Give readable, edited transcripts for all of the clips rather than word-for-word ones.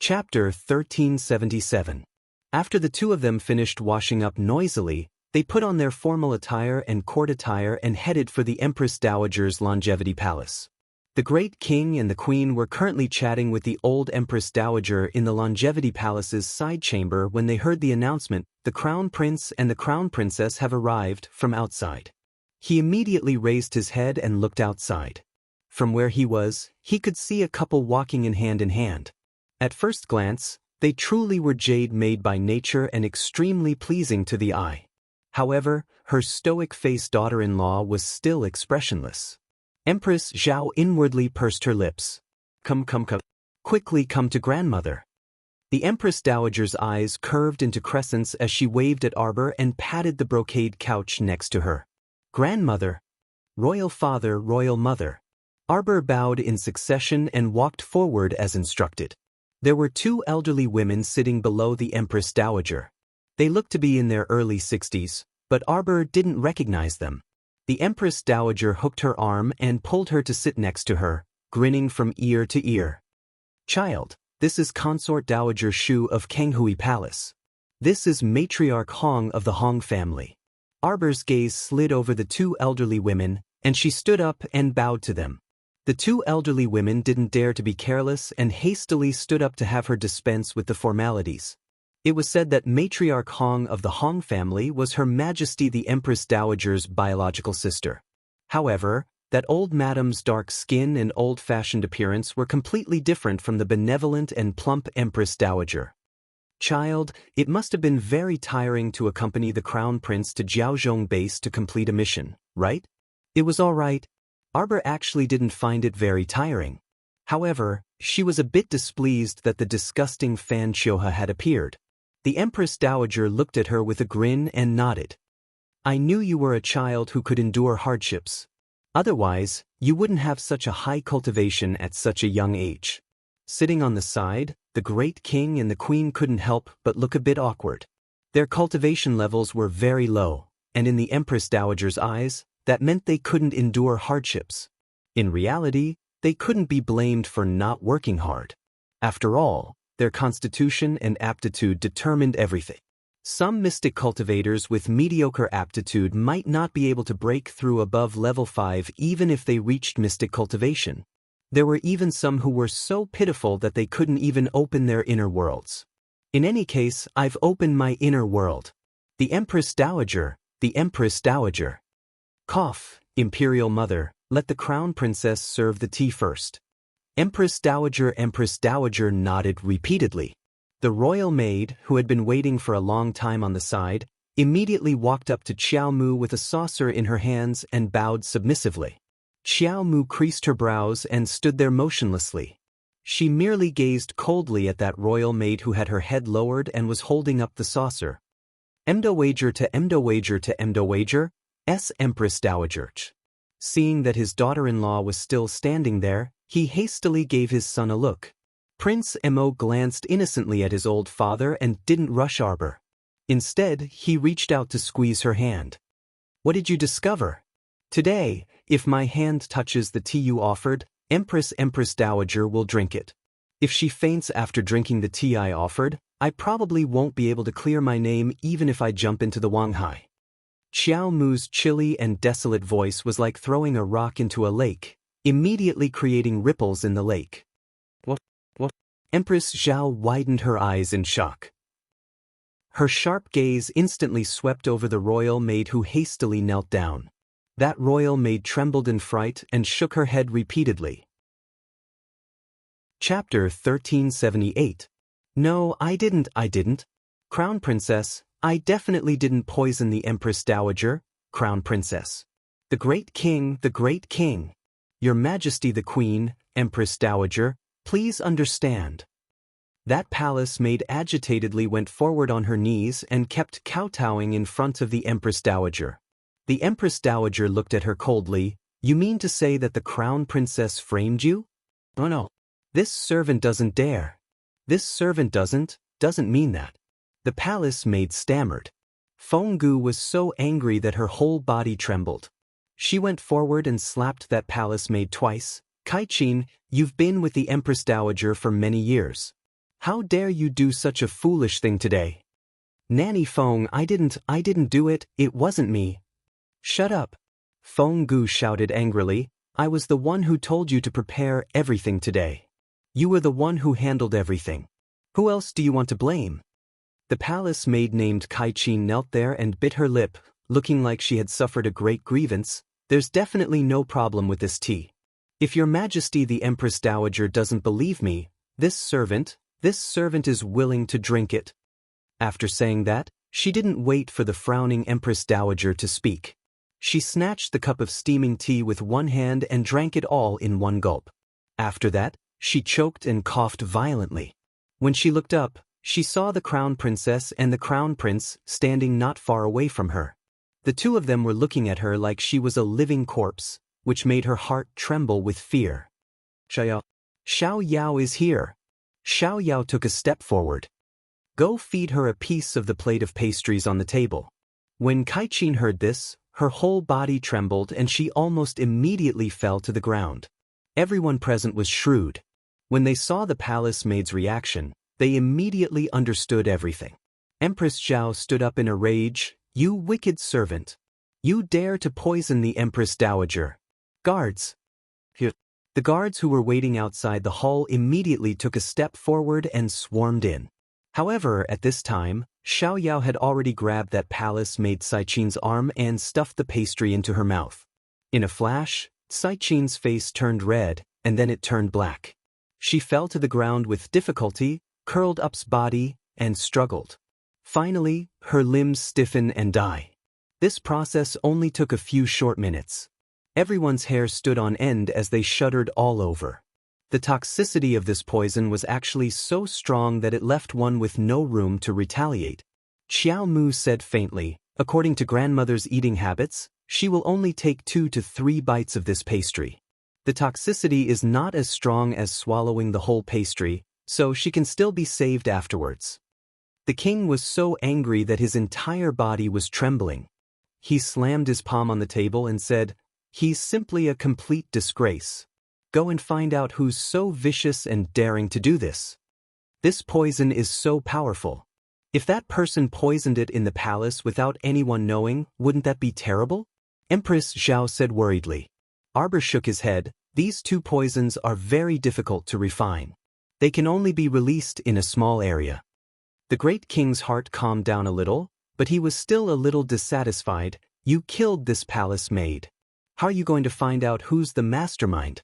Chapter 1377. After the two of them finished washing up noisily, they put on their formal attire and court attire and headed for the Empress Dowager's longevity palace. The great king and the queen were currently chatting with the old Empress Dowager in the longevity palace's side chamber when they heard the announcement, "The crown prince and the crown princess have arrived," from outside. He immediately raised his head and looked outside. From where he was, he could see a couple walking in hand. At first glance, they truly were jade made by nature and extremely pleasing to the eye. However, her stoic-faced daughter-in-law was still expressionless. Empress Zhao inwardly pursed her lips. Come. Quickly come to grandmother." The Empress Dowager's eyes curved into crescents as she waved at Arbor and patted the brocade couch next to her. "Grandmother. Royal father, royal mother." Arbor bowed in succession and walked forward as instructed. There were two elderly women sitting below the Empress Dowager. They looked to be in their early 60s, but Arbor didn't recognize them. The Empress Dowager hooked her arm and pulled her to sit next to her, grinning from ear to ear. "Child, this is Consort Dowager Shu of Kanghui Palace. This is Matriarch Hong of the Hong family." Arbor's gaze slid over the two elderly women, and she stood up and bowed to them. The two elderly women didn't dare to be careless and hastily stood up to have her dispense with the formalities. It was said that Matriarch Hong of the Hong family was Her Majesty the Empress Dowager's biological sister. However, that old madam's dark skin and old-fashioned appearance were completely different from the benevolent and plump Empress Dowager. "Child, it must have been very tiring to accompany the Crown Prince to Jiaozhong Base to complete a mission, right?" "It was all right." Arbor actually didn't find it very tiring. However, she was a bit displeased that the disgusting Fan Chioha had appeared. The Empress Dowager looked at her with a grin and nodded. "I knew you were a child who could endure hardships. Otherwise, you wouldn't have such a high cultivation at such a young age." Sitting on the side, the great king and the queen couldn't help but look a bit awkward. Their cultivation levels were very low, and in the Empress Dowager's eyes, that meant they couldn't endure hardships. In reality, they couldn't be blamed for not working hard. After all, their constitution and aptitude determined everything. Some mystic cultivators with mediocre aptitude might not be able to break through above level 5 even if they reached mystic cultivation. There were even some who were so pitiful that they couldn't even open their inner worlds. In any case, I've opened my inner world. The Empress Dowager, the Empress Dowager. Cough, Imperial Mother, let the Crown Princess serve the tea first. Empress Dowager nodded repeatedly. The royal maid, who had been waiting for a long time on the side, immediately walked up to Xiao Mu with a saucer in her hands and bowed submissively. Xiao Mu creased her brows and stood there motionlessly. She merely gazed coldly at that royal maid who had her head lowered and was holding up the saucer. "Emdo wager to Emdo wager to Emdo wager, Empress Dowager." Seeing that his daughter-in-law was still standing there, he hastily gave his son a look. Prince Mo glanced innocently at his old father and didn't rush Arbor. Instead, he reached out to squeeze her hand. "What did you discover?" "Today, if my hand touches the tea you offered, Empress Dowager will drink it. If she faints after drinking the tea I offered, I probably won't be able to clear my name even if I jump into the Wanghai." Xiao Mu's chilly and desolate voice was like throwing a rock into a lake, immediately creating ripples in the lake. What? Empress Zhao widened her eyes in shock. Her sharp gaze instantly swept over the royal maid who hastily knelt down. That royal maid trembled in fright and shook her head repeatedly. Chapter 1378. "No, I didn't. Crown Princess, I definitely didn't poison the Empress Dowager, Crown Princess. The great king. Your Majesty the Queen, Empress Dowager, please understand." That palace maid agitatedly went forward on her knees and kept kowtowing in front of the Empress Dowager. The Empress Dowager looked at her coldly. "You mean to say that the Crown Princess framed you?" "Oh no. This servant doesn't dare. This servant doesn't mean that." The palace maid stammered. Fenggu was so angry that her whole body trembled. She went forward and slapped that palace maid twice. "Kai-Chin, you've been with the Empress Dowager for many years. How dare you do such a foolish thing today? Nanny Feng, I didn't do it, it wasn't me. Shut up. Feng Gu shouted angrily, I was the one who told you to prepare everything today. You were the one who handled everything. Who else do you want to blame? The palace maid named Kai-Chi knelt there and bit her lip, looking like she had suffered a great grievance. There's definitely no problem with this tea. If your majesty the Empress Dowager doesn't believe me, this servant is willing to drink it. After saying that, she didn't wait for the frowning Empress Dowager to speak. She snatched the cup of steaming tea with one hand and drank it all in one gulp. After that, she choked and coughed violently. When she looked up, she saw the crown princess and the crown prince standing not far away from her. The two of them were looking at her like she was a living corpse, which made her heart tremble with fear. Xiao Yao is here. Xiao Yao took a step forward. Go feed her a piece of the plate of pastries on the table. When Kai-Chin heard this, her whole body trembled and she almost immediately fell to the ground. Everyone present was shrewd. When they saw the palace maid's reaction, they immediately understood everything. Empress Zhao stood up in a rage. You wicked servant! You dare to poison the Empress Dowager! Guards! The guards who were waiting outside the hall immediately took a step forward and swarmed in. However, at this time, Xiao Yao had already grabbed that palace maid Sai-Chin's arm and stuffed the pastry into her mouth. In a flash, Sai-Chin's face turned red, and then it turned black. She fell to the ground with difficulty, curled up's body, and struggled. Finally, her limbs stiffen and die. This process only took a few short minutes. Everyone's hair stood on end as they shuddered all over. The toxicity of this poison was actually so strong that it left one with no room to retaliate. Xiao Mu said faintly, according to grandmother's eating habits, she will only take 2 to 3 bites of this pastry. The toxicity is not as strong as swallowing the whole pastry, so she can still be saved afterwards. The king was so angry that his entire body was trembling. He slammed his palm on the table and said, He's simply a complete disgrace. Go and find out who's so vicious and daring to do this. This poison is so powerful. If that person poisoned it in the palace without anyone knowing, wouldn't that be terrible? Empress Zhao said worriedly. Arbor shook his head. These 2 poisons are very difficult to refine. They can only be released in a small area. The great king's heart calmed down a little, but he was still a little dissatisfied. You killed this palace maid. How are you going to find out who's the mastermind?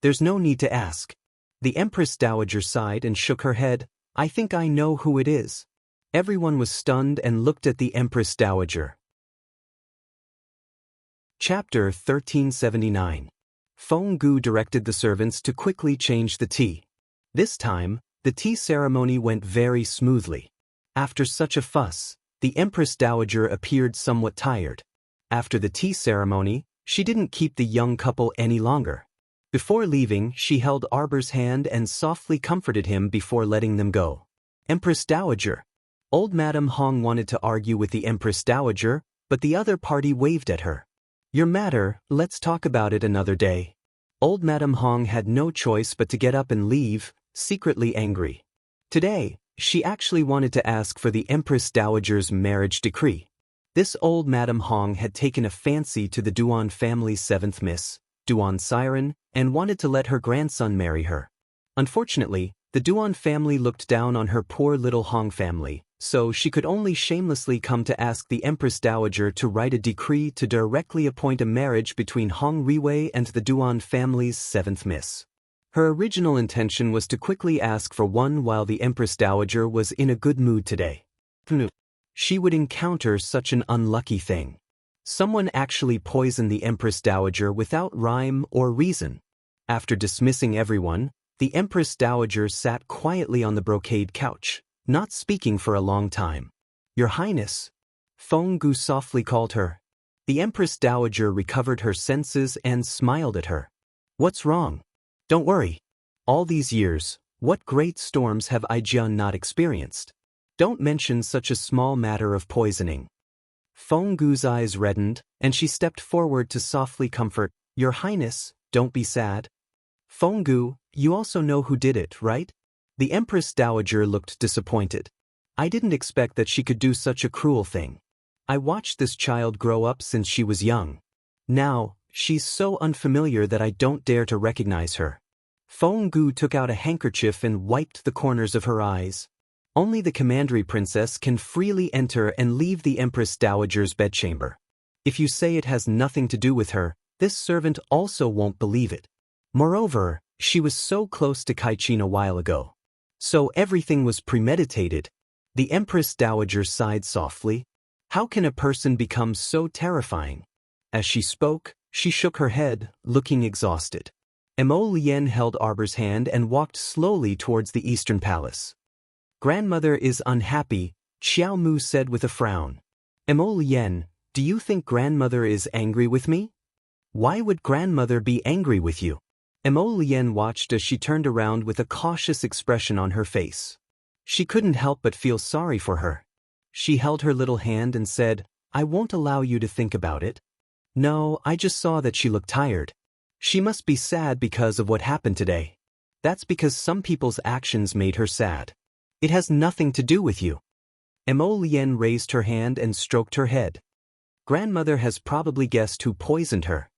There's no need to ask. The Empress Dowager sighed and shook her head. I think I know who it is. Everyone was stunned and looked at the Empress Dowager. Chapter 1379. Feng Gu directed the servants to quickly change the tea. This time, the tea ceremony went very smoothly. After such a fuss, the Empress Dowager appeared somewhat tired. After the tea ceremony, she didn't keep the young couple any longer. Before leaving, she held Arbor's hand and softly comforted him before letting them go. Empress Dowager. Old Madame Hong wanted to argue with the Empress Dowager, but the other party waved at her. Your matter, let's talk about it another day. Old Madame Hong had no choice but to get up and leave, secretly angry. Today, she actually wanted to ask for the Empress Dowager's marriage decree. This old Madame Hong had taken a fancy to the Duan family's 7th Miss, Duan Siren, and wanted to let her grandson marry her. Unfortunately, the Duan family looked down on her poor little Hong family, so she could only shamelessly come to ask the Empress Dowager to write a decree to directly appoint a marriage between Hong Riwei and the Duan family's 7th Miss. Her original intention was to quickly ask for one while the Empress Dowager was in a good mood today. She would encounter such an unlucky thing. Someone actually poisoned the Empress Dowager without rhyme or reason. After dismissing everyone, the Empress Dowager sat quietly on the brocade couch, not speaking for a long time. Your Highness, Feng Gu softly called her. The Empress Dowager recovered her senses and smiled at her. What's wrong? Don't worry. All these years, what great storms have Aijian not experienced? Don't mention such a small matter of poisoning. Feng Gu's eyes reddened, and she stepped forward to softly comfort. Your Highness, don't be sad. Feng Gu, you also know who did it, right? The Empress Dowager looked disappointed. I didn't expect that she could do such a cruel thing. I watched this child grow up since she was young. Now, she's so unfamiliar that I don't dare to recognize her. Feng Gu took out a handkerchief and wiped the corners of her eyes. Only the commandery princess can freely enter and leave the Empress Dowager's bedchamber. If you say it has nothing to do with her, this servant also won't believe it. Moreover, she was so close to Kaichin a while ago. So everything was premeditated. The Empress Dowager sighed softly. How can a person become so terrifying? As she spoke, she shook her head, looking exhausted. Mo Lien held Arbor's hand and walked slowly towards the Eastern Palace. Grandmother is unhappy, Xiao Mu said with a frown. Mo Lien, do you think grandmother is angry with me? Why would grandmother be angry with you? Mo Lien watched as she turned around with a cautious expression on her face. She couldn't help but feel sorry for her. She held her little hand and said, I won't allow you to think about it. No, I just saw that she looked tired. She must be sad because of what happened today. That's because some people's actions made her sad. It has nothing to do with you. Mo Lien raised her hand and stroked her head. Grandmother has probably guessed who poisoned her.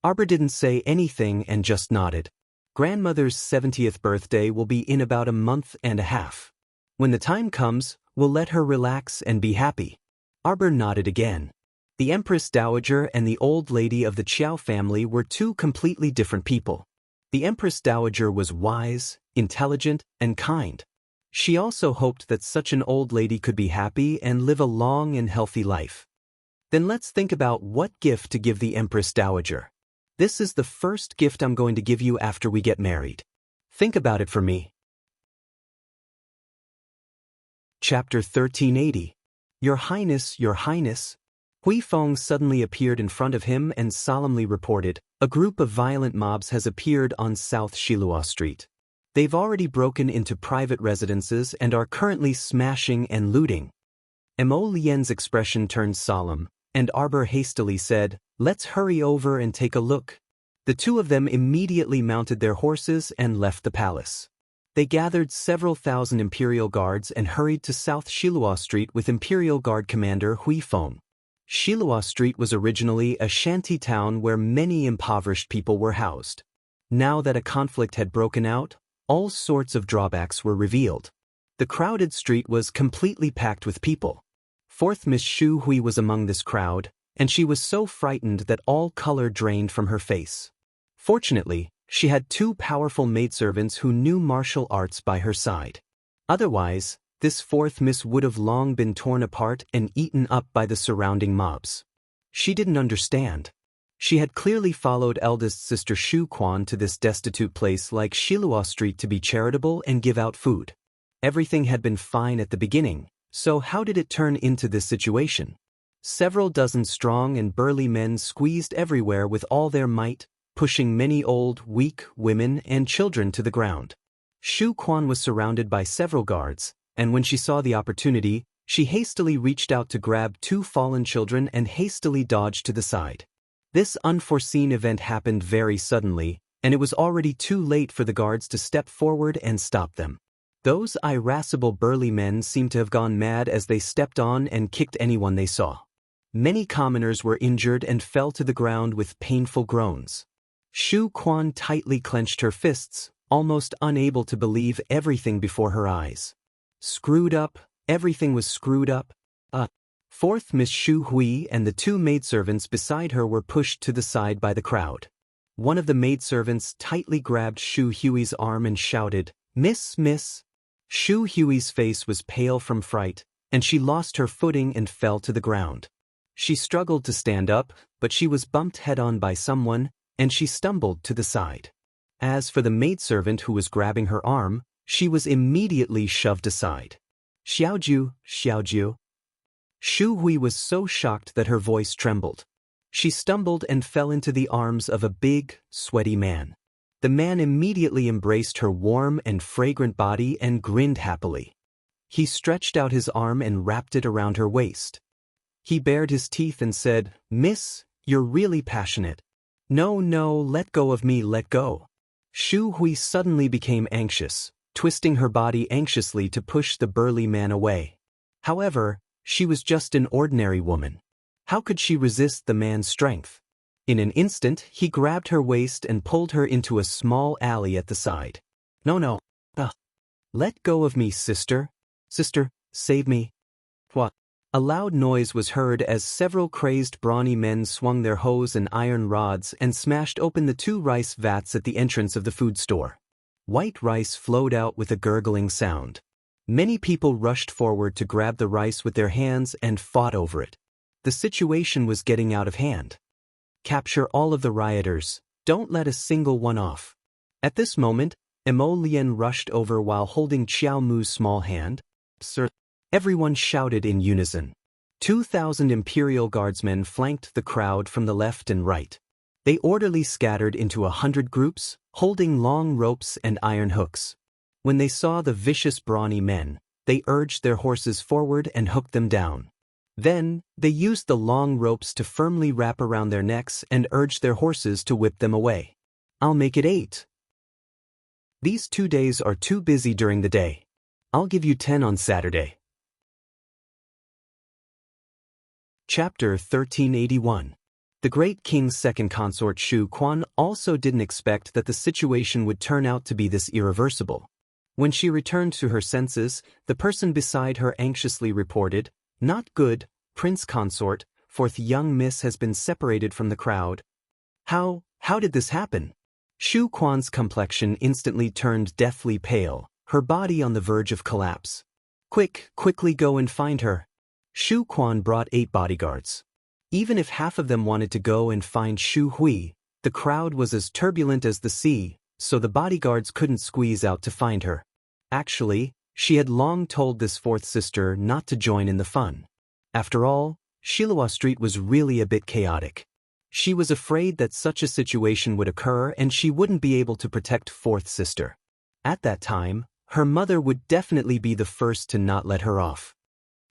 Arbor didn't say anything and just nodded. Grandmother's 70th birthday will be in about a month and a half. When the time comes, we'll let her relax and be happy. Arbor nodded again. The Empress Dowager and the old lady of the Qiao family were two completely different people. The Empress Dowager was wise, intelligent, and kind. She also hoped that such an old lady could be happy and live a long and healthy life. Then let's think about what gift to give the Empress Dowager. This is the first gift I'm going to give you after we get married. Think about it for me. Chapter 1380. Your Highness, Your Highness. Hui Feng suddenly appeared in front of him and solemnly reported, a group of violent mobs has appeared on South Shilua Street. They've already broken into private residences and are currently smashing and looting. Mo Lien's expression turned solemn, and Arbor hastily said, Let's hurry over and take a look. The two of them immediately mounted their horses and left the palace. They gathered several thousand Imperial Guards and hurried to South Shilua Street with Imperial Guard Commander Hui Feng. Shilua Street was originally a shanty town where many impoverished people were housed. Now that a conflict had broken out, all sorts of drawbacks were revealed. The crowded street was completely packed with people. Fourth Miss Shu Hui was among this crowd, and she was so frightened that all color drained from her face. Fortunately, she had two powerful maidservants who knew martial arts by her side. Otherwise, this fourth miss would have long been torn apart and eaten up by the surrounding mobs. She didn't understand. She had clearly followed eldest sister Shu Quan to this destitute place like Shilua Street to be charitable and give out food. Everything had been fine at the beginning, so how did it turn into this situation? Several dozen strong and burly men squeezed everywhere with all their might, pushing many old, weak women and children to the ground. Shu Quan was surrounded by several guards, and when she saw the opportunity, she hastily reached out to grab two fallen children and hastily dodged to the side. This unforeseen event happened very suddenly, and it was already too late for the guards to step forward and stop them. Those irascible burly men seemed to have gone mad as they stepped on and kicked anyone they saw. Many commoners were injured and fell to the ground with painful groans. Shu Quan tightly clenched her fists, almost unable to believe everything before her eyes. Screwed up, everything was screwed up. Fourth Miss Shu Hui and the two maidservants beside her were pushed to the side by the crowd. One of the maidservants tightly grabbed Shu Hui's arm and shouted, Miss, Miss. Shu Hui's face was pale from fright, and she lost her footing and fell to the ground. She struggled to stand up, but she was bumped head-on by someone, and she stumbled to the side. As for the maidservant who was grabbing her arm, she was immediately shoved aside. Xiaoju, Xiaoju. Shu Hui was so shocked that her voice trembled. She stumbled and fell into the arms of a big, sweaty man. The man immediately embraced her warm and fragrant body and grinned happily. He stretched out his arm and wrapped it around her waist. He bared his teeth and said, Miss, you're really passionate. No, no, let go of me, let go. Shu Hui suddenly became anxious. twisting her body anxiously to push the burly man away. However, she was just an ordinary woman. How could she resist the man's strength? In an instant, he grabbed her waist and pulled her into a small alley at the side. No. Let go of me, sister. Sister, save me. What? A loud noise was heard as several crazed brawny men swung their hoes and iron rods and smashed open the 2 rice vats at the entrance of the food store. White rice flowed out with a gurgling sound. Many people rushed forward to grab the rice with their hands and fought over it. The situation was getting out of hand. Capture all of the rioters, don't let a single one off. At this moment, Emo Lien rushed over while holding Xiao Mu's small hand. Sir! Everyone shouted in unison. 2,000 Imperial Guardsmen flanked the crowd from the left and right. They orderly scattered into 100 groups, holding long ropes and iron hooks. When they saw the vicious brawny men, they urged their horses forward and hooked them down. Then, they used the long ropes to firmly wrap around their necks and urged their horses to whip them away. I'll make it 8. These 2 days are too busy during the day. I'll give you 10 on Saturday. Chapter 1381. The great king's second consort Shu Quan also didn't expect that the situation would turn out to be this irreversible. When she returned to her senses, the person beside her anxiously reported, "Not good, Prince Consort, 4th young miss has been separated from the crowd." How did this happen? Shu Quan's complexion instantly turned deathly pale, her body on the verge of collapse. Quickly go and find her. Shu Quan brought 8 bodyguards. Even if half of them wanted to go and find Shu Hui, the crowd was as turbulent as the sea, so the bodyguards couldn't squeeze out to find her. Actually, she had long told this 4th sister not to join in the fun. After all, Shilua Street was really a bit chaotic. She was afraid that such a situation would occur and she wouldn't be able to protect 4th sister. At that time, her mother would definitely be the first to not let her off.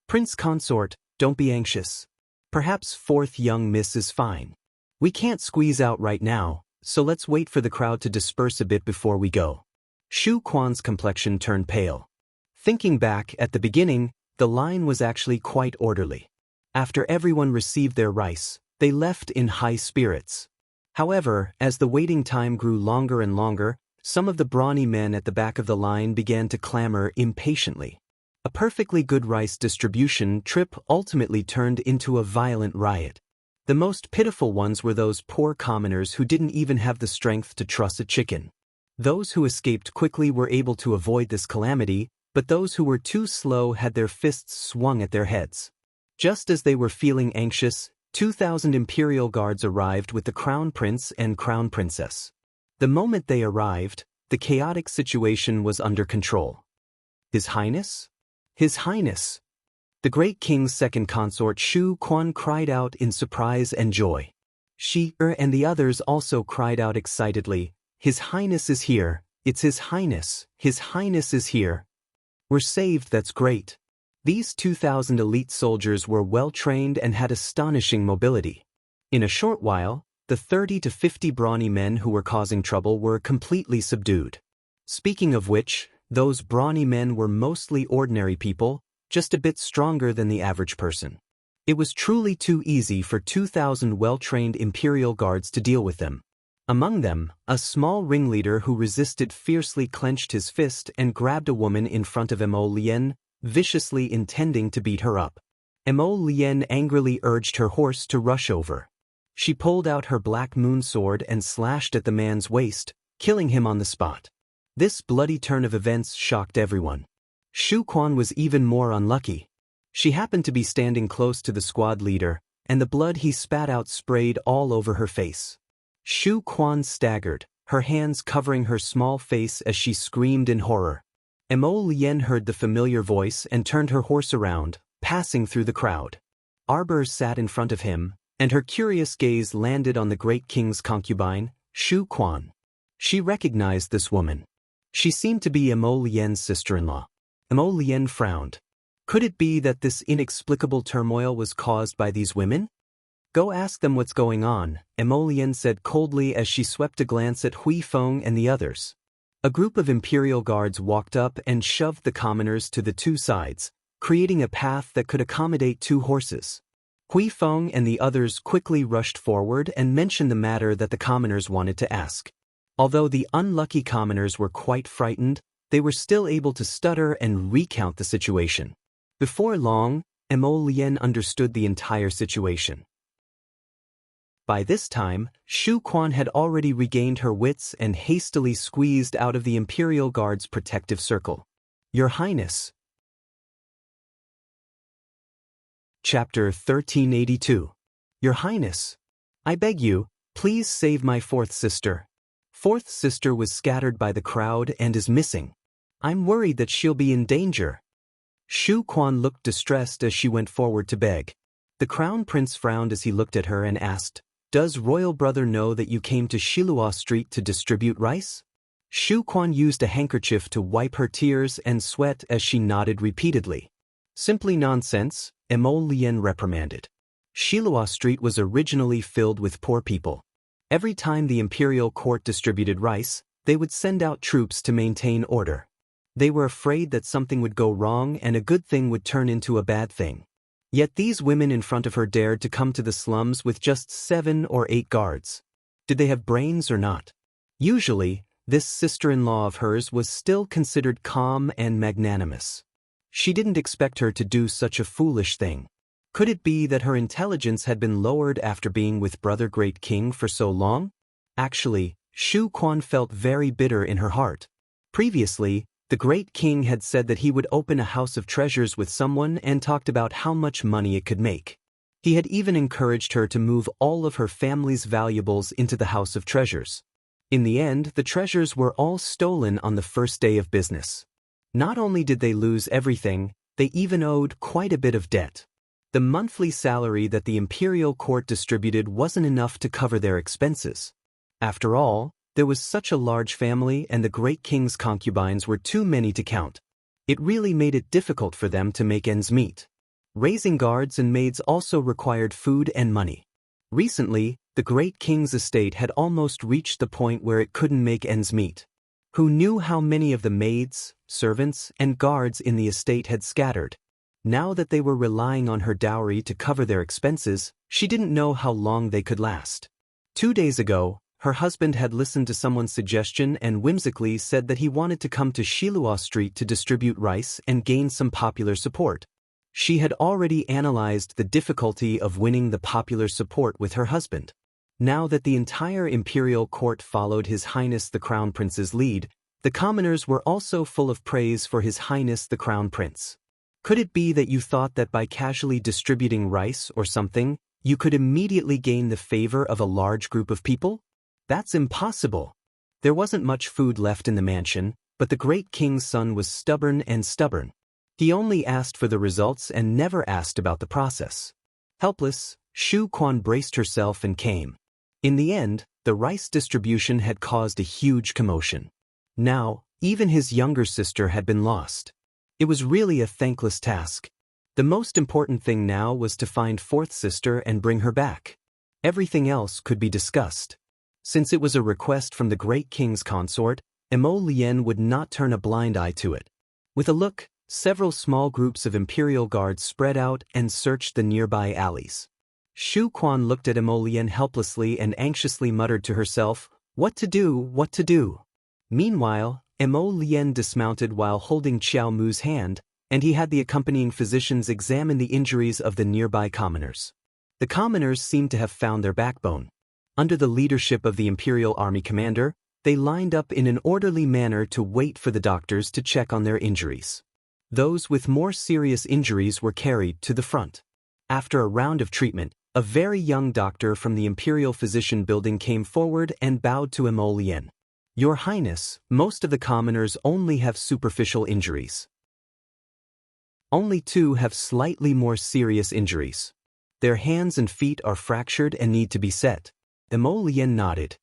Prince Consort, don't be anxious. Perhaps 4th young miss is fine. We can't squeeze out right now, so let's wait for the crowd to disperse a bit before we go. Shu Quan's complexion turned pale. Thinking back, at the beginning, the line was actually quite orderly. After everyone received their rice, they left in high spirits. However, as the waiting time grew longer and longer, some of the brawny men at the back of the line began to clamor impatiently. A perfectly good rice distribution trip ultimately turned into a violent riot. The most pitiful ones were those poor commoners who didn't even have the strength to truss a chicken. Those who escaped quickly were able to avoid this calamity, but those who were too slow had their fists swung at their heads. Just as they were feeling anxious, 2,000 Imperial Guards arrived with the Crown Prince and Crown Princess. The moment they arrived, the chaotic situation was under control. His Highness? His Highness! The great king's second consort Shu Quan cried out in surprise and joy. She and the others also cried out excitedly, "His Highness is here, it's His Highness is here." We're saved, that's great. These 2,000 elite soldiers were well trained and had astonishing mobility. In a short while, the 30 to 50 brawny men who were causing trouble were completely subdued. Speaking of which, those brawny men were mostly ordinary people, just a bit stronger than the average person. It was truly too easy for 2,000 well-trained Imperial Guards to deal with them. Among them, a small ringleader who resisted fiercely clenched his fist and grabbed a woman in front of Emo Lien, viciously intending to beat her up. Emo Lien angrily urged her horse to rush over. She pulled out her black moon sword and slashed at the man's waist, killing him on the spot. This bloody turn of events shocked everyone. Shu Quan was even more unlucky. She happened to be standing close to the squad leader, and the blood he spat out sprayed all over her face. Shu Quan staggered, her hands covering her small face as she screamed in horror. Emo Lien heard the familiar voice and turned her horse around, passing through the crowd. Arbor sat in front of him, and her curious gaze landed on the great king's concubine, Shu Quan. She recognized this woman. She seemed to be Emo Lien's sister-in-law. Emo Lien frowned. Could it be that this inexplicable turmoil was caused by these women? Go ask them what's going on, Emo Lien said coldly as she swept a glance at Hui Feng and the others. A group of imperial guards walked up and shoved the commoners to the two sides, creating a path that could accommodate 2 horses. Hui Feng and the others quickly rushed forward and mentioned the matter that the commoners wanted to ask. Although the unlucky commoners were quite frightened, they were still able to stutter and recount the situation. Before long, Mo Lian understood the entire situation. By this time, Shu Quan had already regained her wits and hastily squeezed out of the Imperial Guard's protective circle. Your Highness. Chapter 1382. Your Highness. I beg you, please save my 4th sister. 4th sister was scattered by the crowd and is missing. I'm worried that she'll be in danger. Shu Quan looked distressed as she went forward to beg. The Crown Prince frowned as he looked at her and asked, Does Royal Brother know that you came to Shilua Street to distribute rice? Shu Quan used a handkerchief to wipe her tears and sweat as she nodded repeatedly. Simply nonsense, Mo Lian reprimanded. Shilua Street was originally filled with poor people. Every time the imperial court distributed rice, they would send out troops to maintain order. They were afraid that something would go wrong and a good thing would turn into a bad thing. Yet these women in front of her dared to come to the slums with just 7 or 8 guards. Did they have brains or not? Usually, this sister-in-law of hers was still considered calm and magnanimous. She didn't expect her to do such a foolish thing. Could it be that her intelligence had been lowered after being with Brother Great King for so long? Actually, Shu Quan felt very bitter in her heart. Previously, the Great King had said that he would open a house of treasures with someone and talked about how much money it could make. He had even encouraged her to move all of her family's valuables into the house of treasures. In the end, the treasures were all stolen on the first day of business. Not only did they lose everything, they even owed quite a bit of debt. The monthly salary that the imperial court distributed wasn't enough to cover their expenses. After all, there was such a large family and the Great King's concubines were too many to count. It really made it difficult for them to make ends meet. Raising guards and maids also required food and money. Recently, the Great King's estate had almost reached the point where it couldn't make ends meet. Who knew how many of the maids, servants, and guards in the estate had scattered? Now that they were relying on her dowry to cover their expenses, she didn't know how long they could last. 2 days ago, her husband had listened to someone's suggestion and whimsically said that he wanted to come to Shilua Street to distribute rice and gain some popular support. She had already analyzed the difficulty of winning the popular support with her husband. Now that the entire imperial court followed His Highness the Crown Prince's lead, the commoners were also full of praise for His Highness the Crown Prince. Could it be that you thought that by casually distributing rice or something, you could immediately gain the favor of a large group of people? That's impossible. There wasn't much food left in the mansion, but the Great King's son was stubborn and stubborn. He only asked for the results and never asked about the process. Helpless, Shu Quan braced herself and came. In the end, the rice distribution had caused a huge commotion. Now, even his younger sister had been lost. It was really a thankless task. The most important thing now was to find 4th sister and bring her back. Everything else could be discussed. Since it was a request from the Great King's consort, Mo Lian would not turn a blind eye to it. With a look, several small groups of imperial guards spread out and searched the nearby alleys. Shu Quan looked at Mo Lian helplessly and anxiously muttered to herself, "What to do, what to do?" Meanwhile, Mo Lian dismounted while holding Qiao Mu's hand, and he had the accompanying physicians examine the injuries of the nearby commoners. The commoners seemed to have found their backbone. Under the leadership of the Imperial Army commander, they lined up in an orderly manner to wait for the doctors to check on their injuries. Those with more serious injuries were carried to the front. After a round of treatment, a very young doctor from the Imperial Physician Building came forward and bowed to Mo Lian. "Your Highness, most of the commoners only have superficial injuries. Only 2 have slightly more serious injuries. Their hands and feet are fractured and need to be set." Mo Lian nodded.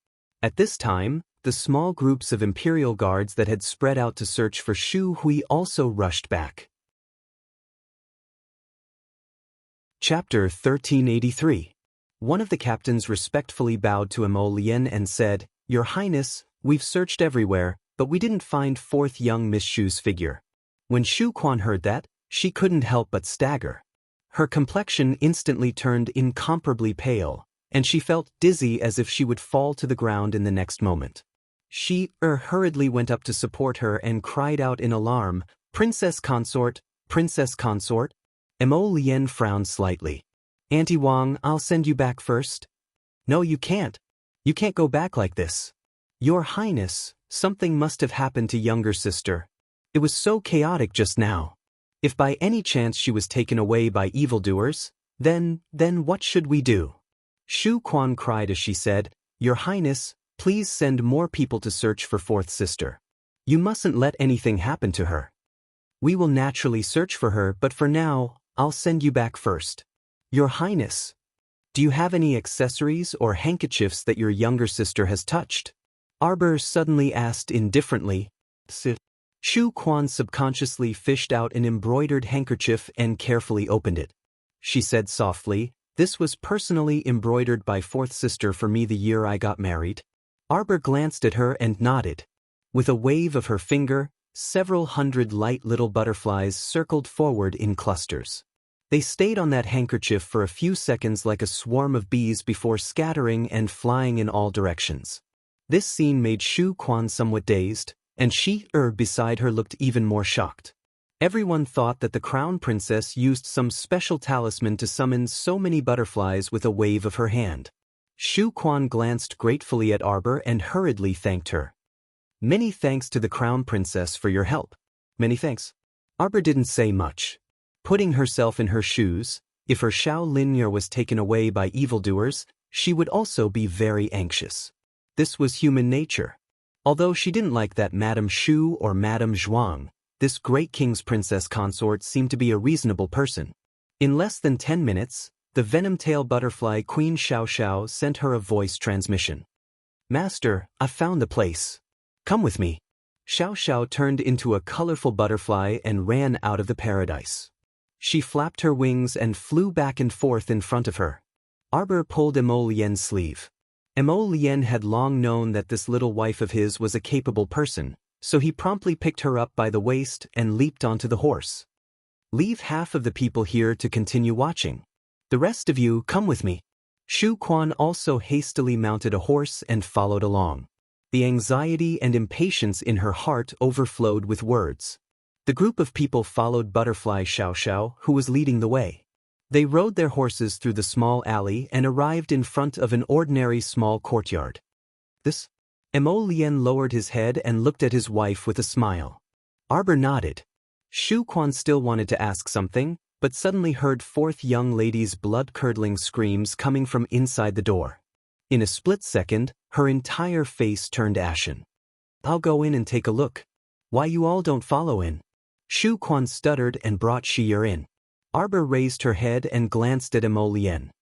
At this time, the small groups of imperial guards that had spread out to search for Shu Hui also rushed back. Chapter 1383. One of the captains respectfully bowed to Mo Lian and said, "Your Highness, we've searched everywhere, but we didn't find fourth young Miss Shu's figure. When Shu Quan heard that, she couldn't help but stagger. Her complexion instantly turned incomparably pale, and she felt dizzy as if she would fall to the ground in the next moment. She hurriedly went up to support her and cried out in alarm, "Princess Consort, Princess Consort." Mo Lien frowned slightly. "Auntie Wang, I'll send you back first." "No, you can't. You can't go back like this. Your Highness, something must have happened to younger sister. It was so chaotic just now. If by any chance she was taken away by evildoers, then what should we do?" Shu Quan cried as she said, "Your Highness, please send more people to search for fourth sister. You mustn't let anything happen to her. We will naturally search for her, but for now, I'll send you back first." "Your Highness, do you have any accessories or handkerchiefs that your younger sister has touched?" Arbor suddenly asked indifferently. Shu Quan subconsciously fished out an embroidered handkerchief and carefully opened it. She said softly, "This was personally embroidered by fourth sister for me the year I got married." Arbor glanced at her and nodded. With a wave of her finger, several hundred light little butterflies circled forward in clusters. They stayed on that handkerchief for a few seconds like a swarm of bees before scattering and flying in all directions. This scene made Shu Quan somewhat dazed, and she beside her looked even more shocked. Everyone thought that the crown princess used some special talisman to summon so many butterflies with a wave of her hand. Shu Quan glanced gratefully at Arbor and hurriedly thanked her. "Many thanks to the crown princess for your help." "Many thanks." Arbor didn't say much. Putting herself in her shoes, if her Shaolin was taken away by evildoers, she would also be very anxious. This was human nature. Although she didn't like that Madame Shu or Madame Zhuang, this great king's princess consort seemed to be a reasonable person. In less than 10 minutes, the venom-tail butterfly Queen Xiao Xiao sent her a voice transmission. "Master, I've found the place. Come with me." Xiao Xiao turned into a colorful butterfly and ran out of the paradise. She flapped her wings and flew back and forth in front of her. Arbor pulled Mo Lien's sleeve. Mo Lien had long known that this little wife of his was a capable person, so he promptly picked her up by the waist and leaped onto the horse. "Leave half of the people here to continue watching. The rest of you come with me." Shu Quan also hastily mounted a horse and followed along. The anxiety and impatience in her heart overflowed with words. The group of people followed Butterfly Xiao Xiao, who was leading the way. They rode their horses through the small alley and arrived in front of an ordinary small courtyard. "This?" Mo Lien lowered his head and looked at his wife with a smile. Arbor nodded. Shu Quan still wanted to ask something, but suddenly heard fourth young lady's blood-curdling screams coming from inside the door. In a split second, her entire face turned ashen. "I'll go in and take a look. Why you all don't follow in?" Shu Quan stuttered and brought Shi'er in. Arbor raised her head and glanced at Mo Lien.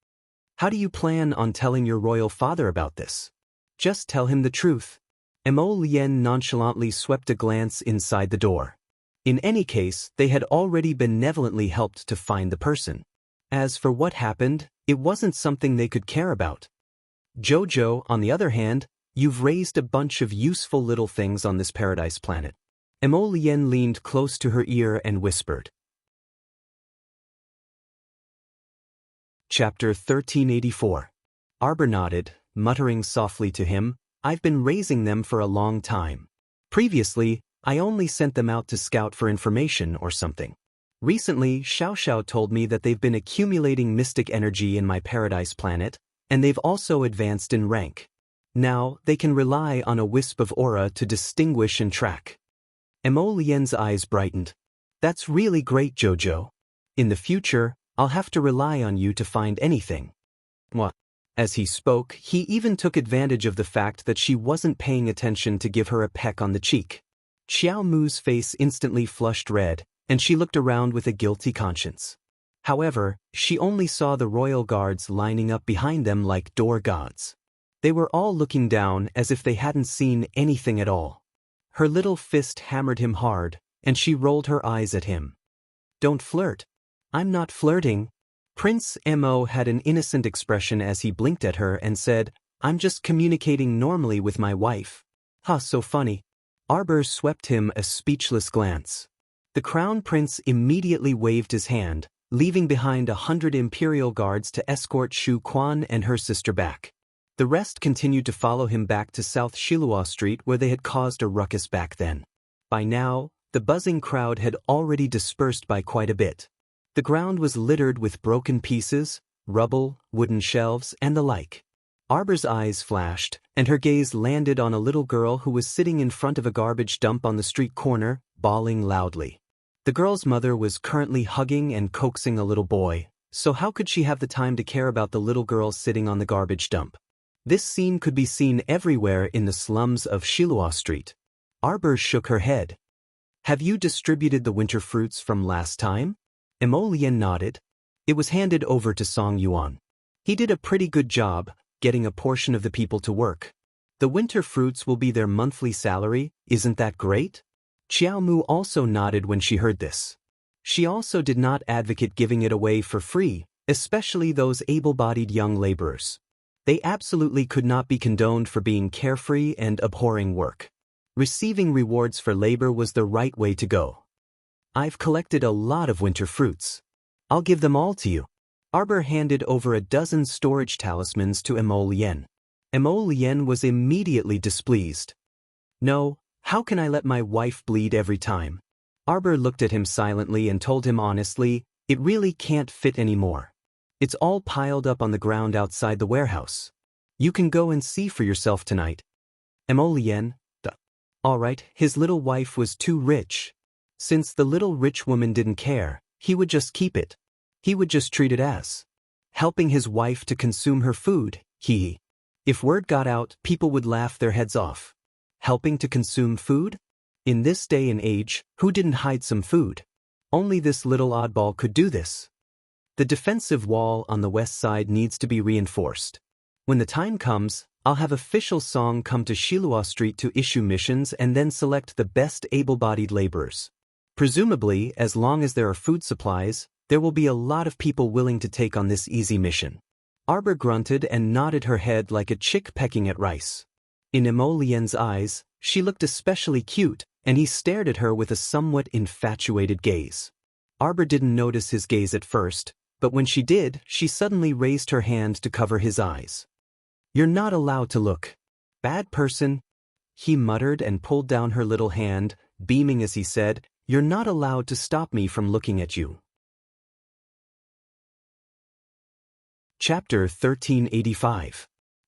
"How do you plan on telling your royal father about this?" "Just tell him the truth." Mo Lien nonchalantly swept a glance inside the door. In any case, they had already benevolently helped to find the person. As for what happened, it wasn't something they could care about. "Jojo, on the other hand, you've raised a bunch of useful little things on this paradise planet." Mo Lien leaned close to her ear and whispered. Chapter 1384. Arbor nodded, muttering softly to him, "I've been raising them for a long time. Previously, I only sent them out to scout for information or something. Recently, Xiao Xiao told me that they've been accumulating mystic energy in my paradise planet, and they've also advanced in rank. Now, they can rely on a wisp of aura to distinguish and track." Mo Lien's eyes brightened. "That's really great, Jojo. In the future, I'll have to rely on you to find anything." What? As he spoke, he even took advantage of the fact that she wasn't paying attention to give her a peck on the cheek. Xiao Mu's face instantly flushed red, and she looked around with a guilty conscience. However, she only saw the royal guards lining up behind them like door gods. They were all looking down as if they hadn't seen anything at all. Her little fist hammered him hard, and she rolled her eyes at him. "Don't flirt." "I'm not flirting." Prince Mo had an innocent expression as he blinked at her and said, "I'm just communicating normally with my wife." "Huh, so funny." Arbor swept him a speechless glance. The crown prince immediately waved his hand, leaving behind 100 imperial guards to escort Shu Quan and her sister back. The rest continued to follow him back to South Shilua Street where they had caused a ruckus back then. By now, the buzzing crowd had already dispersed by quite a bit. The ground was littered with broken pieces, rubble, wooden shelves, and the like. Arbor's eyes flashed, and her gaze landed on a little girl who was sitting in front of a garbage dump on the street corner, bawling loudly. The girl's mother was currently hugging and coaxing a little boy, so how could she have the time to care about the little girl sitting on the garbage dump? This scene could be seen everywhere in the slums of Shilua Street. Arbor shook her head. Have you distributed the winter fruits from last time? Emolian nodded. It was handed over to Song Yuan. He did a pretty good job, getting a portion of the people to work. The winter fruits will be their monthly salary, isn't that great? Xiao Mu also nodded when she heard this. She also did not advocate giving it away for free, especially those able-bodied young laborers. They absolutely could not be condoned for being carefree and abhorring work. Receiving rewards for labor was the right way to go. I've collected a lot of winter fruits. I'll give them all to you. Arbor handed over a dozen storage talismans to Emolian. Emolian was immediately displeased. No, how can I let my wife bleed every time? Arbor looked at him silently and told him honestly, it really can't fit anymore. It's all piled up on the ground outside the warehouse. You can go and see for yourself tonight. Emolian, all right, his little wife was too rich. Since the little rich woman didn't care, he would just keep it. He would just treat it as helping his wife to consume her food, If word got out, people would laugh their heads off. Helping to consume food? In this day and age, who didn't hide some food? Only this little oddball could do this. The defensive wall on the west side needs to be reinforced. When the time comes, I'll have official Song come to Shilua Street to issue missions and then select the best able-bodied laborers. Presumably, as long as there are food supplies, there will be a lot of people willing to take on this easy mission. Arbor grunted and nodded her head like a chick pecking at rice. In Emolian's eyes, she looked especially cute, and he stared at her with a somewhat infatuated gaze. Arbor didn't notice his gaze at first, but when she did, she suddenly raised her hand to cover his eyes. You're not allowed to look. Bad person, he muttered and pulled down her little hand, beaming as he said, You're not allowed to stop me from looking at you. Chapter 1385.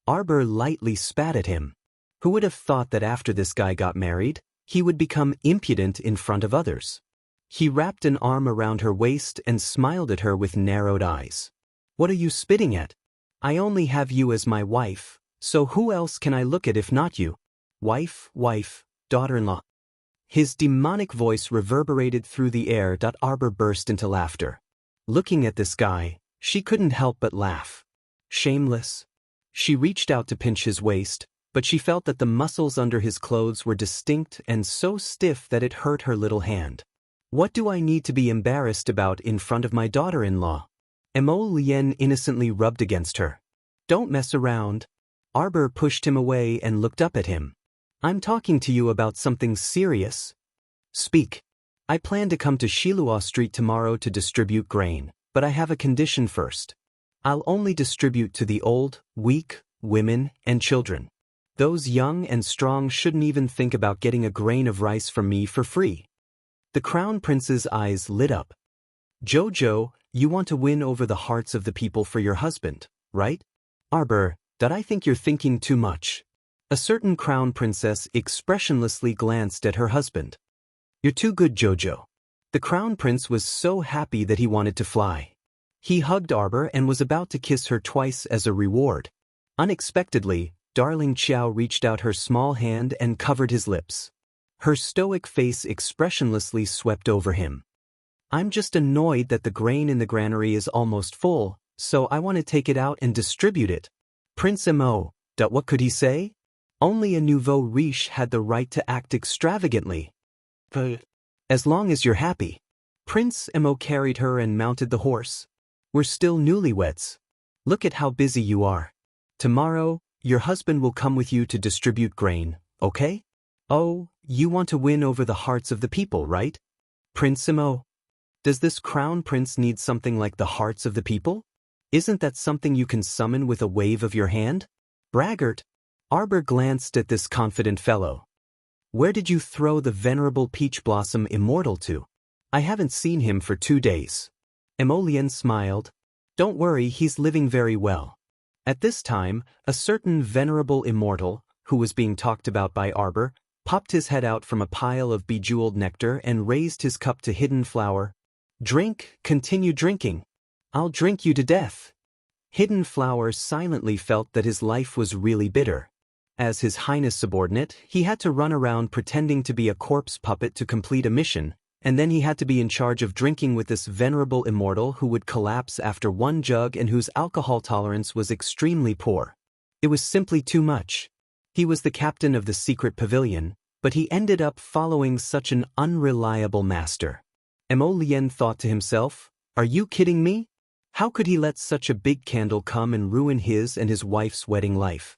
Arbor lightly spat at him. Who would have thought that after this guy got married, he would become impudent in front of others? He wrapped an arm around her waist and smiled at her with narrowed eyes. What are you spitting at? I only have you as my wife, so who else can I look at if not you? Wife, daughter-in-law. His demonic voice reverberated through the air. Arbor burst into laughter. Looking at this guy, she couldn't help but laugh. Shameless. She reached out to pinch his waist, but she felt that the muscles under his clothes were distinct and so stiff that it hurt her little hand. What do I need to be embarrassed about in front of my daughter-in-law? Emolian innocently rubbed against her. Don't mess around. Arbor pushed him away and looked up at him. I'm talking to you about something serious. Speak. I plan to come to Shilua Street tomorrow to distribute grain, but I have a condition first. I'll only distribute to the old, weak, women, and children. Those young and strong shouldn't even think about getting a grain of rice from me for free. The Crown Prince's eyes lit up. Jojo, you want to win over the hearts of the people for your husband, right? Arbor, I think you're thinking too much. A certain Crown Princess expressionlessly glanced at her husband. You're too good, Jojo. The Crown Prince was so happy that he wanted to fly. He hugged Arbor and was about to kiss her twice as a reward. Unexpectedly, darling Xiao reached out her small hand and covered his lips. Her stoic face expressionlessly swept over him. I'm just annoyed that the grain in the granary is almost full, so I want to take it out and distribute it. Prince Emo, what could he say? Only a nouveau riche had the right to act extravagantly. As long as you're happy. Prince Emo carried her and mounted the horse. We're still newlyweds. Look at how busy you are. Tomorrow, your husband will come with you to distribute grain, okay? Oh, you want to win over the hearts of the people, right? Prince Imo? Does this crown prince need something like the hearts of the people? Isn't that something you can summon with a wave of your hand? Braggart! Arbor glanced at this confident fellow. Where did you throw the venerable Peach Blossom Immortal to? I haven't seen him for 2 days. Emolien smiled. Don't worry, he's living very well. At this time, a certain venerable immortal, who was being talked about by Arbor, popped his head out from a pile of bejeweled nectar and raised his cup to Hidden Flower. Drink, continue drinking. I'll drink you to death. Hidden Flower silently felt that his life was really bitter. As His Highness subordinate, he had to run around pretending to be a corpse puppet to complete a mission, and then he had to be in charge of drinking with this venerable immortal who would collapse after 1 jug and whose alcohol tolerance was extremely poor. It was simply too much. He was the captain of the secret pavilion, but he ended up following such an unreliable master. Emolien thought to himself, are you kidding me? How could he let such a big candle come and ruin his and his wife's wedding life?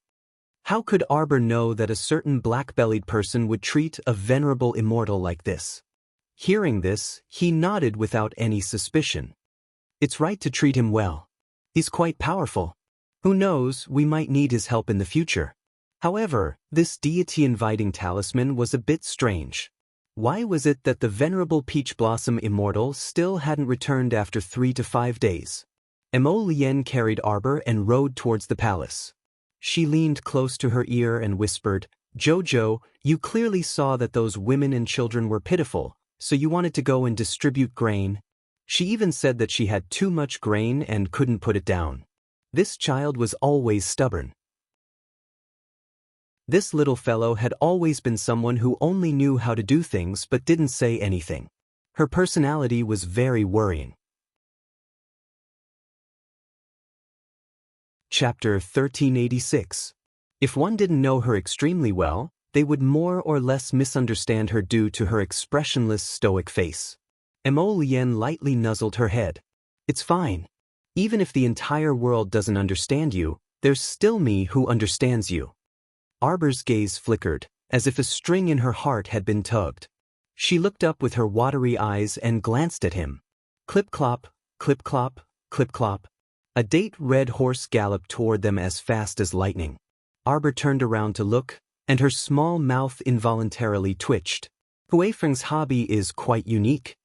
How could Arbor know that a certain black-bellied person would treat a venerable immortal like this? Hearing this, he nodded without any suspicion. It's right to treat him well. He's quite powerful. Who knows, we might need his help in the future. However, this deity-inviting talisman was a bit strange. Why was it that the venerable Peach Blossom Immortal still hadn't returned after 3 to 5 days? Emolien carried Arbor and rode towards the palace. She leaned close to her ear and whispered, Jojo, you clearly saw that those women and children were pitiful, so you wanted to go and distribute grain. She even said that she had too much grain and couldn't put it down. This child was always stubborn. This little fellow had always been someone who only knew how to do things but didn't say anything. Her personality was very worrying. Chapter 1386. If one didn't know her extremely well, they would more or less misunderstand her due to her expressionless stoic face. Emolien lightly nuzzled her head. It's fine. Even if the entire world doesn't understand you, there's still me who understands you. Arbor's gaze flickered, as if a string in her heart had been tugged. She looked up with her watery eyes and glanced at him. Clip-clop, clip-clop, clip-clop. A date red horse galloped toward them as fast as lightning. Arbor turned around to look, and her small mouth involuntarily twitched. Huifeng's hobby is quite unique.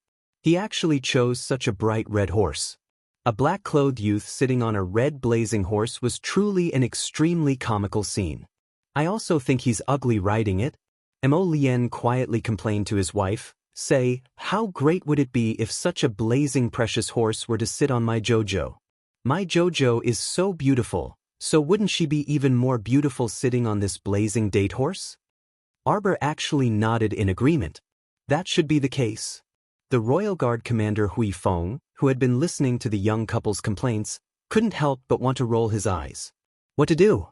He actually chose such a bright red horse. A black-clothed youth sitting on a red blazing horse was truly an extremely comical scene. I also think he's ugly riding it. Emolien quietly complained to his wife, say, how great would it be if such a blazing precious horse were to sit on my Jojo? My Jojo is so beautiful, so wouldn't she be even more beautiful sitting on this blazing date horse? Arbor actually nodded in agreement. That should be the case. The Royal Guard commander Huifeng, who had been listening to the young couple's complaints, couldn't help but want to roll his eyes. What to do?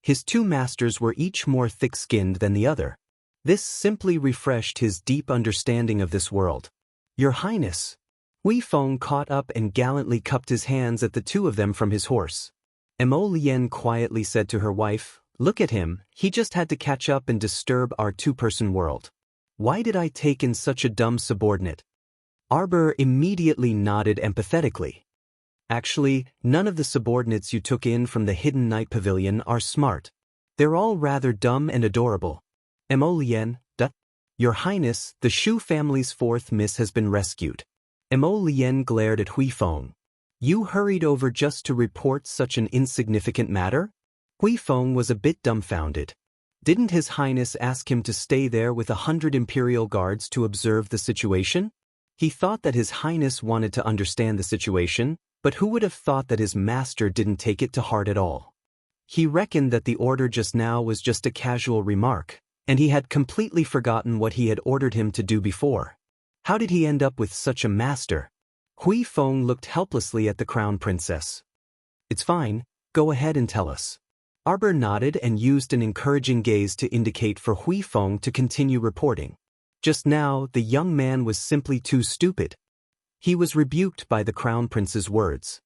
His 2 masters were each more thick-skinned than the other. This simply refreshed his deep understanding of this world. Your Highness. Huifeng caught up and gallantly cupped his hands at the 2 of them from his horse. Emolien quietly said to her wife, look at him, he just had to catch up and disturb our 2-person world. Why did I take in such a dumb subordinate? Arbor immediately nodded empathetically. Actually, none of the subordinates you took in from the Hidden Night Pavilion are smart. They're all rather dumb and adorable. Emolien, Your Highness, the Shu family's 4th miss has been rescued. Emolien glared at Huifeng. You hurried over just to report such an insignificant matter? Huifeng was a bit dumbfounded. Didn't His Highness ask him to stay there with 100 Imperial Guards to observe the situation? He thought that His Highness wanted to understand the situation, but who would have thought that his master didn't take it to heart at all? He reckoned that the order just now was just a casual remark, and he had completely forgotten what he had ordered him to do before. How did he end up with such a master? Huifeng looked helplessly at the crown princess. It's fine, go ahead and tell us. Arbor nodded and used an encouraging gaze to indicate for Huifeng to continue reporting. Just now, the young man was simply too stupid. He was rebuked by the crown prince's words.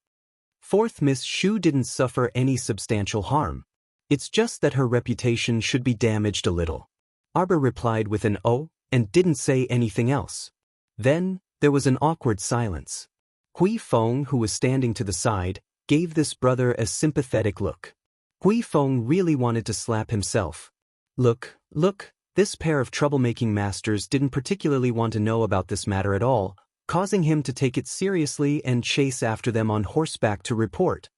4th Miss Shu didn't suffer any substantial harm. It's just that her reputation should be damaged a little. Arbor replied with an "oh," and didn't say anything else. Then, there was an awkward silence. Hui Feng, who was standing to the side, gave this brother a sympathetic look. Hui Feng really wanted to slap himself. Look, this pair of troublemaking masters didn't particularly want to know about this matter at all, causing him to take it seriously and chase after them on horseback to report.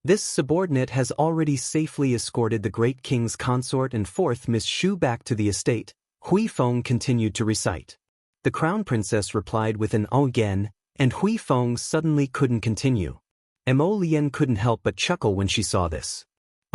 This subordinate has already safely escorted the great king's consort and fourth Miss Shu back to the estate, Hui Feng continued to recite. The crown princess replied with an "oh" again, and Hui Feng suddenly couldn't continue. Mo Lian couldn't help but chuckle when she saw this.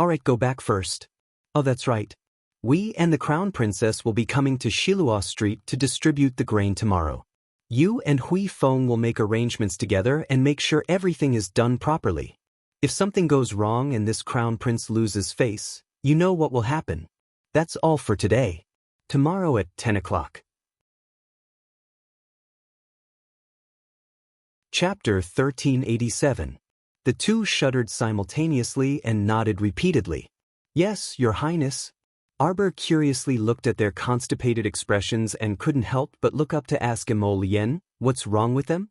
Alright, go back first. Oh, that's right. We and the crown princess will be coming to Shilua Street to distribute the grain tomorrow. You and Hui Feng will make arrangements together and make sure everything is done properly. If something goes wrong and this crown prince loses face, you know what will happen. That's all for today. Tomorrow at 10 o'clock. Chapter 1387. The two shuddered simultaneously and nodded repeatedly. Yes, Your Highness. Arbor curiously looked at their constipated expressions and couldn't help but look up to ask Mo Lian, what's wrong with them?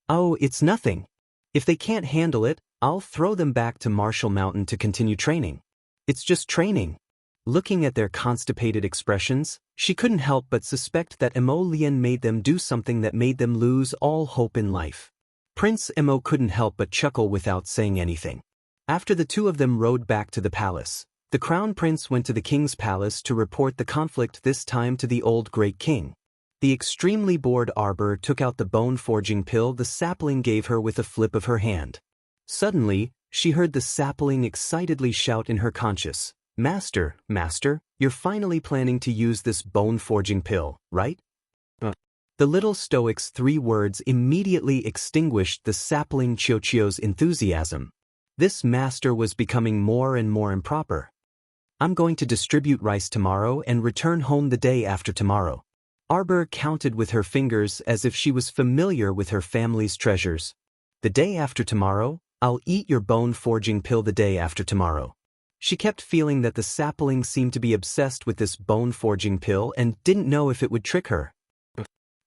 Oh, it's nothing. If they can't handle it, I'll throw them back to Marshall Mountain to continue training. It's just training. Looking at their constipated expressions, she couldn't help but suspect that Mo Lian made them do something that made them lose all hope in life. Prince Mo couldn't help but chuckle without saying anything. After the two of them rode back to the palace, the crown prince went to the king's palace to report the conflict, this time to the old great king. The extremely bored Arbor took out the bone-forging pill the sapling gave her with a flip of her hand. Suddenly, she heard the sapling excitedly shout in her conscious, Master, you're finally planning to use this bone-forging pill, right? The little stoic's 3 words immediately extinguished the sapling Chiochio's enthusiasm. This master was becoming more and more improper. I'm going to distribute rice tomorrow and return home the day after tomorrow. Arbor counted with her fingers as if she was familiar with her family's treasures. The day after tomorrow, I'll eat your bone-forging pill the day after tomorrow. She kept feeling that the sapling seemed to be obsessed with this bone-forging pill and didn't know if it would trick her.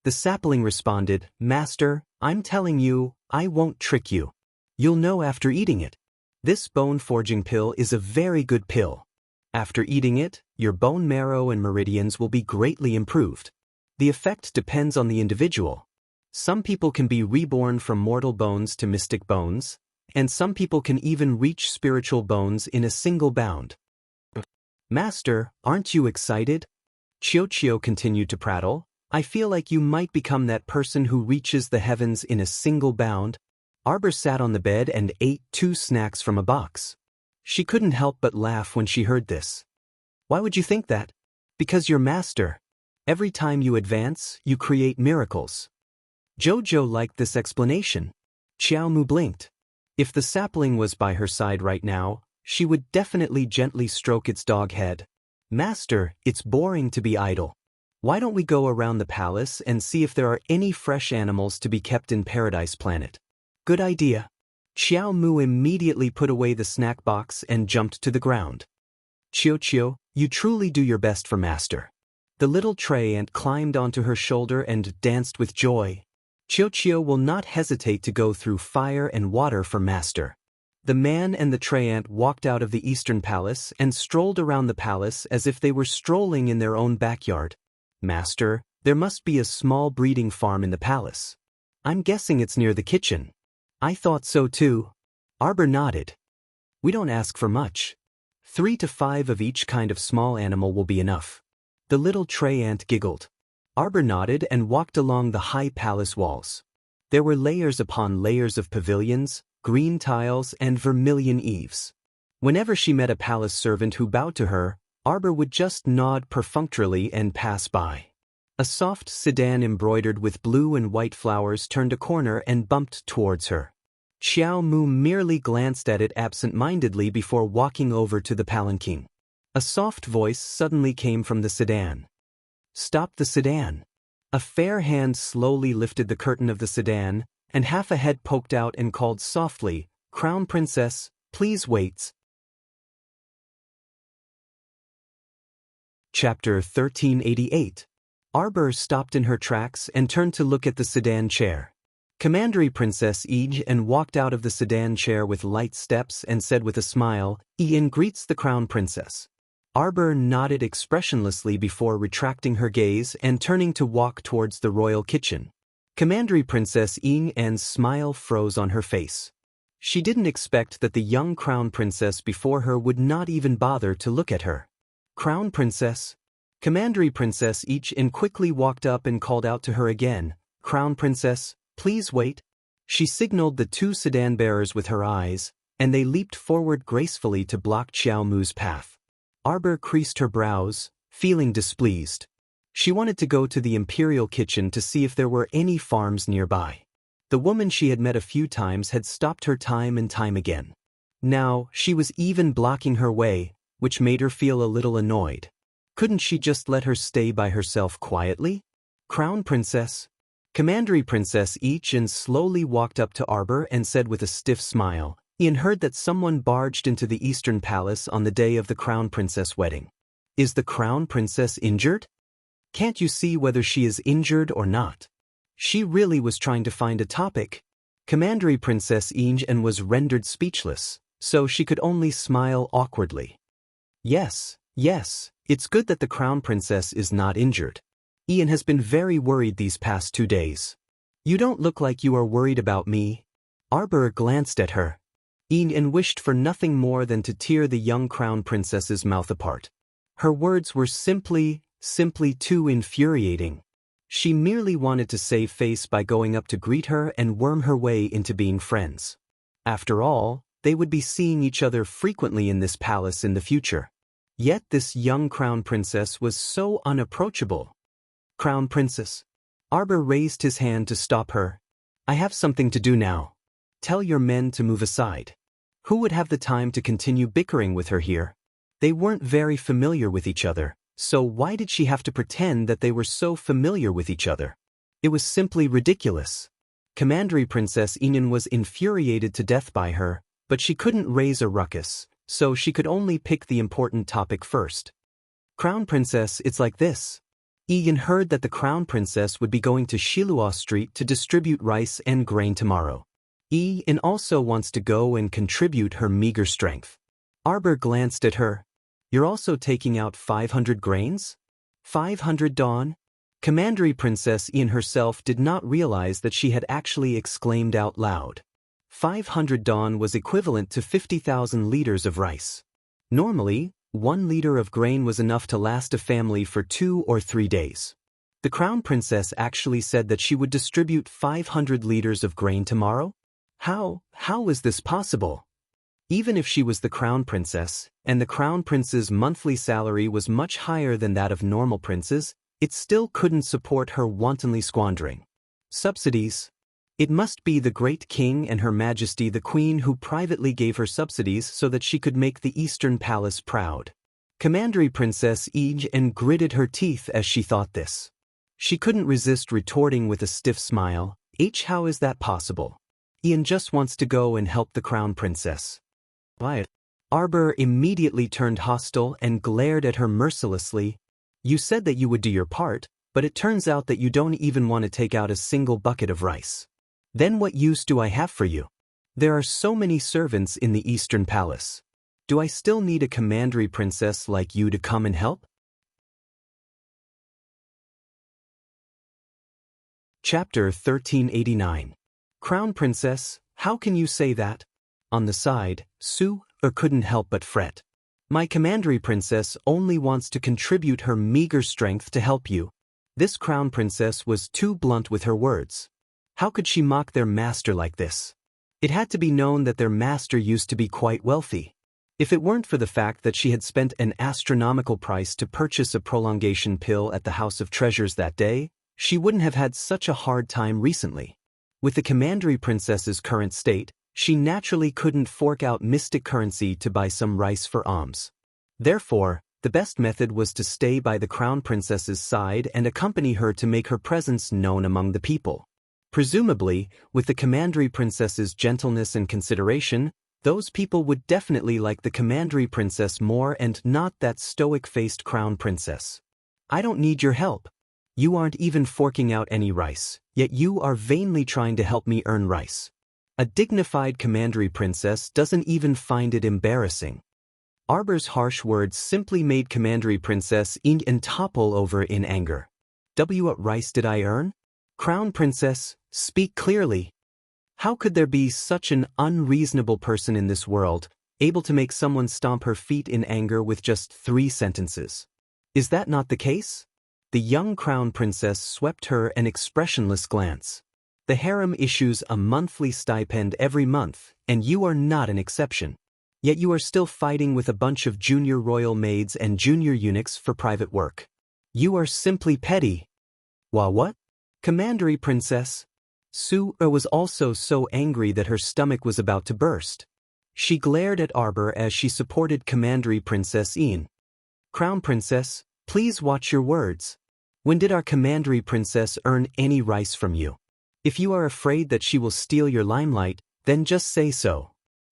The sapling responded, Master, I'm telling you, I won't trick you. You'll know after eating it. This bone-forging pill is a very good pill. After eating it, your bone marrow and meridians will be greatly improved. The effect depends on the individual. Some people can be reborn from mortal bones to mystic bones, and some people can even reach spiritual bones in a single bound. Master, aren't you excited? Chiochio continued to prattle. I feel like you might become that person who reaches the heavens in a single bound. Arbor sat on the bed and ate 2 snacks from a box. She couldn't help but laugh when she heard this. Why would you think that? Because you're master. Every time you advance, you create miracles. Jojo liked this explanation. Xiaomu blinked. If the sapling was by her side right now, she would definitely gently stroke its dog head. Master, it's boring to be idle. Why don't we go around the palace and see if there are any fresh animals to be kept in Paradise Planet? Good idea. Xiao Mu immediately put away the snack box and jumped to the ground. Chiochio, you truly do your best for Master. The little tray ant climbed onto her shoulder and danced with joy. Chiochio will not hesitate to go through fire and water for Master. The man and the tray ant walked out of the Eastern Palace and strolled around the palace as if they were strolling in their own backyard. Master, there must be a small breeding farm in the palace. I'm guessing it's near the kitchen. I thought so too. Arbor nodded. We don't ask for much. 3 to 5 of each kind of small animal will be enough. The little tray ant giggled. Arbor nodded and walked along the high palace walls. There were layers upon layers of pavilions, green tiles, and vermilion eaves. Whenever she met a palace servant who bowed to her, Arbor would just nod perfunctorily and pass by. A soft sedan embroidered with blue and white flowers turned a corner and bumped towards her. Xiao Mu merely glanced at it absent-mindedly before walking over to the palanquin. A soft voice suddenly came from the sedan. Stop the sedan. A fair hand slowly lifted the curtain of the sedan, and half a head poked out and called softly, Crown Princess, please wait. Chapter 1388. Arbor stopped in her tracks and turned to look at the sedan chair. Commandery Princess Ian walked out of the sedan chair with light steps and said with a smile, "Ian greets the Crown Princess." Arbor nodded expressionlessly before retracting her gaze and turning to walk towards the royal kitchen. Commandery Princess Ian's smile froze on her face. She didn't expect that the young Crown Princess before her would not even bother to look at her. "Crown Princess?" Commandery Princess Ian quickly walked up and called out to her again, "Crown Princess, please wait." She signaled the two sedan bearers with her eyes, and they leaped forward gracefully to block Xiao Mu's path. Arbor creased her brows, feeling displeased. She wanted to go to the imperial kitchen to see if there were any farms nearby. The woman she had met a few times had stopped her time and time again. Now, she was even blocking her way, which made her feel a little annoyed. Couldn't she just let her stay by herself quietly? "Crown Princess?" Commandery Princess Ian slowly walked up to Arbor and said with a stiff smile, "Ian heard that someone barged into the Eastern Palace on the day of the Crown Princess wedding. Is the Crown Princess injured? Can't you see whether she is injured or not?" She really was trying to find a topic. Commandery Princess Ian was rendered speechless, so she could only smile awkwardly. Yes, it's good that the Crown Princess is not injured. Ian has been very worried these past 2 days. You don't look like you are worried about me." Arbor glanced at her. Ian wished for nothing more than to tear the young Crown Princess's mouth apart. Her words were simply too infuriating. She merely wanted to save face by going up to greet her and worm her way into being friends. After all, they would be seeing each other frequently in this palace in the future. Yet this young Crown Princess was so unapproachable. "Crown Princess." Arbor raised his hand to stop her. "I have something to do now. Tell your men to move aside." Who would have the time to continue bickering with her here? They weren't very familiar with each other, so why did she have to pretend that they were so familiar with each other? It was simply ridiculous. Commandery Princess Ian was infuriated to death by her, but she couldn't raise a ruckus, so she could only pick the important topic first. "Crown Princess, it's like this. Ian heard that the Crown Princess would be going to Shilua Street to distribute rice and grain tomorrow. Ian also wants to go and contribute her meager strength." Arbor glanced at her. "You're also taking out 500 grains? 500 dawn?" Commandery Princess Ian herself did not realize that she had actually exclaimed out loud. 500 dawn was equivalent to 50,000 liters of rice. Normally, 1 liter of grain was enough to last a family for 2 or 3 days. The Crown Princess actually said that she would distribute 500 liters of grain tomorrow? How is this possible? Even if she was the Crown Princess, and the Crown Prince's monthly salary was much higher than that of normal princes, it still couldn't support her wantonly squandering. Subsidies. It must be the great king and Her Majesty the Queen who privately gave her subsidies so that she could make the Eastern Palace proud. Commandery Princess Ian gritted her teeth as she thought this. She couldn't resist retorting with a stiff smile, "How is that possible? Ian just wants to go and help the Crown Princess." Why? Arbor immediately turned hostile and glared at her mercilessly. "You said that you would do your part, but it turns out that you don't even want to take out a single bucket of rice. Then what use do I have for you? There are so many servants in the Eastern Palace. Do I still need a commandery princess like you to come and help?" Chapter 1389. "Crown Princess, how can you say that?" On the side, Su couldn't help but fret. "My commandery princess only wants to contribute her meager strength to help you." This Crown Princess was too blunt with her words. How could she mock their master like this? It had to be known that their master used to be quite wealthy. If it weren't for the fact that she had spent an astronomical price to purchase a prolongation pill at the House of Treasures that day, she wouldn't have had such a hard time recently. With the commandery princess's current state, she naturally couldn't fork out mystic currency to buy some rice for alms. Therefore, the best method was to stay by the Crown Princess's side and accompany her to make her presence known among the people. Presumably, with the commandery princess's gentleness and consideration, Those people would definitely like the commandery princess more and not that stoic-faced crown princess. I don't need your help. You aren't even forking out any rice, yet you are vainly trying to help me earn rice. A dignified commandery princess doesn't even find it embarrassing. Arbor's harsh words simply made commandery princess Yin topple over in anger. What rice did I earn? Crown princess, speak clearly. How could there be such an unreasonable person in this world, able to make someone stomp her feet in anger with just 3 sentences? Is that not the case? The young crown princess swept her an expressionless glance. The harem issues a monthly stipend every month, and you are not an exception. Yet you are still fighting with a bunch of junior royal maids and junior eunuchs for private work. You are simply petty. What? Commandery princess? Su was also so angry that her stomach was about to burst. She glared at Arbor as she supported commandery princess Yin. Crown princess, please watch your words. When did our commandery princess earn any rice from you? If you are afraid that she will steal your limelight, then just say so.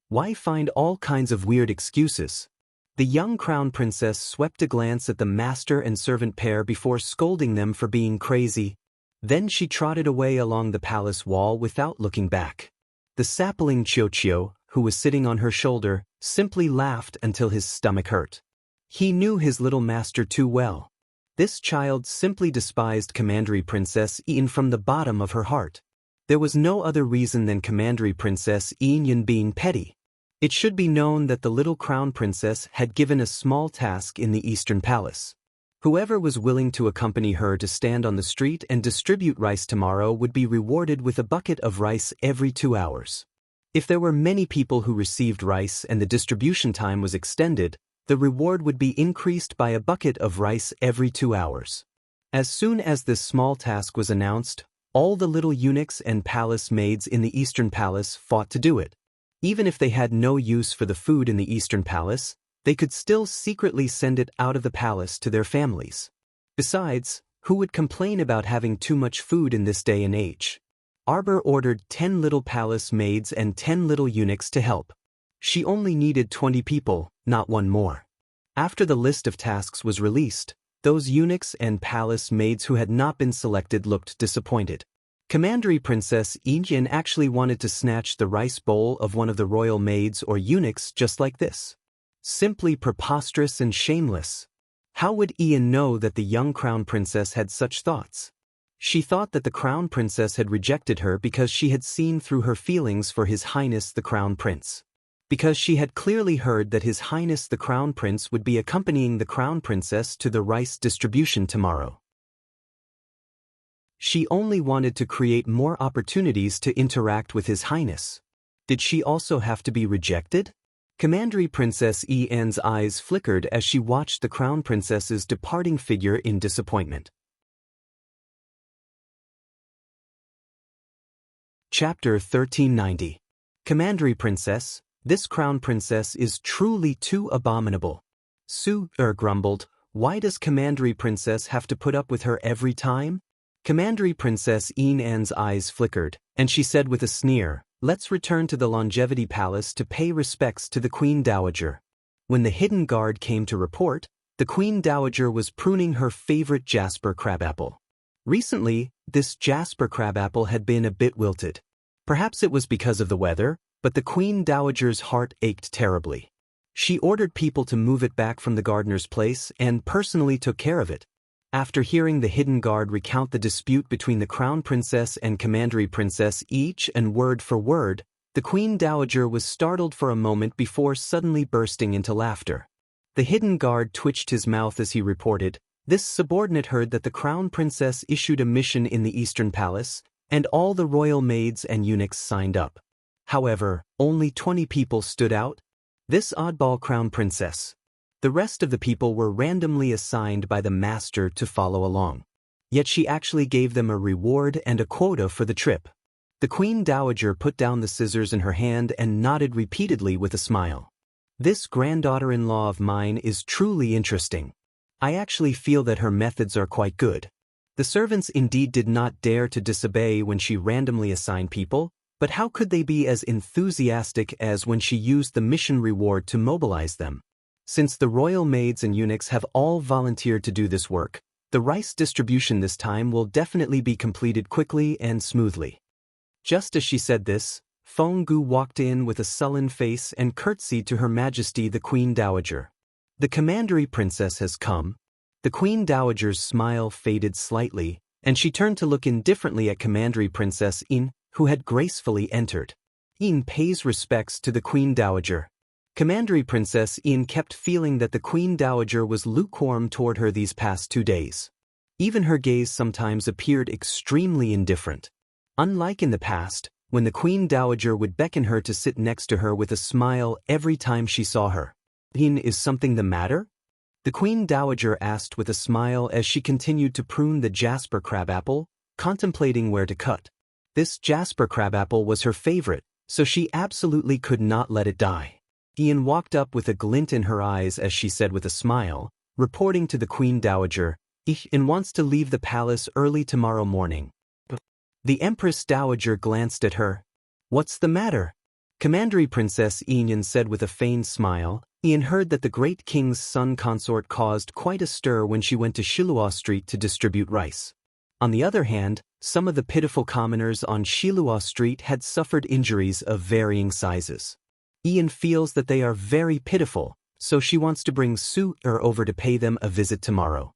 Why find all kinds of weird excuses? The young crown princess swept a glance at the master and servant pair before scolding them for being crazy. Then she trotted away along the palace wall without looking back. The sapling Chio, who was sitting on her shoulder, simply laughed until his stomach hurt. He knew his little master too well. This child simply despised commandery princess Yin from the bottom of her heart. There was no other reason than commandery princess Yin being petty. It should be known that the little crown princess had given a small task in the Eastern Palace. Whoever was willing to accompany her to stand on the street and distribute rice tomorrow would be rewarded with a bucket of rice every 2 hours. If there were many people who received rice and the distribution time was extended, the reward would be increased by a bucket of rice every 2 hours. As soon as this small task was announced, all the little eunuchs and palace maids in the Eastern Palace fought to do it. Even if they had no use for the food in the Eastern Palace, they could still secretly send it out of the palace to their families. Besides, who would complain about having too much food in this day and age? Arbor ordered 10 little palace maids and 10 little eunuchs to help. She only needed 20 people, not one more. After the list of tasks was released, those eunuchs and palace maids who had not been selected looked disappointed. Commandery Princess Yin actually wanted to snatch the rice bowl of one of the royal maids or eunuchs just like this. Simply preposterous and shameless. How would Ian know that the young crown princess had such thoughts? She thought that the crown princess had rejected her because she had seen through her feelings for His Highness the Crown Prince. Because she had clearly heard that His Highness the Crown Prince would be accompanying the crown princess to the rice distribution tomorrow. She only wanted to create more opportunities to interact with His Highness. Did she also have to be rejected? Commandery Princess En's eyes flickered as she watched the crown princess's departing figure in disappointment. Chapter 1390. Commandery Princess, this crown princess is truly too abominable. Su grumbled, why does Commandery Princess have to put up with her every time? Commandery Princess En's eyes flickered, and she said with a sneer, let's return to the Longevity Palace to pay respects to the Queen Dowager. When the hidden guard came to report, the Queen Dowager was pruning her favorite jasper crabapple. Recently, this jasper crabapple had been a bit wilted. Perhaps it was because of the weather, but the Queen Dowager's heart ached terribly. She ordered people to move it back from the gardener's place and personally took care of it. After hearing the hidden guard recount the dispute between the Crown Princess and Commandery Princess each and word for word, the Queen Dowager was startled for a moment before suddenly bursting into laughter. The hidden guard twitched his mouth as he reported, this subordinate heard that the Crown Princess issued a mission in the Eastern Palace, and all the royal maids and eunuchs signed up. However, only 20 people stood out. This oddball Crown Princess. The rest of the people were randomly assigned by the master to follow along. Yet she actually gave them a reward and a quota for the trip. The Queen Dowager put down the scissors in her hand and nodded repeatedly with a smile. This granddaughter-in-law of mine is truly interesting. I actually feel that her methods are quite good. The servants indeed did not dare to disobey when she randomly assigned people, But how could they be as enthusiastic as when she used the mission reward to mobilize them? Since the royal maids and eunuchs have all volunteered to do this work, the rice distribution this time will definitely be completed quickly and smoothly. Just as she said this, Feng-gu walked in with a sullen face and curtsied to Her Majesty the Queen Dowager. The commandery princess has come. The Queen Dowager's smile faded slightly, and she turned to look indifferently at Commandery Princess In, who had gracefully entered. In pays respects to the Queen Dowager. Commandery Princess In kept feeling that the Queen Dowager was lukewarm toward her these past 2 days. Even her gaze sometimes appeared extremely indifferent. Unlike in the past, when the Queen Dowager would beckon her to sit next to her with a smile every time she saw her. Is something the matter? The Queen Dowager asked with a smile as she continued to prune the jasper crabapple, contemplating where to cut. This jasper crabapple was her favorite, so she absolutely could not let it die. Ian walked up with a glint in her eyes as she said with a smile, reporting to the Queen Dowager, Ian wants to leave the palace early tomorrow morning. The Empress Dowager glanced at her. What's the matter? Commandery Princess Ian said with a feigned smile. Ian heard that the great king's son Consort caused quite a stir when she went to Shilua Street to distribute rice. On the other hand, some of the pitiful commoners on Shilua Street had suffered injuries of varying sizes. Ian feels that they are very pitiful, so she wants to bring Su-er over to pay them a visit tomorrow.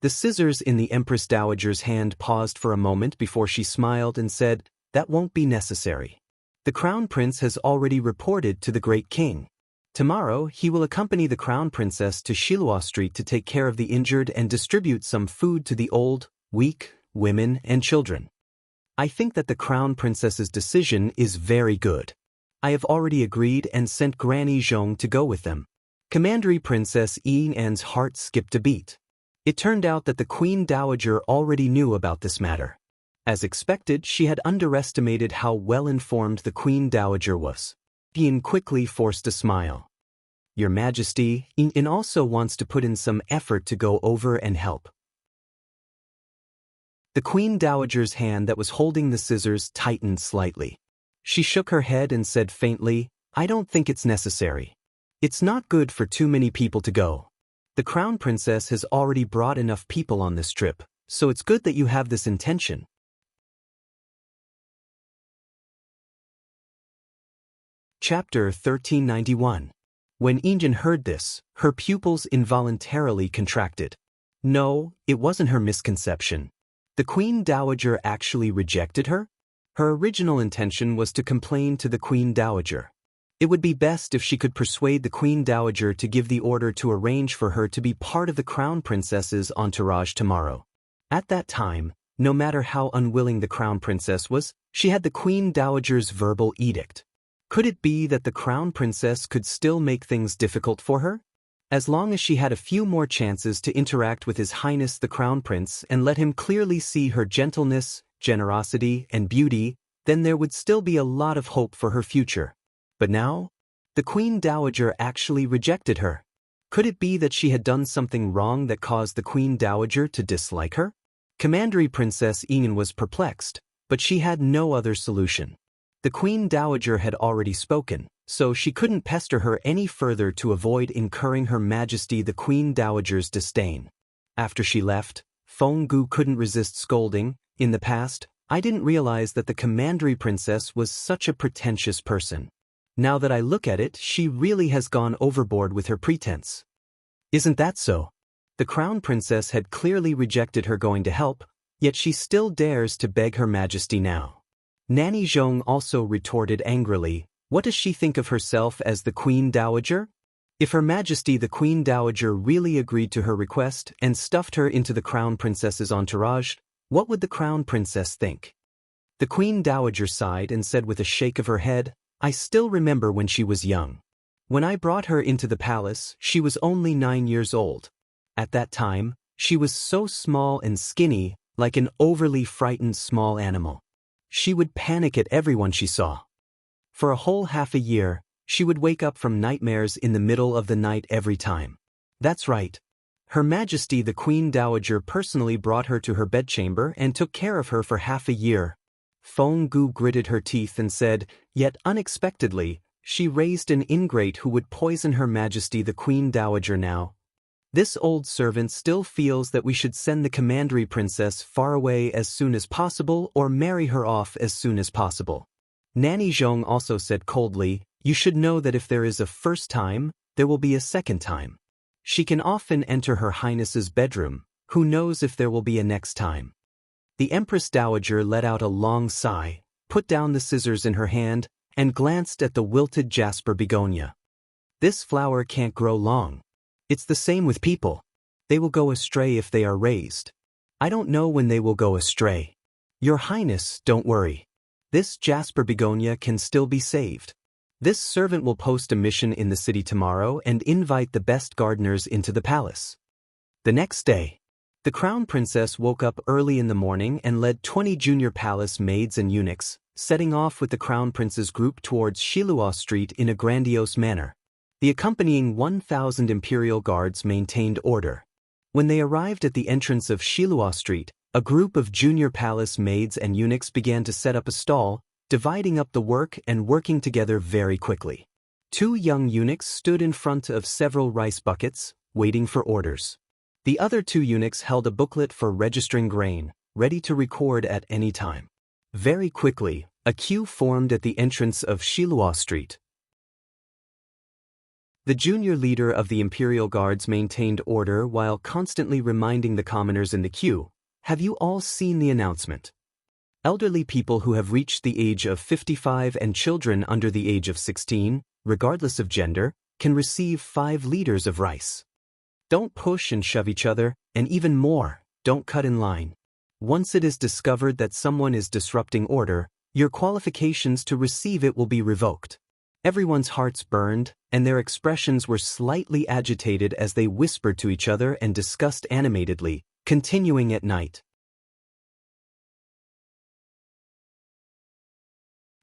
The scissors in the Empress Dowager's hand paused for a moment before she smiled and said, that won't be necessary. The Crown Prince has already reported to the great king. Tomorrow, he will accompany the Crown Princess to Shilua Street to take care of the injured and distribute some food to the old, weak, women, and children. I think that the Crown Princess's decision is very good. I have already agreed and sent Granny Zhong to go with them. Commandery Princess Ian's heart skipped a beat. It turned out that the Queen Dowager already knew about this matter. As expected, she had underestimated how well-informed the Queen Dowager was. Ian quickly forced a smile. Your Majesty, Ian also wants to put in some effort to go over and help. The Queen Dowager's hand that was holding the scissors tightened slightly. She shook her head and said faintly, I don't think it's necessary. It's not good for too many people to go. The Crown Princess has already brought enough people on this trip, so it's good that you have this intention. Chapter 1391. When Ian heard this, her pupils involuntarily contracted. No, it wasn't her misconception. The Queen Dowager actually rejected her? Her original intention was to complain to the Queen Dowager. It would be best if she could persuade the Queen Dowager to give the order to arrange for her to be part of the Crown Princess's entourage tomorrow. At that time, no matter how unwilling the Crown Princess was, she had the Queen Dowager's verbal edict. Could it be that the Crown Princess could still make things difficult for her? As long as she had a few more chances to interact with His Highness the Crown Prince and let him clearly see her gentleness, generosity, and beauty, then there would still be a lot of hope for her future. But now, the Queen Dowager actually rejected her. Could it be that she had done something wrong that caused the Queen Dowager to dislike her? Commandery Princess Ian was perplexed, but she had no other solution. The Queen Dowager had already spoken, so she couldn't pester her any further to avoid incurring Her Majesty the Queen Dowager's disdain. After she left, Feng-gu couldn't resist scolding. In the past, I didn't realize that the Commandery Princess was such a pretentious person. Now that I look at it, she really has gone overboard with her pretense. Isn't that so? The Crown Princess had clearly rejected her going to help, yet she still dares to beg Her Majesty now. Nanny Zhong also retorted angrily, what does she think of herself as the Queen Dowager? If Her Majesty the Queen Dowager really agreed to her request and stuffed her into the Crown Princess's entourage, what would the Crown Princess think? The Queen Dowager sighed and said with a shake of her head, I still remember when she was young. When I brought her into the palace, she was only 9 years old. At that time, she was so small and skinny, like an overly frightened small animal. She would panic at everyone she saw. For a whole half a year, she would wake up from nightmares in the middle of the night every time. That's right. Her Majesty the Queen Dowager personally brought her to her bedchamber and took care of her for half a year. Feng Gu gritted her teeth and said, yet unexpectedly, she raised an ingrate who would poison Her Majesty the Queen Dowager now. This old servant still feels that we should send the commandery princess far away as soon as possible or marry her off as soon as possible. Nanny Zhong also said coldly, you should know that if there is a first time, there will be a second time. She can often enter Her Highness's bedroom, who knows if there will be a next time. The Empress Dowager let out a long sigh, put down the scissors in her hand, and glanced at the wilted jasper begonia. This flower can't grow long. It's the same with people. They will go astray if they are raised. I don't know when they will go astray. Your Highness, don't worry. This jasper begonia can still be saved. This servant will post a mission in the city tomorrow and invite the best gardeners into the palace. The next day, the Crown Princess woke up early in the morning and led 20 junior palace maids and eunuchs, setting off with the Crown Prince's group towards Shilua Street in a grandiose manner. The accompanying 1,000 imperial guards maintained order. When they arrived at the entrance of Shilua Street, a group of junior palace maids and eunuchs began to set up a stall, dividing up the work and working together very quickly. 2 young eunuchs stood in front of several rice buckets, waiting for orders. The other 2 eunuchs held a booklet for registering grain, ready to record at any time. Very quickly, a queue formed at the entrance of Shilua Street. The junior leader of the Imperial Guards maintained order while constantly reminding the commoners in the queue, have you all seen the announcement? Elderly people who have reached the age of 55 and children under the age of 16, regardless of gender, can receive 5 liters of rice. Don't push and shove each other, and even more, don't cut in line. Once it is discovered that someone is disrupting order, your qualifications to receive it will be revoked. Everyone's hearts burned, and their expressions were slightly agitated as they whispered to each other and discussed animatedly, continuing at night.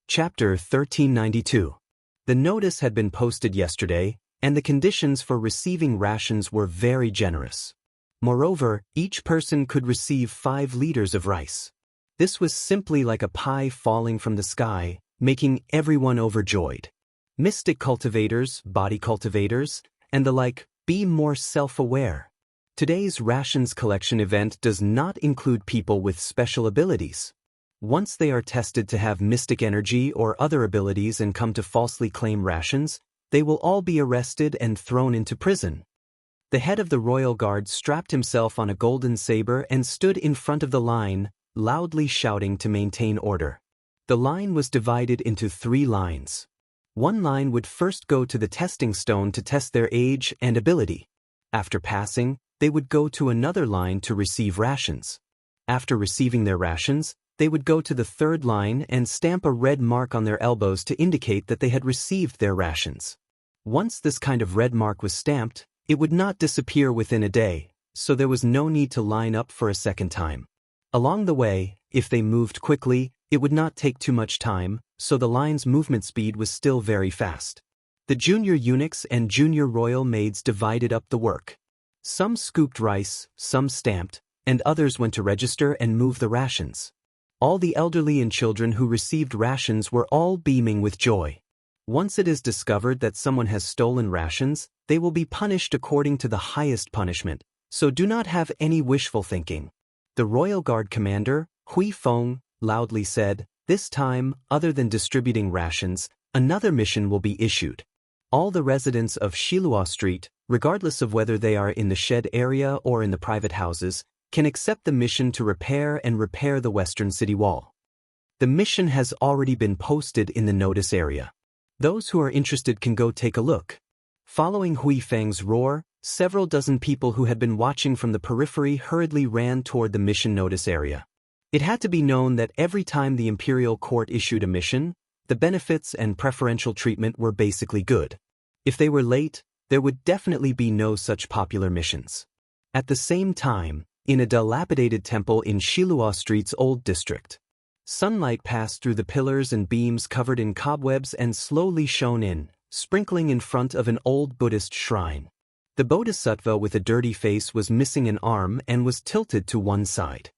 Chapter 1392. The notice had been posted yesterday, and the conditions for receiving rations were very generous. Moreover, each person could receive 5 liters of rice. This was simply like a pie falling from the sky, making everyone overjoyed. Mystic cultivators, body cultivators, and the like, be more self-aware. Today's rations collection event does not include people with special abilities. Once they are tested to have mystic energy or other abilities and come to falsely claim rations, they will all be arrested and thrown into prison. The head of the royal guard strapped himself on a golden saber and stood in front of the line, loudly shouting to maintain order. The line was divided into 3 lines. One line would first go to the testing stone to test their age and ability. After passing, they would go to another line to receive rations. After receiving their rations, they would go to the 3rd line and stamp a red mark on their elbows to indicate that they had received their rations. Once this kind of red mark was stamped, it would not disappear within a day, so there was no need to line up for a second time. Along the way, if they moved quickly, it would not take too much time, so the line's movement speed was still very fast. The junior eunuchs and junior royal maids divided up the work. Some scooped rice, some stamped, and others went to register and move the rations. All the elderly and children who received rations were all beaming with joy. Once it is discovered that someone has stolen rations, they will be punished according to the highest punishment, so do not have any wishful thinking. The Royal Guard commander, Hui Feng, loudly said, this time, other than distributing rations, another mission will be issued. All the residents of Shilua Street, regardless of whether they are in the shed area or in the private houses, can accept the mission to repair the western city wall. The mission has already been posted in the notice area. Those who are interested can go take a look. Following Hui Feng's roar, several dozen people who had been watching from the periphery hurriedly ran toward the mission notice area. It had to be known that every time the imperial court issued a mission, the benefits and preferential treatment were basically good. If they were late, there would definitely be no such popular missions. At the same time, in a dilapidated temple in Shilua Street's old district, sunlight passed through the pillars and beams covered in cobwebs and slowly shone in, sprinkling in front of an old Buddhist shrine. The bodhisattva with a dirty face was missing an arm and was tilted to one side.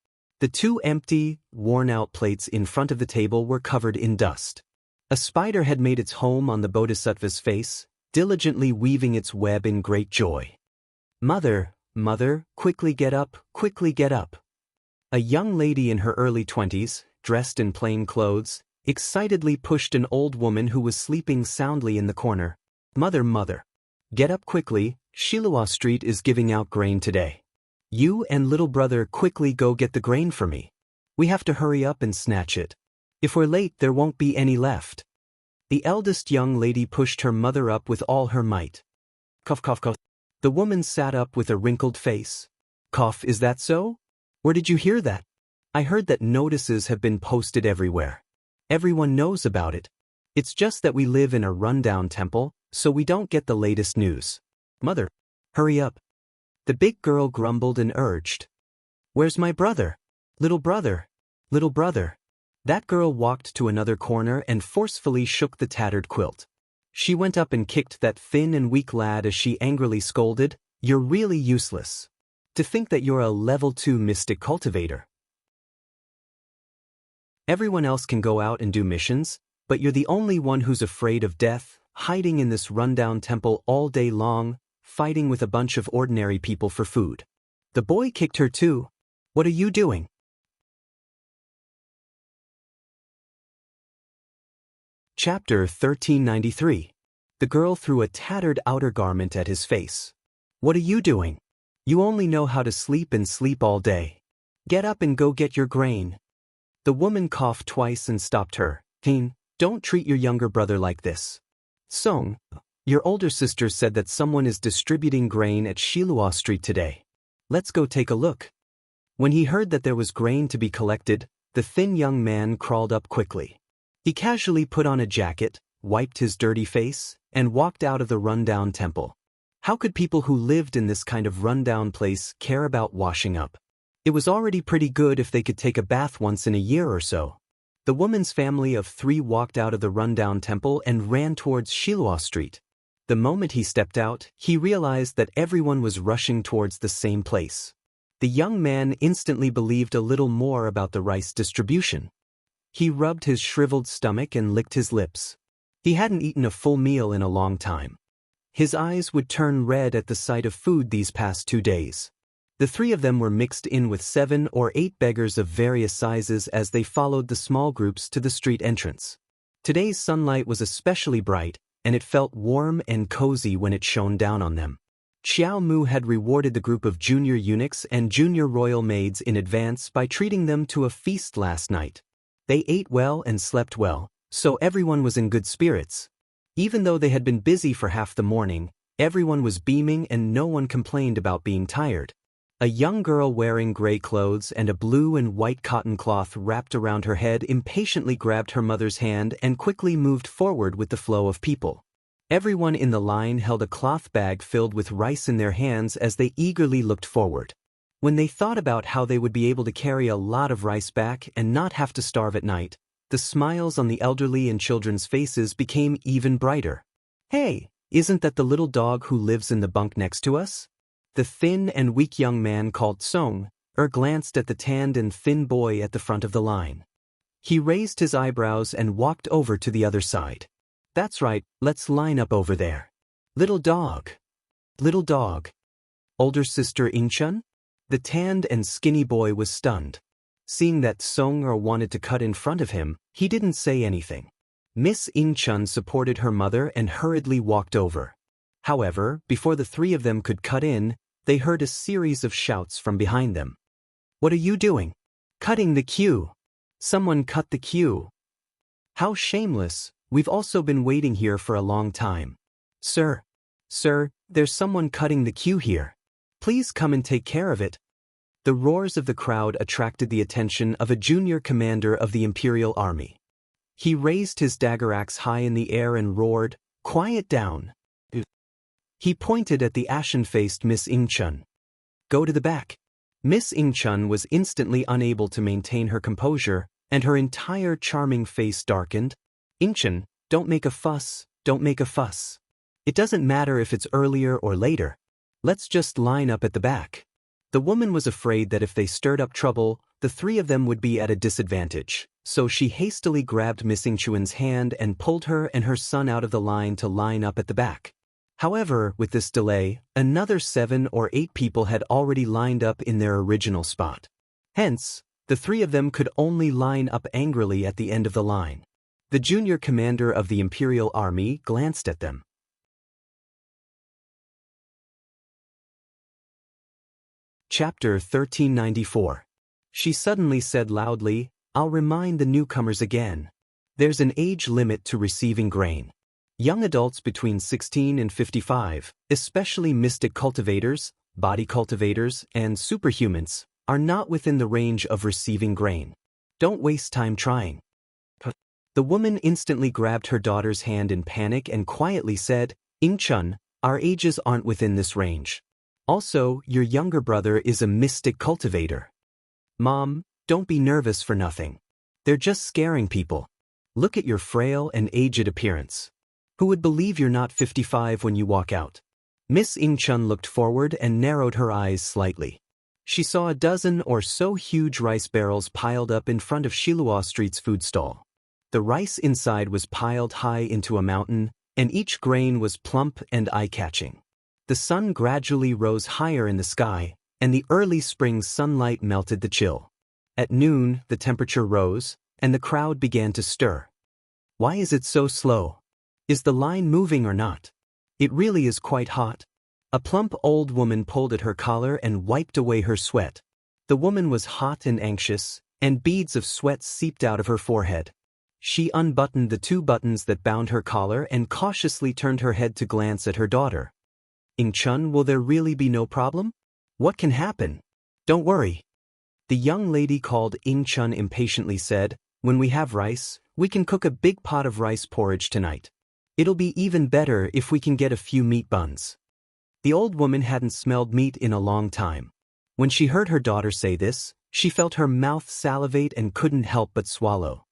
The two empty, worn-out plates in front of the table were covered in dust. A spider had made its home on the bodhisattva's face, diligently weaving its web in great joy. "Mother, mother, quickly get up, quickly get up." A young lady in her early 20s, dressed in plain clothes, excitedly pushed an old woman who was sleeping soundly in the corner. "Mother, mother, get up quickly, Shilua Street is giving out grain today. You and little brother quickly go get the grain for me. We have to hurry up and snatch it. If we're late, there won't be any left." The eldest young lady pushed her mother up with all her might. Cough, cough, cough. The woman sat up with a wrinkled face. "Cough, is that so? Where did you hear that?" "I heard that notices have been posted everywhere. Everyone knows about it. It's just that we live in a rundown temple, so we don't get the latest news. Mother, hurry up." The big girl grumbled and urged. "Where's my brother? Little brother, little brother." That girl walked to another corner and forcefully shook the tattered quilt. She went up and kicked that thin and weak lad as she angrily scolded, "You're really useless. To think that you're a level 2 mystic cultivator. Everyone else can go out and do missions, but you're the only one who's afraid of death, hiding in this rundown temple all day long, fighting with a bunch of ordinary people for food." The boy kicked her too. "What are you doing?" Chapter 1393. The girl threw a tattered outer garment at his face. "What are you doing? You only know how to sleep and sleep all day. Get up and go get your grain." The woman coughed twice and stopped her. "Teen, don't treat your younger brother like this. Song, your older sister said that someone is distributing grain at Shilua Street today. Let's go take a look." When he heard that there was grain to be collected, the thin young man crawled up quickly. He casually put on a jacket, wiped his dirty face, and walked out of the rundown temple. How could people who lived in this kind of rundown place care about washing up? It was already pretty good if they could take a bath once in a year or so. The woman's family of 3 walked out of the rundown temple and ran towards Shilua Street. The moment he stepped out, he realized that everyone was rushing towards the same place. The young man instantly believed a little more about the rice distribution. He rubbed his shriveled stomach and licked his lips. He hadn't eaten a full meal in a long time. His eyes would turn red at the sight of food these past 2 days. The 3 of them were mixed in with 7 or 8 beggars of various sizes as they followed the small groups to the street entrance. Today's sunlight was especially bright, and it felt warm and cozy when it shone down on them. Xiao Mu had rewarded the group of junior eunuchs and junior royal maids in advance by treating them to a feast last night. They ate well and slept well, so everyone was in good spirits. Even though they had been busy for half the morning, everyone was beaming and no one complained about being tired. A young girl wearing gray clothes and a blue and white cotton cloth wrapped around her head impatiently grabbed her mother's hand and quickly moved forward with the flow of people. Everyone in the line held a cloth bag filled with rice in their hands as they eagerly looked forward. When they thought about how they would be able to carry a lot of rice back and not have to starve at night, the smiles on the elderly and children's faces became even brighter. "Hey, isn't that the little dog who lives in the bunk next to us?" The thin and weak young man called Song glanced at the tanned and thin boy at the front of the line. He raised his eyebrows and walked over to the other side. "That's right, let's line up over there. Little dog. Little dog. Older sister Inchun?" The tanned and skinny boy was stunned. Seeing that Song wanted to cut in front of him, he didn't say anything. Miss Inchun supported her mother and hurriedly walked over. However, before the 3 of them could cut in, they heard a series of shouts from behind them. "What are you doing?" "Cutting the queue. Someone cut the queue." "How shameless, we've also been waiting here for a long time." Sir, there's someone cutting the queue here. Please come and take care of it." The roars of the crowd attracted the attention of a junior commander of the Imperial Army. He raised his dagger axe high in the air and roared, "Quiet down." He pointed at the ashen-faced Miss Ingchun. "Go to the back." Miss Ingchun was instantly unable to maintain her composure, and her entire charming face darkened. "Ingchun, don't make a fuss, don't make a fuss. It doesn't matter if it's earlier or later. Let's just line up at the back." The woman was afraid that if they stirred up trouble, the three of them would be at a disadvantage, so she hastily grabbed Miss Ingchuan's hand and pulled her and her son out of the line to line up at the back. However, with this delay, another 7 or 8 people had already lined up in their original spot. Hence, the three of them could only line up angrily at the end of the line. The junior commander of the Imperial Army glanced at them. Chapter 1394. She suddenly said loudly, "I'll remind the newcomers again. There's an age limit to receiving grain. Young adults between 16 and 55, especially mystic cultivators, body cultivators, and superhumans, are not within the range of receiving grain. Don't waste time trying." The woman instantly grabbed her daughter's hand in panic and quietly said, "Ingchun, our ages aren't within this range. Also, your younger brother is a mystic cultivator. Mom, don't be nervous for nothing. They're just scaring people. Look at your frail and aged appearance. Who would believe you're not 55 when you walk out?" Miss Ingchun looked forward and narrowed her eyes slightly. She saw a dozen or so huge rice barrels piled up in front of Shilua Street's food stall. The rice inside was piled high into a mountain, and each grain was plump and eye-catching. The sun gradually rose higher in the sky, and the early spring sunlight melted the chill. At noon, the temperature rose, and the crowd began to stir. Why is it so slow? Is the line moving or not? It really is quite hot. A plump old woman pulled at her collar and wiped away her sweat. The woman was hot and anxious, and beads of sweat seeped out of her forehead. She unbuttoned the 2 buttons that bound her collar and cautiously turned her head to glance at her daughter. "Ingchun, will there really be no problem? What can happen? Don't worry." The young lady called Ingchun impatiently said, "When we have rice, we can cook a big pot of rice porridge tonight. It'll be even better if we can get a few meat buns." The old woman hadn't smelled meat in a long time. When she heard her daughter say this, she felt her mouth salivate and couldn't help but swallow.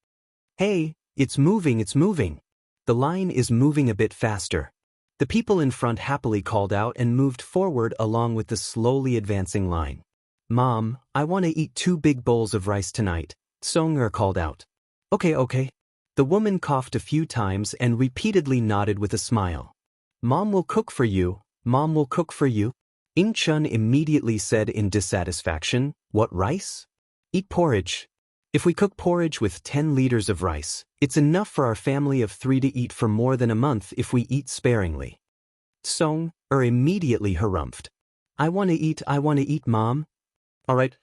"Hey, it's moving, it's moving. The line is moving a bit faster." The people in front happily called out and moved forward along with the slowly advancing line. "Mom, I want to eat 2 big bowls of rice tonight," Song-er called out. Okay. The woman coughed a few times and repeatedly nodded with a smile. "Mom will cook for you, Mom will cook for you." Ingchun immediately said in dissatisfaction, "What rice? Eat porridge. If we cook porridge with 10 liters of rice, it's enough for our family of 3 to eat for more than a month if we eat sparingly." Song-er immediately harumphed. I want to eat, Mom." All right.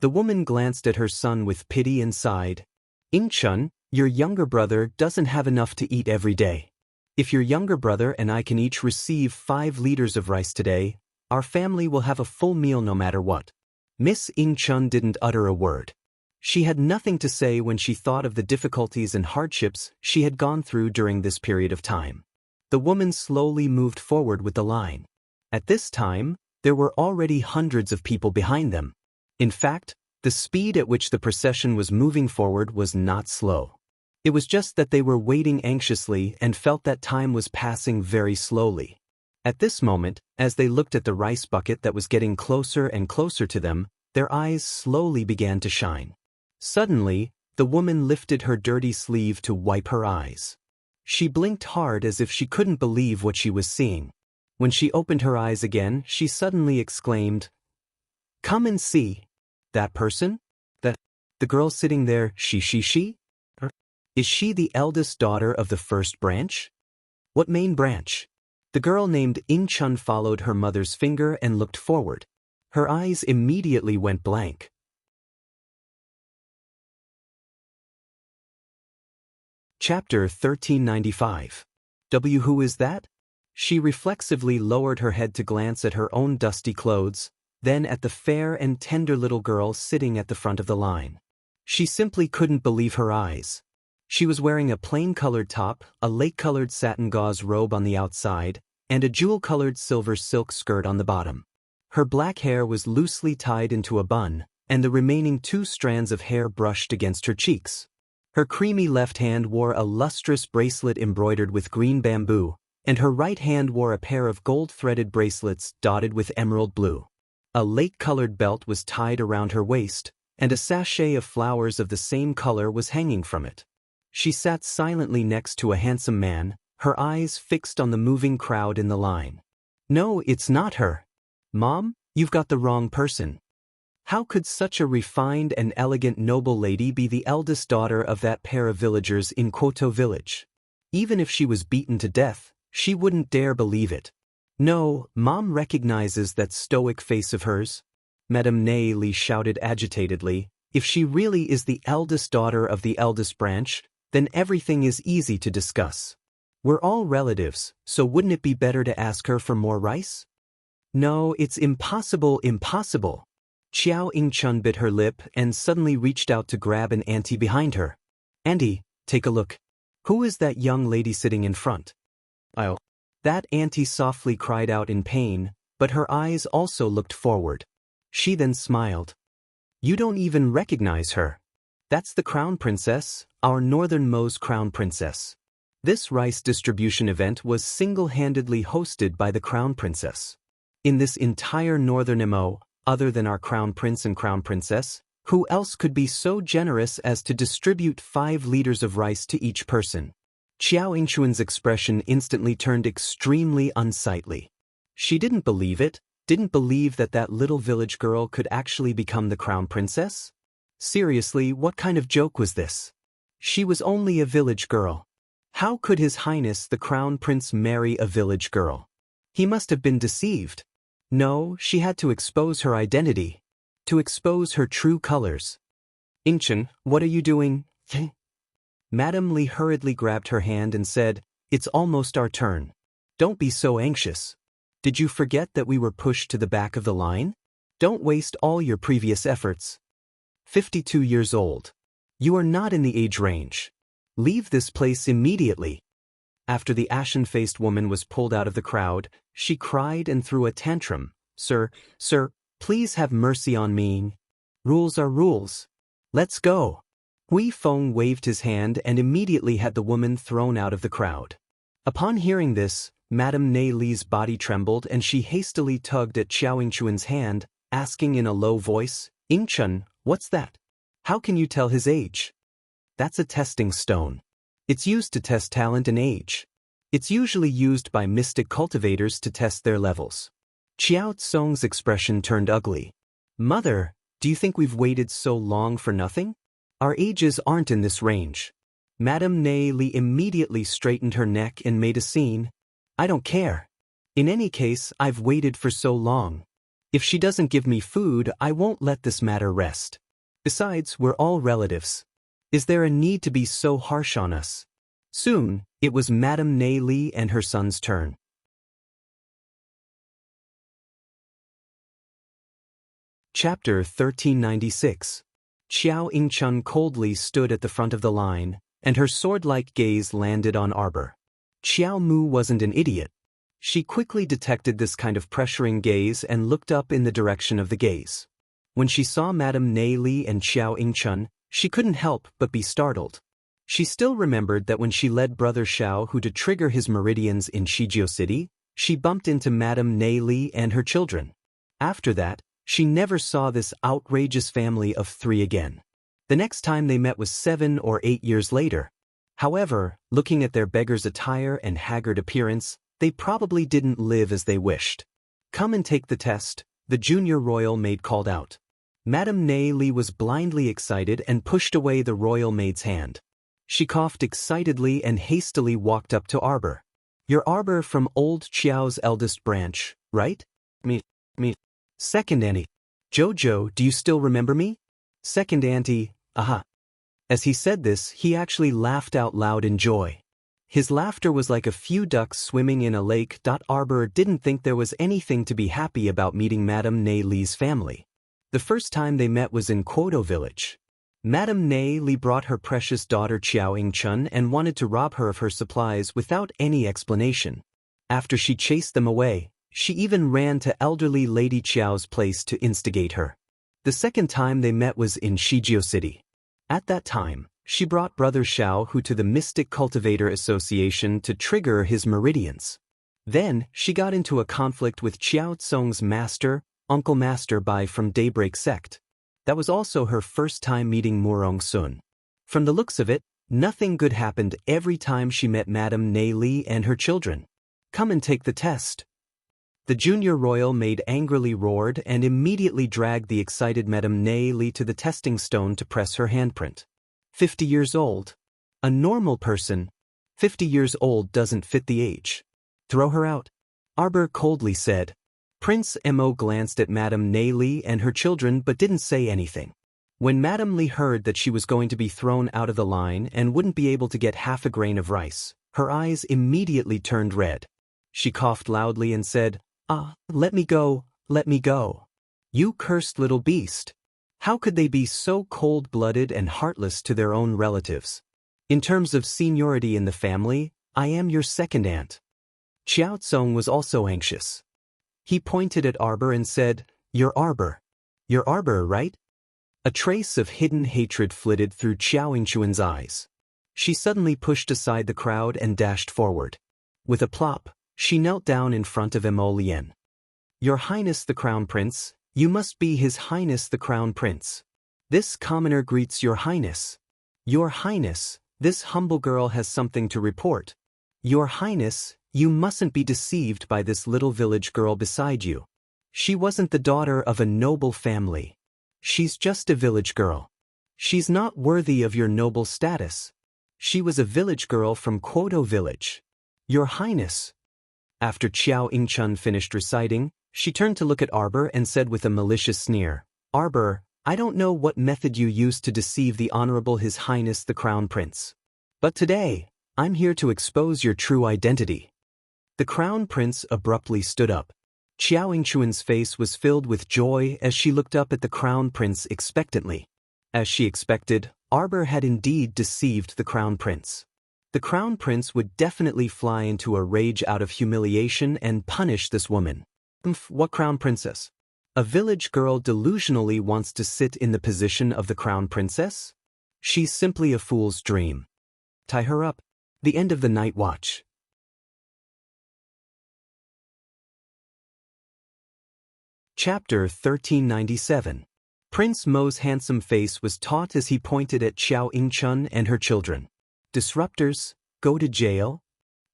The woman glanced at her son with pity and sighed. "Ingchun, your younger brother doesn't have enough to eat every day. If your younger brother and I can each receive 5 liters of rice today, our family will have a full meal no matter what." Miss Ingchun didn't utter a word. She had nothing to say when she thought of the difficulties and hardships she had gone through during this period of time. The woman slowly moved forward with the line. At this time, there were already hundreds of people behind them. In fact, the speed at which the procession was moving forward was not slow. It was just that they were waiting anxiously and felt that time was passing very slowly. At this moment, as they looked at the rice bucket that was getting closer and closer to them, their eyes slowly began to shine. Suddenly, the woman lifted her dirty sleeve to wipe her eyes. She blinked hard as if she couldn't believe what she was seeing. When she opened her eyes again, she suddenly exclaimed, "Come and see. That person? The girl sitting there, she? Is she the eldest daughter of the first branch? What main branch?" The girl named Ingchun followed her mother's finger and looked forward. Her eyes immediately went blank. Chapter 1395. Who is that? She reflexively lowered her head to glance at her own dusty clothes, then at the fair and tender little girl sitting at the front of the line. She simply couldn't believe her eyes. She was wearing a plain-colored top, a lake-colored satin gauze robe on the outside, and a jewel-colored silver silk skirt on the bottom. Her black hair was loosely tied into a bun, and the remaining 2 strands of hair brushed against her cheeks. Her creamy left hand wore a lustrous bracelet embroidered with green bamboo, and her right hand wore a pair of gold-threaded bracelets dotted with emerald blue. A lake-colored belt was tied around her waist, and a sachet of flowers of the same color was hanging from it. She sat silently next to a handsome man, her eyes fixed on the moving crowd in the line. "No, it's not her. Mom, you've got the wrong person. How could such a refined and elegant noble lady be the eldest daughter of that pair of villagers in Kyoto village? Even if she was beaten to death, she wouldn't dare believe it. No, Mom recognizes that stoic face of hers." Madame Neily shouted agitatedly. "If she really is the eldest daughter of the eldest branch, then everything is easy to discuss. We're all relatives, so wouldn't it be better to ask her for more rice?" "No, it's impossible, impossible." Xiao Yingchun bit her lip and suddenly reached out to grab an auntie behind her. "Auntie, take a look. Who is that young lady sitting in front?" "Oh." That auntie softly cried out in pain, but her eyes also looked forward. She then smiled. "You don't even recognize her. That's the Crown Princess, our northernmost Crown Princess. This rice distribution event was single-handedly hosted by the Crown Princess. In this entire northern MO, other than our Crown Prince and Crown Princess, who else could be so generous as to distribute 5 liters of rice to each person?" Xiao Yingchuan's expression instantly turned extremely unsightly. She didn't believe it, didn't believe that that little village girl could actually become the Crown Princess. Seriously, what kind of joke was this? She was only a village girl. How could His Highness the Crown Prince marry a village girl? He must have been deceived. No, she had to expose her identity. To expose her true colors. "Yingchen, what are you doing?" Madame Li hurriedly grabbed her hand and said, "It's almost our turn. Don't be so anxious. Did you forget that we were pushed to the back of the line? Don't waste all your previous efforts. 52 years old. You are not in the age range. Leave this place immediately." After the ashen-faced woman was pulled out of the crowd, she cried and threw a tantrum. Sir, please have mercy on me. Rules are rules. Let's go." Hui Feng waved his hand and immediately had the woman thrown out of the crowd. Upon hearing this, Madame Neili's body trembled and she hastily tugged at Xiao Yingchuan's hand, asking in a low voice, "Yingchun, what's that? How can you tell his age?" "That's a testing stone. It's used to test talent and age. It's usually used by mystic cultivators to test their levels." Xiao Tsong's expression turned ugly. "Mother, do you think we've waited so long for nothing? Our ages aren't in this range." Madame Neili immediately straightened her neck and made a scene. "I don't care. In any case, I've waited for so long. If she doesn't give me food, I won't let this matter rest. Besides, we're all relatives. Is there a need to be so harsh on us?" Soon, it was Madame Neili and her son's turn. Chapter 1396. Xiao Yingchun coldly stood at the front of the line, and her sword-like gaze landed on Arbor. Xiao Mu wasn't an idiot. She quickly detected this kind of pressuring gaze and looked up in the direction of the gaze. When she saw Madame Neili and Xiao Yingchun, she couldn't help but be startled. She still remembered that when she led Brother Xiao Hu to trigger his meridians in Shijio City, she bumped into Madame Neili and her children. After that, she never saw this outrageous family of 3 again. The next time they met was 7 or 8 years later. However, looking at their beggar's attire and haggard appearance, they probably didn't live as they wished. "Come and take the test," the junior royal maid called out. Madame Neili was blindly excited and pushed away the royal maid's hand. She coughed excitedly and hastily walked up to Arbor. "You're Arbor from old Qiao's eldest branch, right?" Me. "Second auntie." "Jojo, do you still remember me?" "Second auntie, aha." As he said this, he actually laughed out loud in joy. His laughter was like a few ducks swimming in a lake. Arbor didn't think there was anything to be happy about meeting Madame Neili's family. The first time they met was in Kyoto village. Madame Neili brought her precious daughter Xiao Yingchun and wanted to rob her of her supplies without any explanation. After she chased them away, she even ran to elderly Lady Qiao's place to instigate her. The second time they met was in Shijio City. At that time, she brought Brother Xiao Hu to the Mystic Cultivator Association to trigger his meridians. Then, she got into a conflict with Xiao Tsong's master, Uncle Master Bai from Daybreak Sect. That was also her first time meeting Murong Sun. From the looks of it, nothing good happened every time she met Madame Nei Li and her children. Come and take the test. The junior royal maid angrily roared and immediately dragged the excited Madame Nei Li to the testing stone to press her handprint. 50 years old. A normal person. 50 years old doesn't fit the age. Throw her out. Arbor coldly said. Prince Mo glanced at Madame Nei Li and her children but didn't say anything. When Madame Li heard that she was going to be thrown out of the line and wouldn't be able to get half a grain of rice, her eyes immediately turned red. She coughed loudly and said, let me go, let me go. You cursed little beast. How could they be so cold-blooded and heartless to their own relatives? In terms of seniority in the family, I am your second aunt. Xiao Tsong was also anxious. He pointed at Arbor and said, You're Arbor. You're Arbor, right? A trace of hidden hatred flitted through Xiao Yingchuan's eyes. She suddenly pushed aside the crowd and dashed forward. With a plop, she knelt down in front of Mo Lien. Your Highness the Crown Prince, you must be His Highness the Crown Prince. This commoner greets Your Highness. Your Highness, this humble girl has something to report. Your Highness, you mustn't be deceived by this little village girl beside you. She wasn't the daughter of a noble family. She's just a village girl. She's not worthy of your noble status. She was a village girl from Quoto Village. Your Highness. After Xiao Yingchun finished reciting, she turned to look at Arbor and said with a malicious sneer, Arbor, I don't know what method you used to deceive the Honorable His Highness the Crown Prince. But today, I'm here to expose your true identity. The Crown Prince abruptly stood up. Xiao Yingchuan's face was filled with joy as she looked up at the Crown Prince expectantly. As she expected, Arbor had indeed deceived the Crown Prince. The Crown Prince would definitely fly into a rage out of humiliation and punish this woman. What Crown Princess? A village girl delusionally wants to sit in the position of the Crown Princess? She's simply a fool's dream. Tie her up. The end of the night watch. Chapter 1397. Prince Mo's handsome face was taut as he pointed at Xiao Yingchun and her children. Disruptors, go to jail?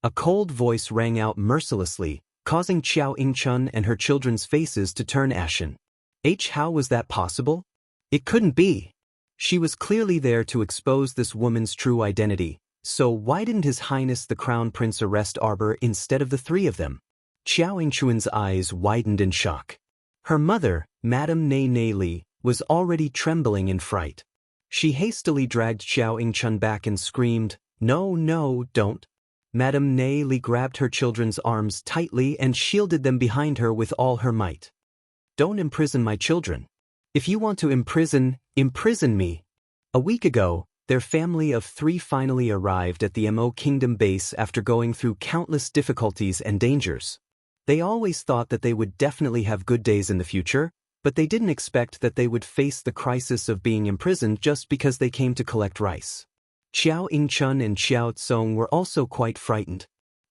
A cold voice rang out mercilessly, causing Xiao Yingchun and her children's faces to turn ashen. How was that possible? It couldn't be. She was clearly there to expose this woman's true identity, so why didn't His Highness the Crown Prince arrest Arbor instead of the three of them? Xiao Yingchuan's eyes widened in shock. Her mother, Madame Nei Li, was already trembling in fright. She hastily dragged Xiao Yingchun back and screamed, No, no, don't. Madame Nei Li grabbed her children's arms tightly and shielded them behind her with all her might. Don't imprison my children. If you want to imprison me. A week ago, their family of three finally arrived at the Mo Kingdom base after going through countless difficulties and dangers. They always thought that they would definitely have good days in the future, but they didn't expect that they would face the crisis of being imprisoned just because they came to collect rice. Xiao Yingchun and Xiao Tsong were also quite frightened.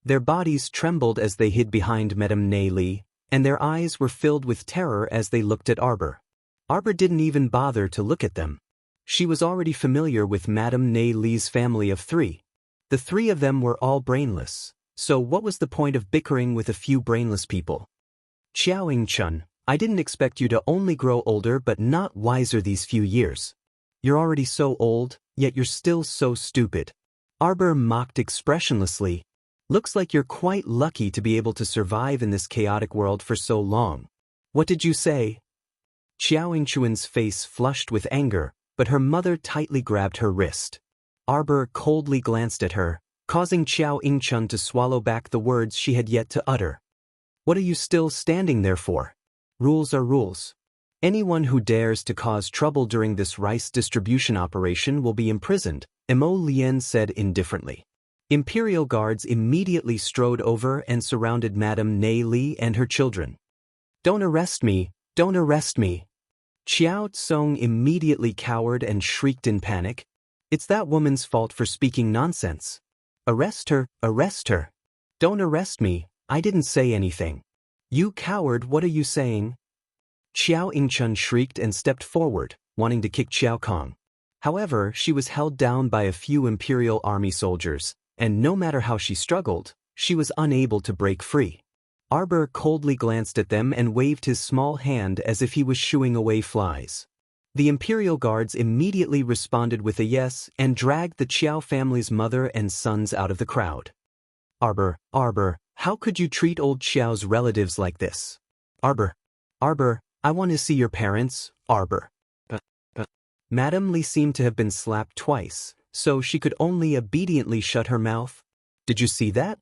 Their bodies trembled as they hid behind Madame Nei Li, and their eyes were filled with terror as they looked at Arbor. Arbor didn't even bother to look at them. She was already familiar with Madame Nei Li's family of three. The three of them were all brainless, so what was the point of bickering with a few brainless people? Xiao Yingchun, I didn't expect you to only grow older but not wiser these few years. You're already so old, yet you're still so stupid. Arbor mocked expressionlessly. Looks like you're quite lucky to be able to survive in this chaotic world for so long. What did you say? Xiao Yingchuan's face flushed with anger, but her mother tightly grabbed her wrist. Arbor coldly glanced at her, causing Xiao Yingchun to swallow back the words she had yet to utter. What are you still standing there for? Rules are rules. Anyone who dares to cause trouble during this rice distribution operation will be imprisoned, Mo Lien said indifferently. Imperial guards immediately strode over and surrounded Madame Nei Li and her children. Don't arrest me, don't arrest me. Xiao Tsong immediately cowered and shrieked in panic. It's that woman's fault for speaking nonsense. Arrest her, arrest her. Don't arrest me, I didn't say anything. You coward, what are you saying? Xiao Yingchun shrieked and stepped forward, wanting to kick Xiao Kong. However, she was held down by a few Imperial Army soldiers, and no matter how she struggled, she was unable to break free. Arbor coldly glanced at them and waved his small hand as if he was shooing away flies. The Imperial guards immediately responded with a yes and dragged the Qiao family's mother and sons out of the crowd. Arbor, how could you treat old Qiao's relatives like this? Arbor, I want to see your parents, Arbor. Madame Li seemed to have been slapped twice, so she could only obediently shut her mouth. Did you see that?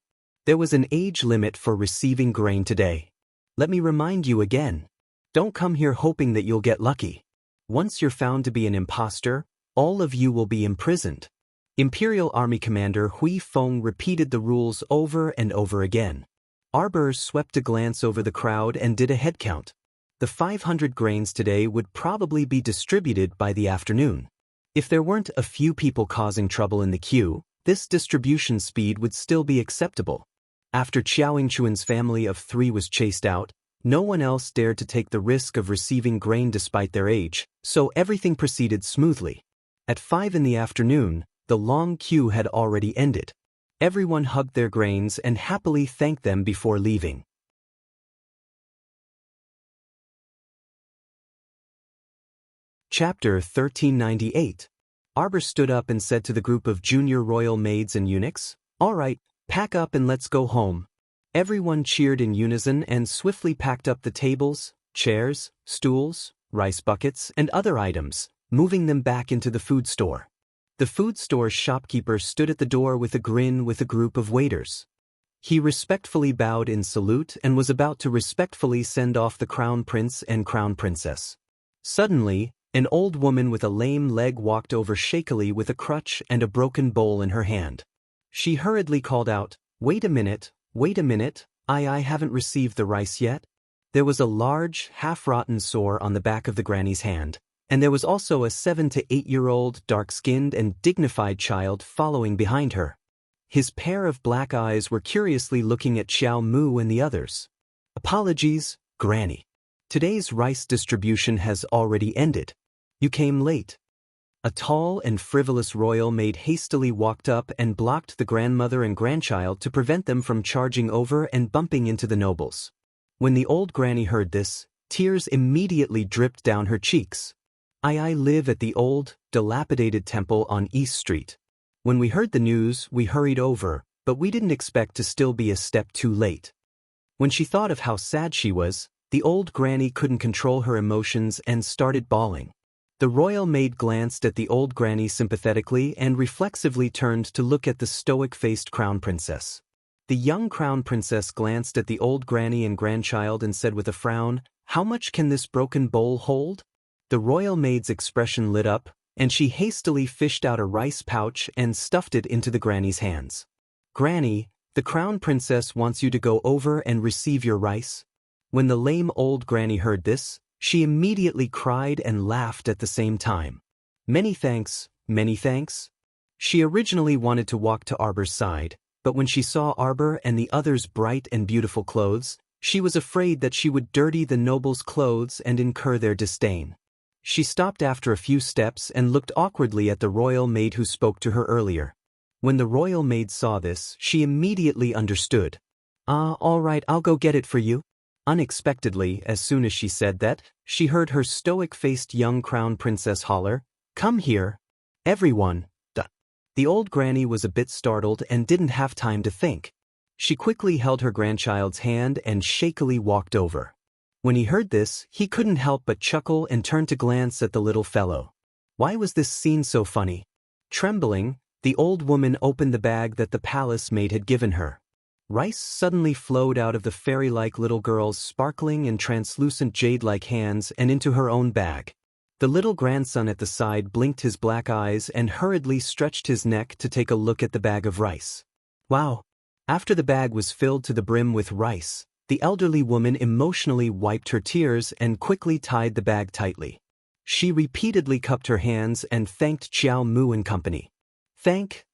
There was an age limit for receiving grain today. Let me remind you again. Don't come here hoping that you'll get lucky. Once you're found to be an imposter, all of you will be imprisoned. Imperial Army Commander Hui Feng repeated the rules over and over again. Arbor swept a glance over the crowd and did a head count. The 500 grains today would probably be distributed by the afternoon. If there weren't a few people causing trouble in the queue, this distribution speed would still be acceptable. After Qiao Yingchuan's family of 3 was chased out, no one else dared to take the risk of receiving grain despite their age, so everything proceeded smoothly. At 5 in the afternoon, the long queue had already ended. Everyone hugged their grains and happily thanked them before leaving. Chapter 1398. Arbor stood up and said to the group of junior royal maids and eunuchs, "All right, pack up and let's go home." Everyone cheered in unison and swiftly packed up the tables, chairs, stools, rice buckets, and other items, moving them back into the food store. The food store's shopkeeper stood at the door with a grin with a group of waiters. He respectfully bowed in salute and was about to respectfully send off the crown prince and crown princess. Suddenly, an old woman with a lame leg walked over shakily with a crutch and a broken bowl in her hand. She hurriedly called out, wait a minute, I haven't received the rice yet." There was a large, half-rotten sore on the back of the granny's hand, and there was also a 7 to 8-year-old, dark-skinned and dignified child following behind her. His pair of black eyes were curiously looking at Xiao Mu and the others. "Apologies, Granny. Today's rice distribution has already ended. You came late." A tall and frivolous royal maid hastily walked up and blocked the grandmother and grandchild to prevent them from charging over and bumping into the nobles. When the old granny heard this, tears immediately dripped down her cheeks. "I live at the old, dilapidated temple on East Street. When we heard the news, we hurried over, but we didn't expect to still be a step too late." When she thought of how sad she was, the old granny couldn't control her emotions and started bawling. The royal maid glanced at the old granny sympathetically and reflexively turned to look at the stoic-faced crown princess. The young crown princess glanced at the old granny and grandchild and said with a frown, "How much can this broken bowl hold?" The royal maid's expression lit up, and she hastily fished out a rice pouch and stuffed it into the granny's hands. "Granny, the crown princess wants you to go over and receive your rice." When the lame old granny heard this, she immediately cried and laughed at the same time. Many thanks, many thanks." She originally wanted to walk to Arbor's side, but when she saw Arbor and the others' bright and beautiful clothes, she was afraid that she would dirty the nobles' clothes and incur their disdain. She stopped after a few steps and looked awkwardly at the royal maid who spoke to her earlier. When the royal maid saw this, she immediately understood. All right, I'll go get it for you." Unexpectedly, as soon as she said that, she heard her stoic-faced young crown princess holler, "Come here, everyone." The old granny was a bit startled and didn't have time to think. She quickly held her grandchild's hand and shakily walked over. When he heard this, he couldn't help but chuckle and turned to glance at the little fellow. Why was this scene so funny? Trembling, the old woman opened the bag that the palace maid had given her. Rice suddenly flowed out of the fairy-like little girl's sparkling and translucent jade-like hands and into her own bag. The little grandson at the side blinked his black eyes and hurriedly stretched his neck to take a look at the bag of rice. Wow! After the bag was filled to the brim with rice, the elderly woman emotionally wiped her tears and quickly tied the bag tightly. She repeatedly cupped her hands and thanked Qiao Mu and company. Thank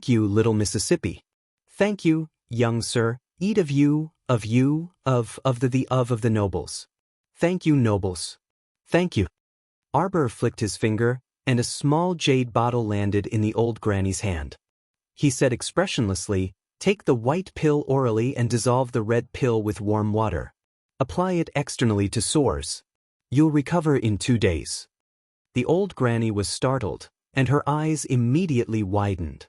you, little Mississippi. Thank you, young sir, eat of the nobles." Thank you, nobles. Thank you. Arbor flicked his finger, and a small jade bottle landed in the old granny's hand. He said expressionlessly, "Take the white pill orally and dissolve the red pill with warm water. Apply it externally to sores. You'll recover in 2 days." The old granny was startled, and her eyes immediately widened.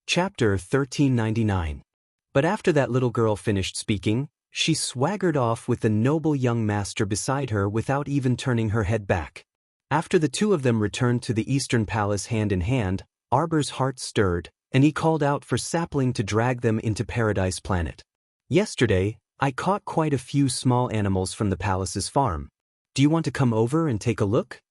Chapter 1399. But after that little girl finished speaking, she swaggered off with the noble young master beside her without even turning her head back. After the two of them returned to the Eastern Palace hand in hand, Arbor's heart stirred, and he called out for Sapling to drag them into Paradise Planet. "Yesterday, I caught quite a few small animals from the palace's farm. Do you want to come over and take a look?"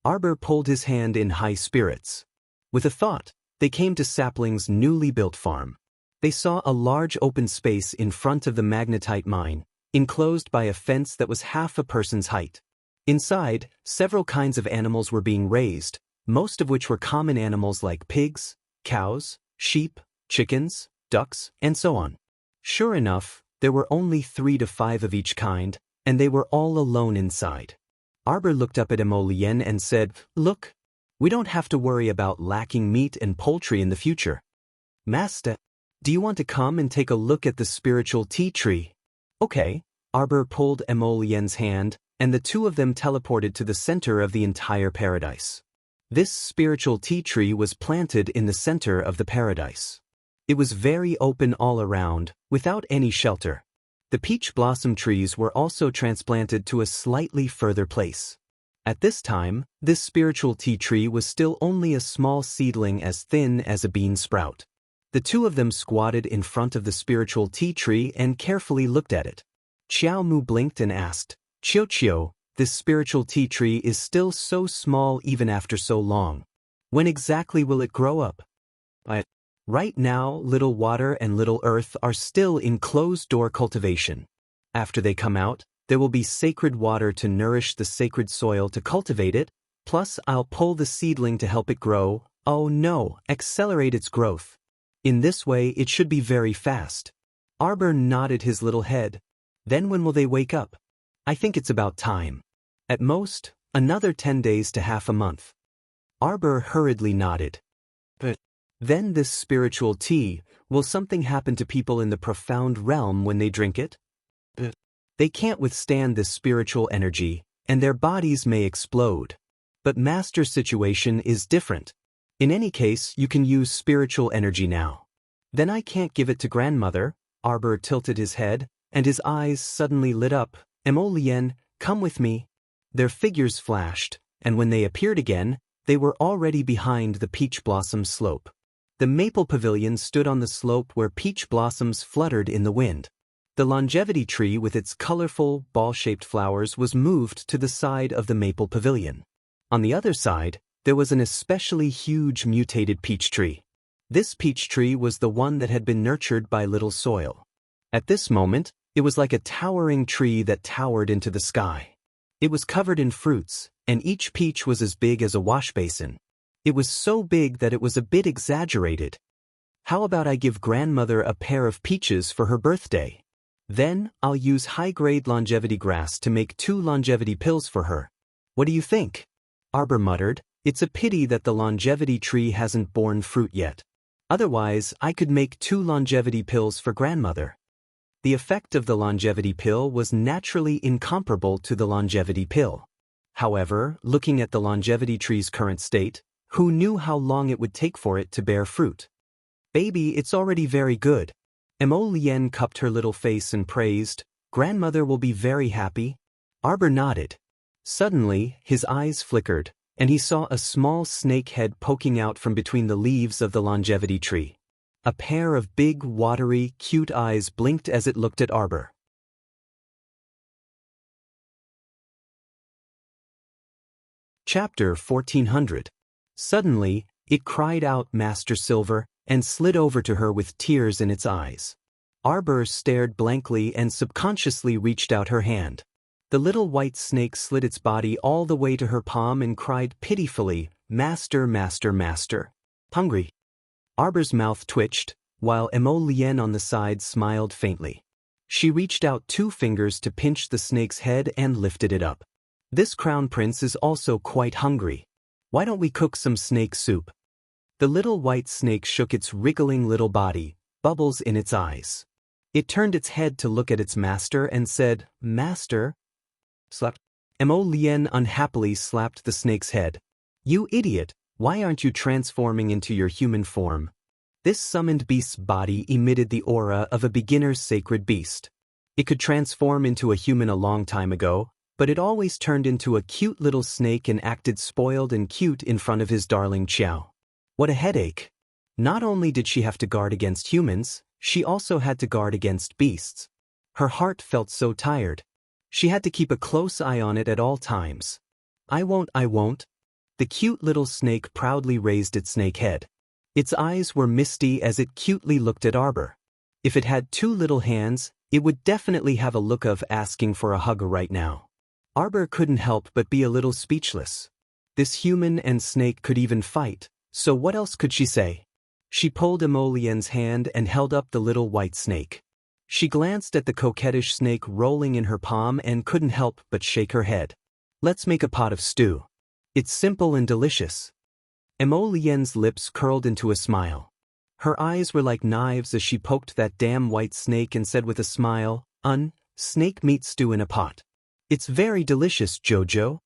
Arbor pulled his hand in high spirits. With a thought, they came to Sapling's newly built farm. They saw a large open space in front of the magnetite mine, enclosed by a fence that was half a person's height. Inside, several kinds of animals were being raised, most of which were common animals like pigs, cows, sheep, chickens, ducks, and so on. Sure enough, there were only 3 to 5 of each kind, and they were all alone inside. Arbor looked up at Emolien and said, "Look, we don't have to worry about lacking meat and poultry in the future. Master, do you want to come and take a look at the spiritual tea tree?" "Okay." Arbor pulled Emolien's hand, and the two of them teleported to the center of the entire paradise. This spiritual tea tree was planted in the center of the paradise. It was very open all around, without any shelter. The peach blossom trees were also transplanted to a slightly further place. At this time, this spiritual tea tree was still only a small seedling as thin as a bean sprout. The two of them squatted in front of the spiritual tea tree and carefully looked at it. Xiao Mu blinked and asked, "Qiu, this spiritual tea tree is still so small even after so long. When exactly will it grow up?" "Right now, Little Water and Little Earth are still in closed-door cultivation. After they come out, there will be sacred water to nourish the sacred soil to cultivate it, plus I'll pull the seedling to help it grow, accelerate its growth. In this way, it should be very fast." Arbor nodded his little head. "Then when will they wake up?" "I think it's about time. At most, another 10 days to half a month." Arbor hurriedly nodded. "But then this spiritual tea, will something happen to people in the profound realm when they drink it?" "They can't withstand this spiritual energy, and their bodies may explode. But Master's situation is different. In any case, you can use spiritual energy now." "Then I can't give it to grandmother?" Arbor tilted his head, and his eyes suddenly lit up. "Emolien, come with me." Their figures flashed, and when they appeared again, they were already behind the peach blossom slope. The maple pavilion stood on the slope where peach blossoms fluttered in the wind. The longevity tree with its colorful, ball-shaped flowers was moved to the side of the maple pavilion. On the other side, there was an especially huge mutated peach tree. This peach tree was the one that had been nurtured by little soil. At this moment, it was like a towering tree that towered into the sky. It was covered in fruits, and each peach was as big as a wash basin. It was so big that it was a bit exaggerated. "How about I give grandmother a pair of peaches for her birthday? Then, I'll use high-grade longevity grass to make 2 longevity pills for her. What do you think?" Arbor muttered, "It's a pity that the longevity tree hasn't borne fruit yet. Otherwise, I could make 2 longevity pills for grandmother." The effect of the longevity pill was naturally incomparable to the longevity pill. However, looking at the longevity tree's current state, who knew how long it would take for it to bear fruit? "Baby, it's already very good." Emolien cupped her little face and praised, "Grandmother will be very happy." Arbor nodded. Suddenly, his eyes flickered, and he saw a small snake head poking out from between the leaves of the longevity tree. A pair of big, watery, cute eyes blinked as it looked at Arbor. Chapter 1400. Suddenly, it cried out, "Master Silver," and slid over to her with tears in its eyes. Arbor stared blankly and subconsciously reached out her hand. The little white snake slid its body all the way to her palm and cried pitifully, "Master, master, master. Hungry." Arbor's mouth twitched, while Emolien on the side smiled faintly. She reached out 2 fingers to pinch the snake's head and lifted it up. This crown prince is also quite hungry. Why don't we cook some snake soup? The little white snake shook its wriggling little body, bubbles in its eyes. It turned its head to look at its master and said, "Master?" Slapped. Emolien unhappily slapped the snake's head. "You idiot, why aren't you transforming into your human form?" This summoned beast's body emitted the aura of a beginner's sacred beast. It could transform into a human a long time ago, but it always turned into a cute little snake and acted spoiled and cute in front of his darling Xiao. What a headache. Not only did she have to guard against humans, she also had to guard against beasts. Her heart felt so tired. She had to keep a close eye on it at all times. I won't. The cute little snake proudly raised its snake head. Its eyes were misty as it cutely looked at Arbor. If it had 2 little hands, it would definitely have a look of asking for a hug right now. Arbor couldn't help but be a little speechless. This human and snake could even fight, so what else could she say? She pulled Emolien's hand and held up the little white snake. She glanced at the coquettish snake rolling in her palm and couldn't help but shake her head. Let's make a pot of stew. It's simple and delicious. Emolien's lips curled into a smile. Her eyes were like knives as she poked that damn white snake and said with a smile, snake meat stew in a pot. It's very delicious, Jojo.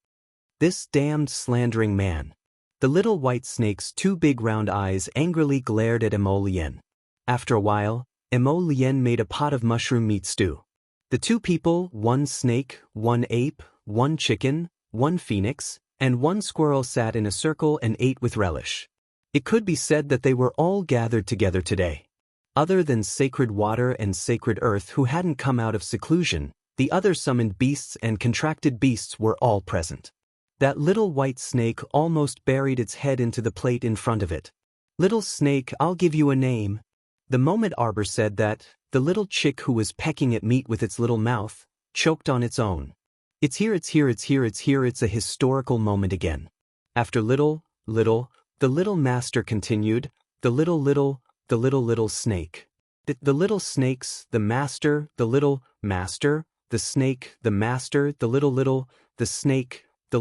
This damned slandering man. The little white snake's 2 big round eyes angrily glared at Emolien. After a while, Emolien made a pot of mushroom meat stew. The 2 people, 1 snake, 1 ape, 1 chicken, 1 phoenix, and 1 squirrel sat in a circle and ate with relish. It could be said that they were all gathered together today. Other than sacred water and sacred earth who hadn't come out of seclusion, the other summoned beasts and contracted beasts were all present. That little white snake almost buried its head into the plate in front of it. Little snake, I'll give you a name. The moment Arbor said that, the little chick who was pecking at meat with its little mouth, choked on its own. It's here, it's a historical moment again. After the little master continued, the little snake. The little snakes, the master, the little master, the snake, the master, the little, the snake, the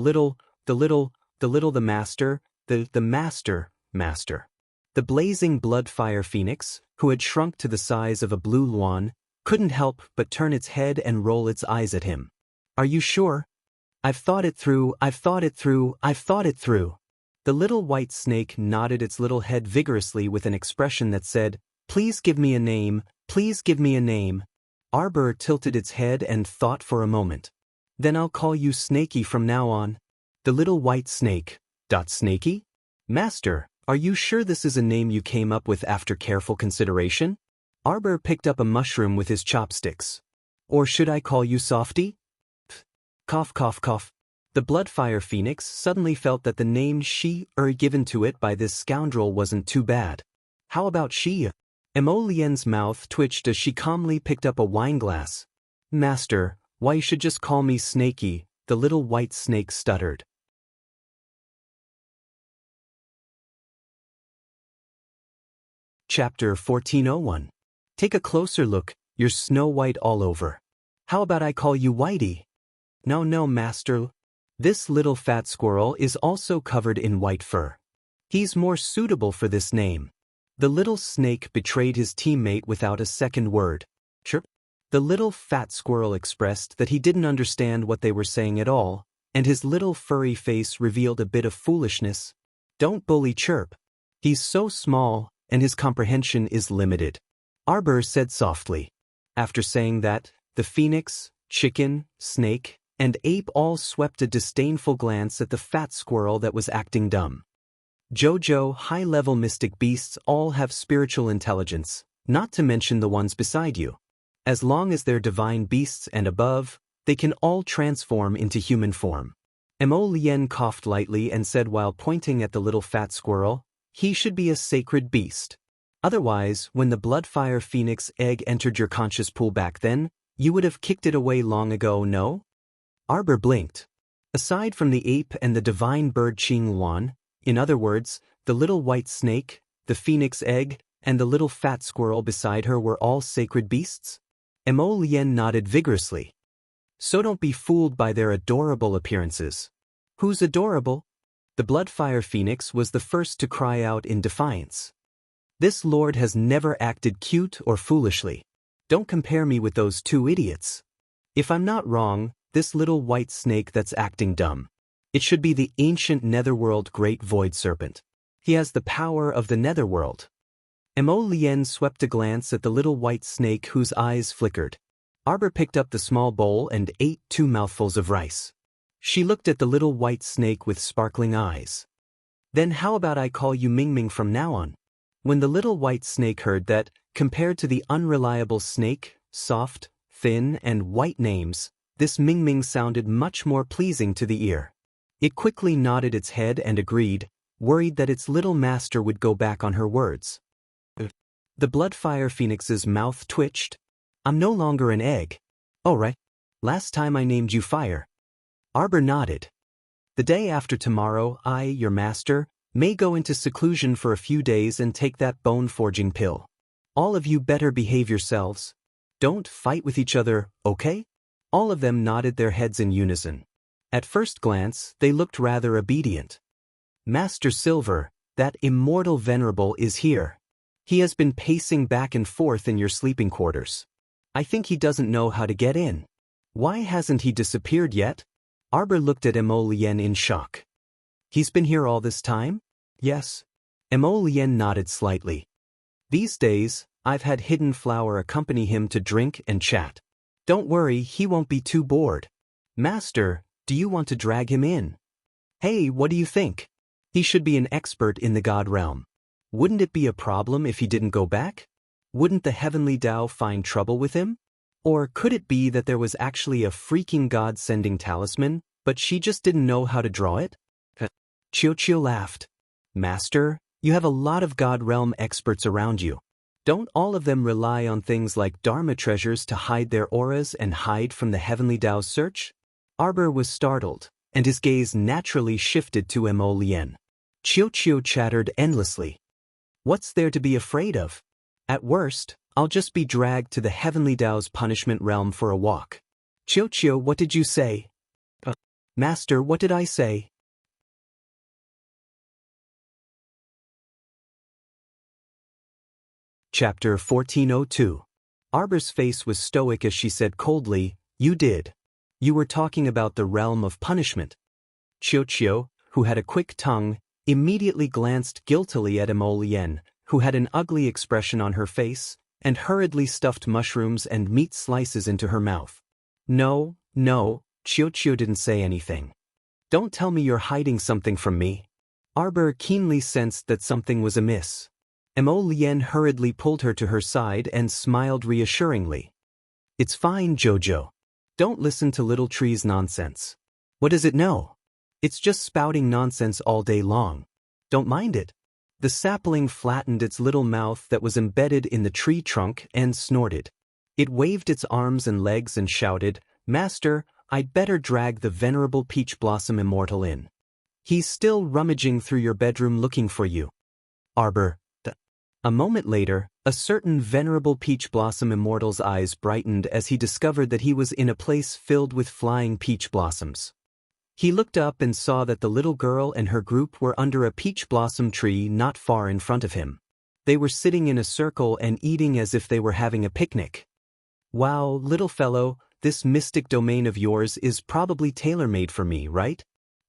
master, the master. The blazing blood fire phoenix, who had shrunk to the size of a blue luan, couldn't help but turn its head and roll its eyes at him. Are you sure? I've thought it through. The little white snake nodded its little head vigorously with an expression that said, please give me a name. Arbor tilted its head and thought for a moment. Then I'll call you Snaky from now on. The little white snake. Snaky? Master, are you sure this is a name you came up with after careful consideration? Arbor picked up a mushroom with his chopsticks. Or should I call you Softy? Cough. The Bloodfire Phoenix suddenly felt that the name given to it by this scoundrel wasn't too bad. How about she? Emolien's mouth twitched as she calmly picked up a wineglass. Master, why you should just call me Snaky, the little white snake stuttered. Chapter 1401. Take a closer look, you're snow white all over. How about I call you Whitey? No, master. This little fat squirrel is also covered in white fur. He's more suitable for this name. The little snake betrayed his teammate without a second word. Chirp. The little fat squirrel expressed that he didn't understand what they were saying at all, and his little furry face revealed a bit of foolishness. Don't bully Chirp. He's so small, and his comprehension is limited. Arbor said softly. After saying that, the phoenix, chicken, snake, and ape all swept a disdainful glance at the fat squirrel that was acting dumb. Jojo, high-level mystic beasts all have spiritual intelligence, not to mention the ones beside you. As long as they're divine beasts and above, they can all transform into human form. Emolien coughed lightly and said while pointing at the little fat squirrel, he should be a sacred beast. Otherwise, when the Bloodfire Phoenix egg entered your conscious pool back then, you would have kicked it away long ago, no? Arbor blinked. Aside from the ape and the divine bird Qing Luan, in other words, the little white snake, the phoenix egg, And the little fat squirrel beside her were all sacred beasts? Mo Lien nodded vigorously. So don't be fooled by their adorable appearances. Who's adorable? The Bloodfire Phoenix was the first to cry out in defiance. This lord has never acted cute or foolishly. Don't compare me with those two idiots. If I'm not wrong, this little white snake that's acting dumb. It should be the ancient netherworld great void serpent. He has the power of the netherworld. Mo Lien swept a glance at the little white snake whose eyes flickered. Arbor picked up the small bowl and ate 2 mouthfuls of rice. She looked at the little white snake with sparkling eyes. Then how about I call you Ming Ming from now on? When the little white snake heard that, compared to the unreliable snake, soft, thin, and white names, this Ming Ming sounded much more pleasing to the ear. It quickly nodded its head and agreed, worried that its little master would go back on her words. The Bloodfire Phoenix's mouth twitched. I'm no longer an egg. Oh right. Last time I named you Fire. Arbor nodded. The day after tomorrow, I, your master, may go into seclusion for a few days and take that bone-forging pill. All of you better behave yourselves. Don't fight with each other, okay? All of them nodded their heads in unison. At first glance, they looked rather obedient. Master Silver, that immortal venerable is here. He has been pacing back and forth in your sleeping quarters. I think he doesn't know how to get in. Why hasn't he disappeared yet? Arbor looked at Mo Lien in shock. He's been here all this time? Yes. Mo Lien nodded slightly. These days, I've had Hidden Flower accompany him to drink and chat. Don't worry, he won't be too bored. Master, do you want to drag him in? Hey, what do you think? He should be an expert in the God realm. Wouldn't it be a problem if he didn't go back? Wouldn't the Heavenly Tao find trouble with him? Or could it be that there was actually a freaking God-sending talisman, but she just didn't know how to draw it? Chio laughed. Master, you have a lot of God realm experts around you. Don't all of them rely on things like Dharma treasures to hide their auras and hide from the Heavenly Tao's search? Arbor was startled, and his gaze naturally shifted to Mo Lien. Chio chattered endlessly. What's there to be afraid of? At worst, I'll just be dragged to the Heavenly Tao's punishment realm for a walk. Chio, what did you say? Master, what did I say? Chapter 1402. Arbor's face was stoic as she said coldly, You did. You were talking about the realm of punishment. Chio, who had a quick tongue, immediately glanced guiltily at Mo Lien, who had an ugly expression on her face, and hurriedly stuffed mushrooms and meat slices into her mouth. No, Chio didn't say anything. Don't tell me you're hiding something from me. Arbor keenly sensed that something was amiss. Mo Lien hurriedly pulled her to her side and smiled reassuringly. It's fine, Jojo. Don't listen to Little Tree's nonsense. What does it know? It's just spouting nonsense all day long. Don't mind it. The sapling flattened its little mouth that was embedded in the tree trunk and snorted. It waved its arms and legs and shouted, Master, I'd better drag the venerable Peach Blossom Immortal in. He's still rummaging through your bedroom looking for you. Arbor. A moment later, a certain venerable Peach Blossom Immortal's eyes brightened as he discovered that he was in a place filled with flying peach blossoms. He looked up and saw that the little girl and her group were under a peach blossom tree not far in front of him. They were sitting in a circle and eating as if they were having a picnic. Wow, little fellow, this mystic domain of yours is probably tailor-made for me, right?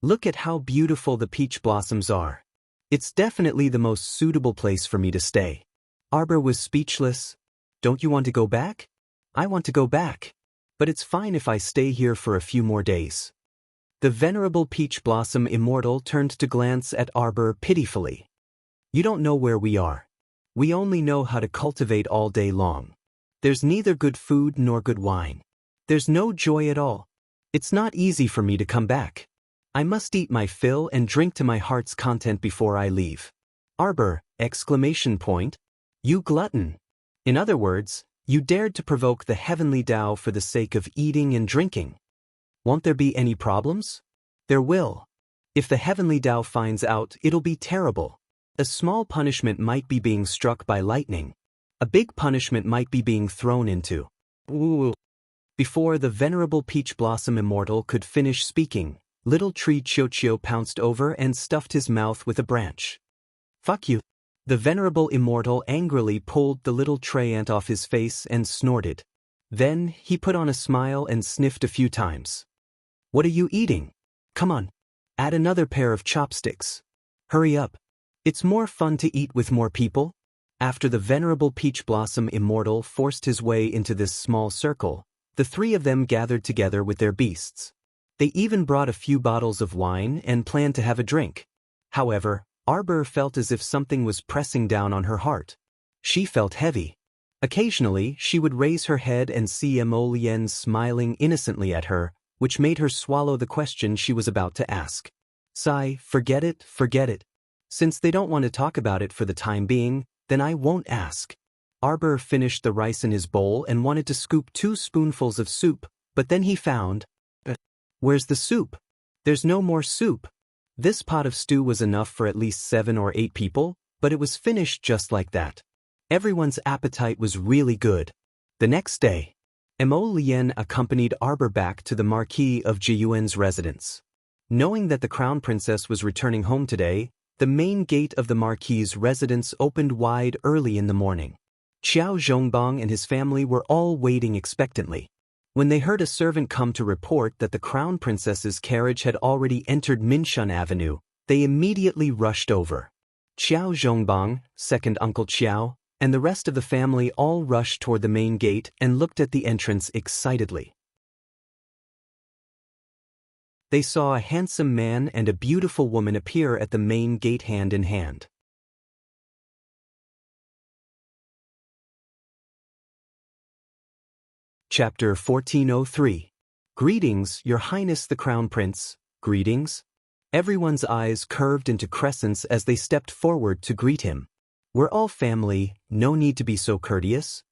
Look at how beautiful the peach blossoms are. It's definitely the most suitable place for me to stay. Arbor was speechless. Don't you want to go back? I want to go back. But it's fine if I stay here for a few more days. The venerable Peach Blossom Immortal turned to glance at Arbor pitifully. You don't know where we are. We only know how to cultivate all day long. There's neither good food nor good wine. There's no joy at all. It's not easy for me to come back. I must eat my fill and drink to my heart's content before I leave. Arbor! You glutton! In other words, you dared to provoke the Heavenly Tao for the sake of eating and drinking. Won't there be any problems? There will. If the Heavenly Tao finds out, it'll be terrible. A small punishment might be being struck by lightning. A big punishment might be being thrown into. Ooh. Before the venerable Peach Blossom Immortal could finish speaking, little tree Chio pounced over and stuffed his mouth with a branch. Fuck you. The venerable Immortal angrily pulled the little tree ant off his face and snorted. Then, he put on a smile and sniffed a few times. What are you eating? Come on. Add another pair of chopsticks. Hurry up. It's more fun to eat with more people. After the venerable Peach Blossom Immortal forced his way into this small circle, the three of them gathered together with their beasts. They even brought a few bottles of wine and planned to have a drink. However, Arbor felt as if something was pressing down on her heart. She felt heavy. Occasionally, she would raise her head and see Emolien smiling innocently at her, which made her swallow the question she was about to ask. Sigh, forget it, forget it. Since they don't want to talk about it for the time being, then I won't ask. Arbor finished the rice in his bowl and wanted to scoop 2 spoonfuls of soup, but then he found, where's the soup? There's no more soup. This pot of stew was enough for at least 7 or 8 people, but it was finished just like that. Everyone's appetite was really good. The next day, Emolien accompanied Arbor back to the Marquis of Jiyuan's residence. Knowing that the Crown Princess was returning home today, the main gate of the Marquis's residence opened wide early in the morning. Xiao Zhongbang and his family were all waiting expectantly. When they heard a servant come to report that the Crown Princess's carriage had already entered Minshun Avenue, they immediately rushed over. Xiao Zhongbang, second Uncle Xiao, and the rest of the family all rushed toward the main gate and looked at the entrance excitedly. They saw a handsome man and a beautiful woman appear at the main gate hand in hand. Chapter 1403. Greetings, Your Highness the Crown Prince. Greetings. Everyone's eyes curved into crescents as they stepped forward to greet him. We're all family, no need to be so courteous.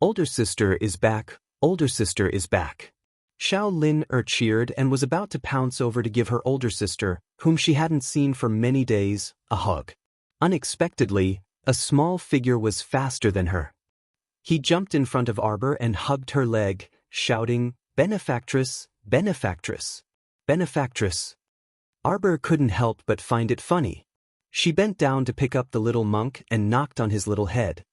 Older sister is back, older sister is back. Xiao Lin cheered and was about to pounce over to give her older sister, whom she hadn't seen for many days, a hug. Unexpectedly, a small figure was faster than her. He jumped in front of Arbor and hugged her leg, shouting, "Benefactress, benefactress, benefactress." Arbor couldn't help but find it funny. She bent down to pick up the little monk and knocked on his little head.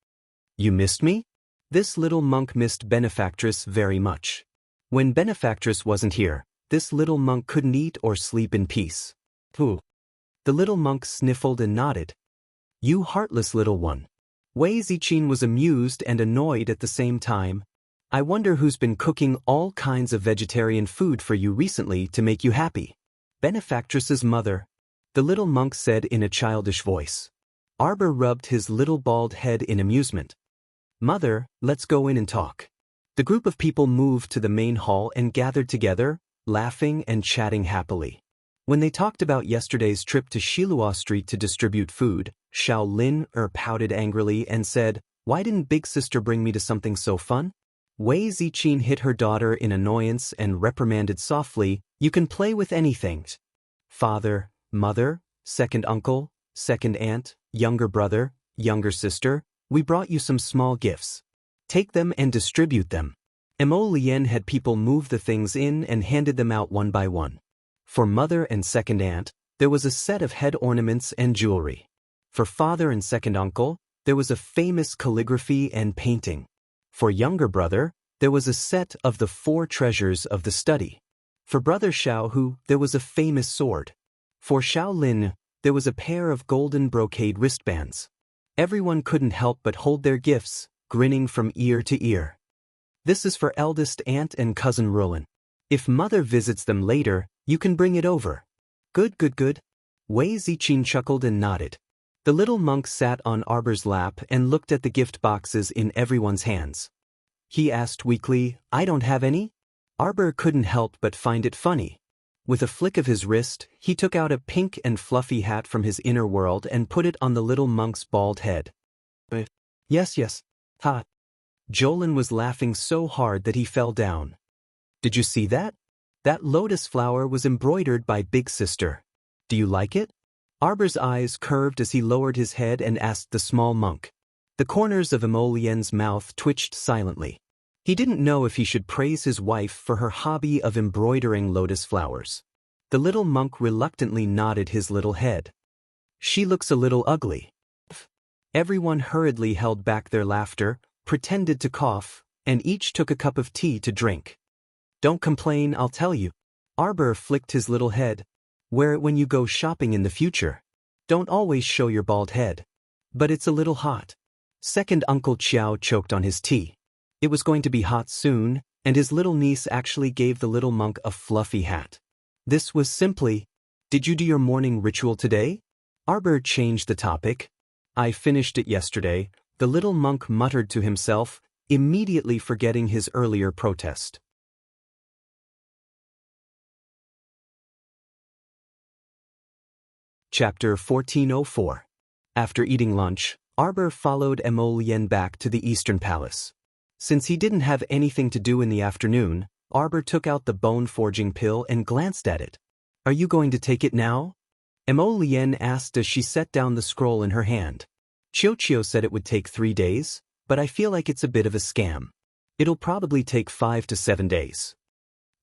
You missed me? This little monk missed Benefactress very much. When Benefactress wasn't here, this little monk couldn't eat or sleep in peace. Pooh. The little monk sniffled and nodded. You heartless little one. Wei Ziqin was amused and annoyed at the same time. I wonder who's been cooking all kinds of vegetarian food for you recently to make you happy. Benefactress's mother, the little monk said in a childish voice. Arbor rubbed his little bald head in amusement. Mother, let's go in and talk. The group of people moved to the main hall and gathered together, laughing and chatting happily. When they talked about yesterday's trip to Shilua Street to distribute food, Xiao Lin pouted angrily and said, Why didn't Big Sister bring me to something so fun? Wei Ziqin hit her daughter in annoyance and reprimanded softly, You can play with anything. Father, mother, second uncle, second aunt, younger brother, younger sister, we brought you some small gifts. Take them and distribute them. Emolien had people move the things in and handed them out one by one. For mother and second aunt, there was a set of head ornaments and jewelry. For father and second uncle, there was a famous calligraphy and painting. For younger brother, there was a set of the 4 treasures of the study. For brother Xiao, there was a famous sword. For Xiao Lin, there was a pair of golden brocade wristbands. Everyone couldn't help but hold their gifts, grinning from ear to ear. This is for eldest aunt and cousin Roland. If mother visits them later, you can bring it over. Good, good, good. Wei Ziqin chuckled and nodded. The little monk sat on Arbor's lap and looked at the gift boxes in everyone's hands. He asked weakly, I don't have any? Arbor couldn't help but find it funny. With a flick of his wrist, he took out a pink and fluffy hat from his inner world and put it on the little monk's bald head. Yes, yes. Ha. Jolin was laughing so hard that he fell down. Did you see that? That lotus flower was embroidered by Big Sister. Do you like it? Arber's eyes curved as he lowered his head and asked the small monk. The corners of Emolien's mouth twitched silently. He didn't know if he should praise his wife for her hobby of embroidering lotus flowers. The little monk reluctantly nodded his little head. She looks a little ugly. Everyone hurriedly held back their laughter, pretended to cough, and each took a cup of tea to drink. Don't complain, I'll tell you. Arber flicked his little head. Wear it when you go shopping in the future. Don't always show your bald head. But it's a little hot. Second Uncle Chiao choked on his tea. It was going to be hot soon, and his little niece actually gave the little monk a fluffy hat. This was simply, "Did you do your morning ritual today?" Arber changed the topic. "I finished it yesterday," the little monk muttered to himself, immediately forgetting his earlier protest. Chapter 1404. After eating lunch, Arber followed Emolien back to the Eastern Palace. Since he didn't have anything to do in the afternoon, Arber took out the bone-forging pill and glanced at it. "Are you going to take it now?" Emolien asked as she set down the scroll in her hand. "Chio said it would take 3 days, but I feel like it's a bit of a scam. It'll probably take 5 to 7 days.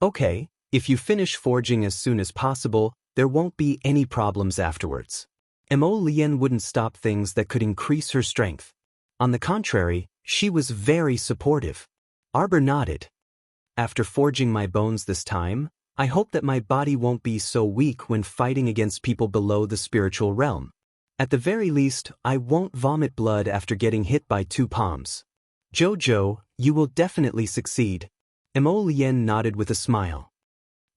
Okay, if you finish forging as soon as possible, there won't be any problems afterwards." Emolien wouldn't stop things that could increase her strength. On the contrary, she was very supportive. Arber nodded. "After forging my bones this time, I hope that my body won't be so weak when fighting against people below the spiritual realm. At the very least, I won't vomit blood after getting hit by 2 palms. Jojo, you will definitely succeed." Emolien nodded with a smile.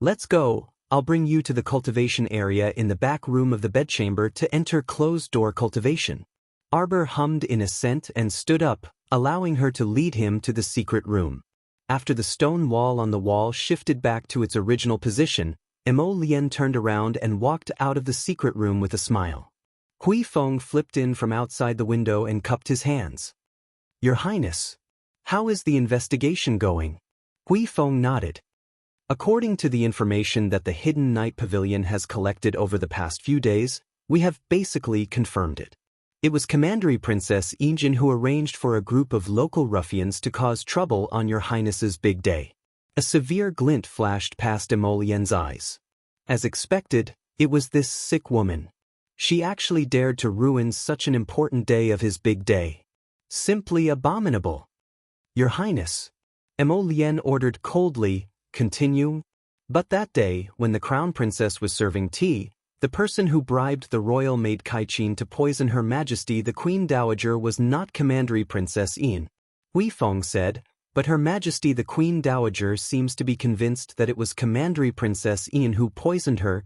"Let's go. I'll bring you to the cultivation area in the back room of the bedchamber to enter closed-door cultivation." Arber hummed in assent and stood up, allowing her to lead him to the secret room. After the stone wall on the wall shifted back to its original position, Emolien turned around and walked out of the secret room with a smile. Hui Feng flipped in from outside the window and cupped his hands. "Your Highness, how is the investigation going?" Hui Feng nodded. "According to the information that the Hidden Night Pavilion has collected over the past few days, we have basically confirmed it. It was Commandery Princess Injin who arranged for a group of local ruffians to cause trouble on your Highness's big day." A severe glint flashed past Emolien's eyes. As expected, it was this sick woman. She actually dared to ruin such an important day of his big day. Simply abominable. "Your Highness," Emolien ordered coldly, "continue." But that day, when the Crown Princess was serving tea, the person who bribed the royal maid Kaichin to poison Her Majesty the Queen Dowager was not Commandery Princess Yin. Hui Feng said, but Her Majesty the Queen Dowager seems to be convinced that it was Commandery Princess Yin who poisoned her.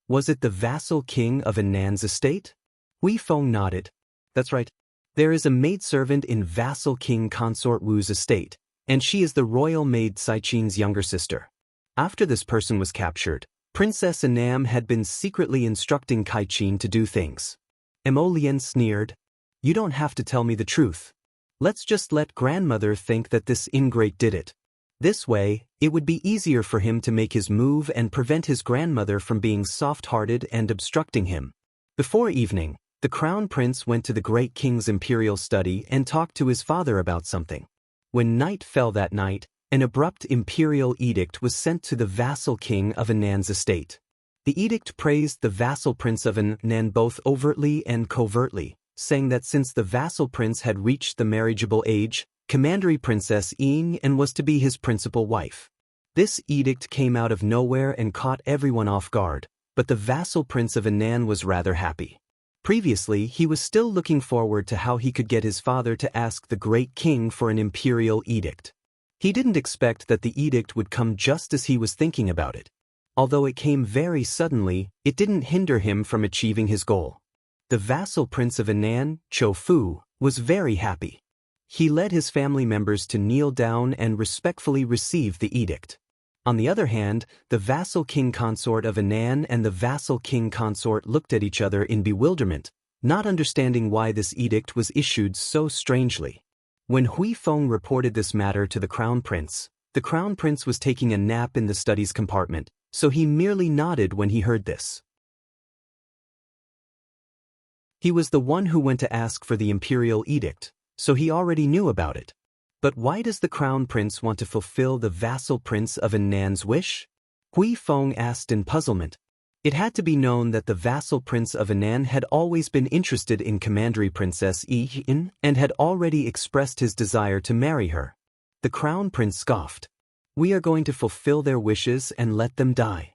Was it the vassal king of Anan's estate? Hui Feng nodded. "That's right. There is a maidservant in vassal King Consort Wu's estate, and she is the royal maid Saichin's younger sister. After this person was captured, Princess Anam had been secretly instructing Kaichin to do things." Emolien sneered. "You don't have to tell me the truth. Let's just let grandmother think that this ingrate did it. This way, it would be easier for him to make his move and prevent his grandmother from being soft-hearted and obstructing him." Before evening, the Crown Prince went to the Great King's imperial study and talked to his father about something. When night fell that night, an abrupt imperial edict was sent to the vassal king of Anan's estate. The edict praised the vassal prince of Anan both overtly and covertly, saying that since the vassal prince had reached the marriageable age, Commandery Princess Yin and was to be his principal wife. This edict came out of nowhere and caught everyone off guard, but the vassal prince of Anan was rather happy. Previously, he was still looking forward to how he could get his father to ask the great king for an imperial edict. He didn't expect that the edict would come just as he was thinking about it. Although it came very suddenly, it didn't hinder him from achieving his goal. The vassal prince of Anan, Cho Fu, was very happy. He led his family members to kneel down and respectfully receive the edict. On the other hand, the vassal king consort of Anan and the vassal king consort looked at each other in bewilderment, not understanding why this edict was issued so strangely. When Hui Feng reported this matter to the Crown Prince was taking a nap in the studies compartment, so he merely nodded when he heard this. He was the one who went to ask for the imperial edict, so he already knew about it. But why does the crown prince want to fulfill the vassal prince of Annan's wish? Hui Feng asked in puzzlement. It had to be known that the vassal prince of Annan had always been interested in Commandery Princess Yin and had already expressed his desire to marry her. The crown prince scoffed. We are going to fulfill their wishes and let them die.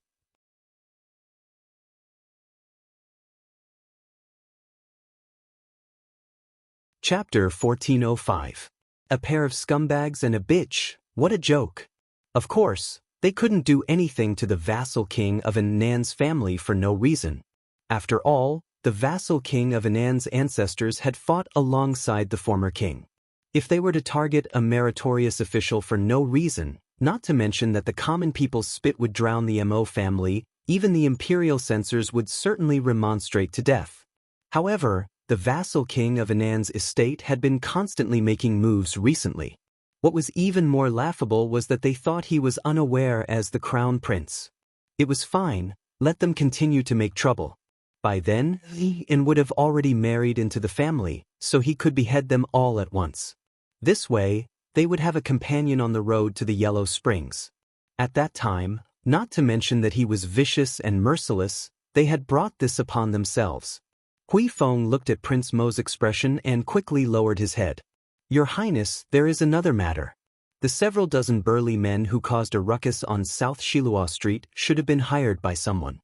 Chapter 1405. A pair of scumbags and a bitch, what a joke. Of course, they couldn't do anything to the vassal king of Annan's family for no reason. After all, the vassal king of Annan's ancestors had fought alongside the former king. If they were to target a meritorious official for no reason, not to mention that the common people's spit would drown the Mo family, even the imperial censors would certainly remonstrate to death. However, the vassal king of Annan's estate had been constantly making moves recently. What was even more laughable was that they thought he was unaware as the crown prince. It was fine, let them continue to make trouble. By then, Yin would have already married into the family, so he could behead them all at once. This way, they would have a companion on the road to the Yellow Springs. At that time, not to mention that he was vicious and merciless, they had brought this upon themselves. Hui Feng looked at Prince Mo's expression and quickly lowered his head. Your Highness, there is another matter. The several dozen burly men who caused a ruckus on South Shilua Street should have been hired by someone.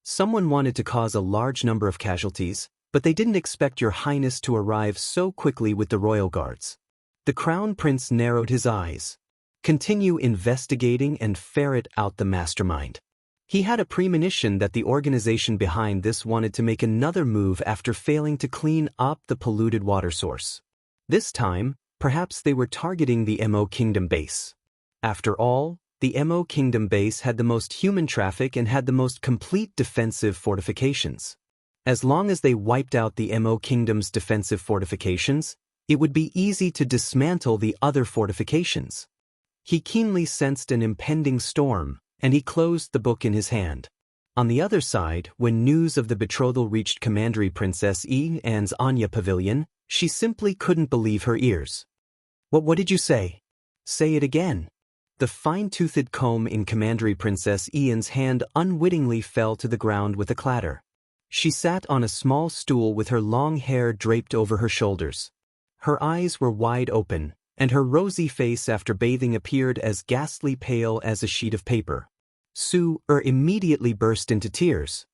Someone wanted to cause a large number of casualties, but they didn't expect Your Highness to arrive so quickly with the royal guards. The crown prince narrowed his eyes. Continue investigating and ferret out the mastermind. He had a premonition that the organization behind this wanted to make another move after failing to clean up the polluted water source. This time, perhaps they were targeting the Mo Kingdom base. After all, the Mo Kingdom base had the most human traffic and had the most complete defensive fortifications. As long as they wiped out the Mo Kingdom's defensive fortifications, it would be easy to dismantle the other fortifications. He keenly sensed an impending storm, and he closed the book in his hand. On the other side, when news of the betrothal reached Commandery Princess Yin's Anya Pavilion, she simply couldn't believe her ears. What did you say? Say it again. The fine-toothed comb in Commandery Princess Yin's hand unwittingly fell to the ground with a clatter. She sat on a small stool with her long hair draped over her shoulders. Her eyes were wide open, and her rosy face after bathing appeared as ghastly pale as a sheet of paper. Su immediately burst into tears.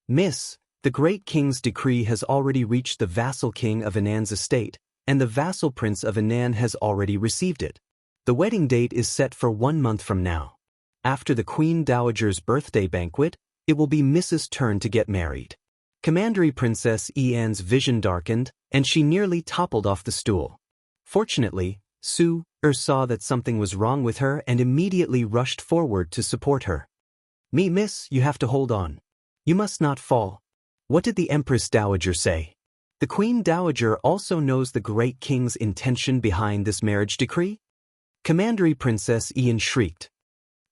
Miss, the great king's decree has already reached the vassal king of Annan's estate, and the vassal prince of Annan has already received it. The wedding date is set for 1 month from now. After the Queen Dowager's birthday banquet, it will be Mrs. turn to get married. Commandery Princess Yin's vision darkened, and she nearly toppled off the stool. Fortunately, Su saw that something was wrong with her and immediately rushed forward to support her. Miss, you have to hold on. You must not fall. What did the Empress Dowager say? The Queen Dowager also knows the great king's intention behind this marriage decree? Commandery Princess Yin shrieked.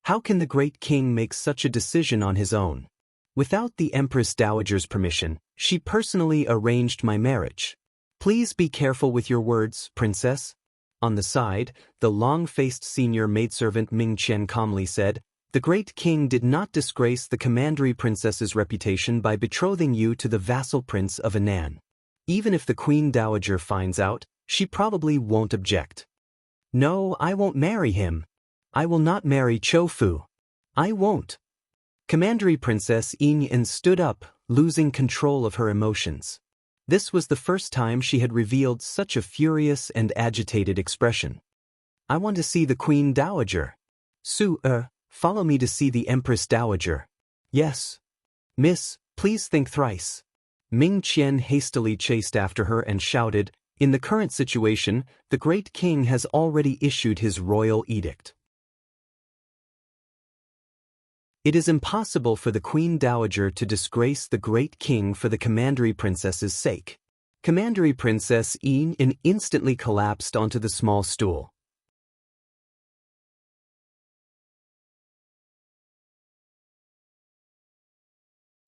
How can the great king make such a decision on his own? Without the Empress Dowager's permission, she personally arranged my marriage. Please be careful with your words, princess. On the side, the long-faced senior maidservant Ming Qian calmly said, the great king did not disgrace the Commandery Princess's reputation by betrothing you to the vassal prince of Annan. Even if the Queen Dowager finds out, she probably won't object. No, I won't marry him. I will not marry Chofu. I won't. Commandery Princess Yin stood up, losing control of her emotions. This was the first time she had revealed such a furious and agitated expression. I want to see the Queen Dowager. Su, follow me to see the Empress Dowager. Yes. Miss, please think thrice. Ming Qian hastily chased after her and shouted, in the current situation, the great king has already issued his royal edict. It is impossible for the Queen Dowager to disgrace the great king for the Commandery Princess's sake. Commandery Princess Yin instantly collapsed onto the small stool.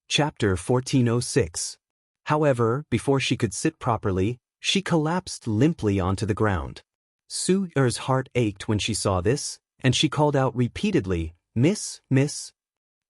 Chapter 1406. However, before she could sit properly, she collapsed limply onto the ground. Su-er's heart ached when she saw this, and she called out repeatedly, "Miss, miss!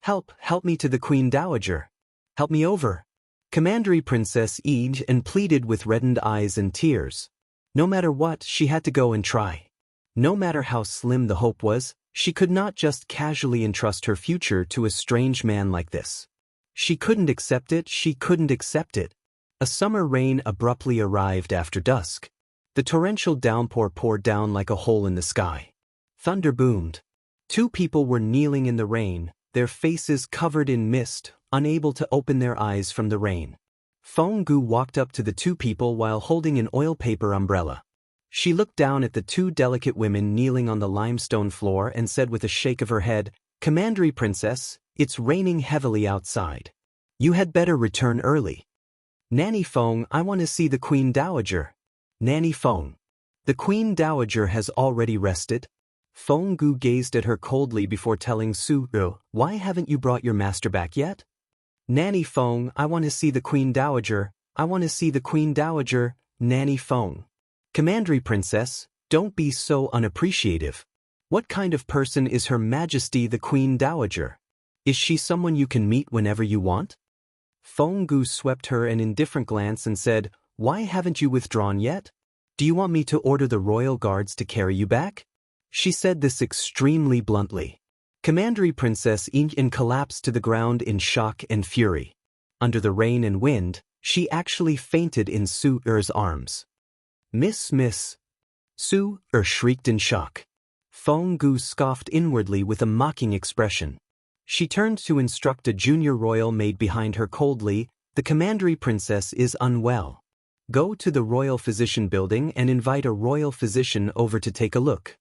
Help me to the Queen Dowager! Help me over!" Commandery Princess eaged and pleaded with reddened eyes and tears. No matter what, she had to go and try. No matter how slim the hope was, she could not just casually entrust her future to a strange man like this. She couldn't accept it, she couldn't accept it. A summer rain abruptly arrived after dusk. The torrential downpour poured down like a hole in the sky. Thunder boomed. Two people were kneeling in the rain, their faces covered in mist, unable to open their eyes from the rain. Feng Gu walked up to the two people while holding an oil paper umbrella. She looked down at the two delicate women kneeling on the limestone floor and said with a shake of her head, "Commandery Princess, it's raining heavily outside. You had better return early." "Nanny Feng, I want to see the Queen Dowager." "Nanny Feng. The Queen Dowager has already rested." Feng Gu gazed at her coldly before telling Su-er, "Why haven't you brought your master back yet?" "Nanny Feng, I want to see the Queen Dowager. I want to see the Queen Dowager, Nanny Feng." "Commandery Princess, don't be so unappreciative. What kind of person is Her Majesty the Queen Dowager? Is she someone you can meet whenever you want?" Feng Gu swept her an indifferent glance and said, "Why haven't you withdrawn yet? Do you want me to order the royal guards to carry you back?" She said this extremely bluntly. Commandery Princess Yin collapsed to the ground in shock and fury. Under the rain and wind, she actually fainted in Su-er's arms. Miss. Su-er shrieked in shock. Feng Gu scoffed inwardly with a mocking expression. She turned to instruct a junior royal maid behind her coldly, "The Commandery Princess is unwell. Go to the Royal Physician Building and invite a royal physician over to take a look."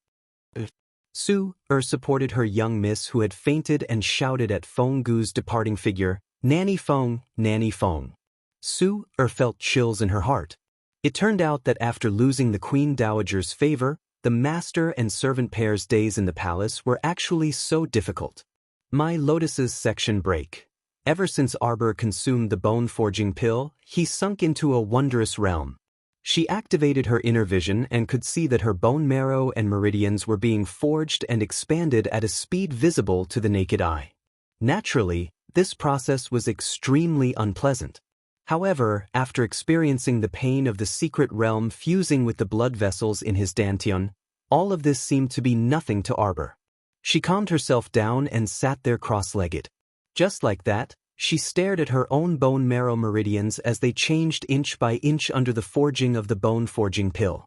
Su-er supported her young miss who had fainted and shouted at Feng Gu's departing figure, "Nanny Feng, Nanny Feng." Su-er felt chills in her heart. It turned out that after losing the Queen Dowager's favor, the master and servant pair's days in the palace were actually so difficult. My Lotus's section break. Ever since Arbor consumed the bone-forging pill, he sunk into a wondrous realm. She activated her inner vision and could see that her bone marrow and meridians were being forged and expanded at a speed visible to the naked eye. Naturally, this process was extremely unpleasant. However, after experiencing the pain of the secret realm fusing with the blood vessels in his dantian, all of this seemed to be nothing to Arbor. She calmed herself down and sat there cross-legged. Just like that, she stared at her own bone marrow meridians as they changed inch by inch under the forging of the bone-forging pill.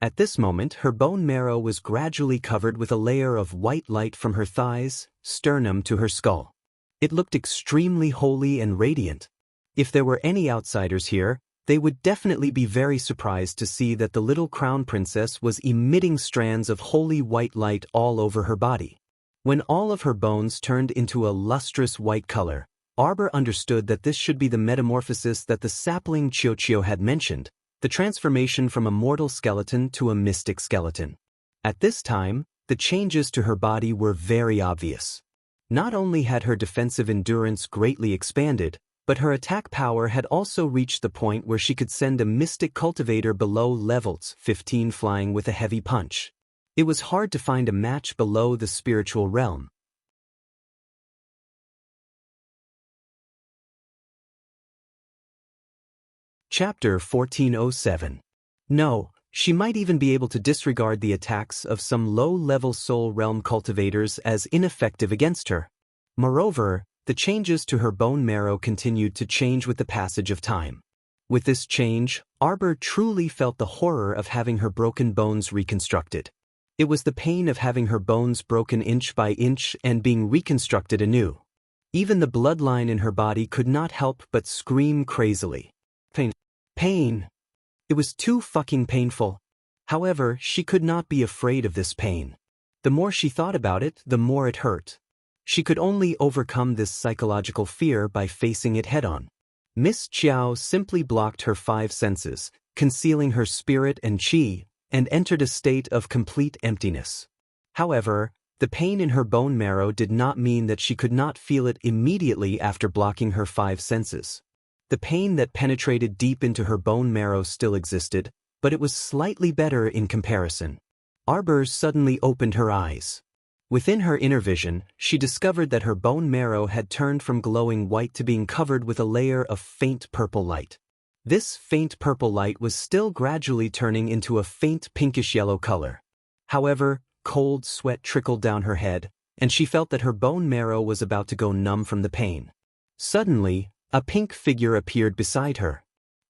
At this moment, her bone marrow was gradually covered with a layer of white light from her thighs, sternum to her skull. It looked extremely holy and radiant. If there were any outsiders here, they would definitely be very surprised to see that the little crown princess was emitting strands of holy white light all over her body. When all of her bones turned into a lustrous white color, Arbor understood that this should be the metamorphosis that the sapling Chio had mentioned, the transformation from a mortal skeleton to a mystic skeleton. At this time, the changes to her body were very obvious. Not only had her defensive endurance greatly expanded, but her attack power had also reached the point where she could send a mystic cultivator below levels 15 flying with a heavy punch. It was hard to find a match below the spiritual realm. Chapter 1407. No, she might even be able to disregard the attacks of some low-level soul realm cultivators as ineffective against her. Moreover, the changes to her bone marrow continued to change with the passage of time. With this change, Arbor truly felt the horror of having her broken bones reconstructed. It was the pain of having her bones broken inch by inch and being reconstructed anew. Even the bloodline in her body could not help but scream crazily. Pain. It was too fucking painful. However, she could not be afraid of this pain. The more she thought about it, the more it hurt. She could only overcome this psychological fear by facing it head-on. Miss Chiao simply blocked her 5 senses, concealing her spirit and chi, and entered a state of complete emptiness. However, the pain in her bone marrow did not mean that she could not feel it immediately after blocking her 5 senses. The pain that penetrated deep into her bone marrow still existed, but it was slightly better in comparison. Arbor suddenly opened her eyes. Within her inner vision, she discovered that her bone marrow had turned from glowing white to being covered with a layer of faint purple light. This faint purple light was still gradually turning into a faint pinkish-yellow color. However, cold sweat trickled down her head, and she felt that her bone marrow was about to go numb from the pain. Suddenly, a pink figure appeared beside her.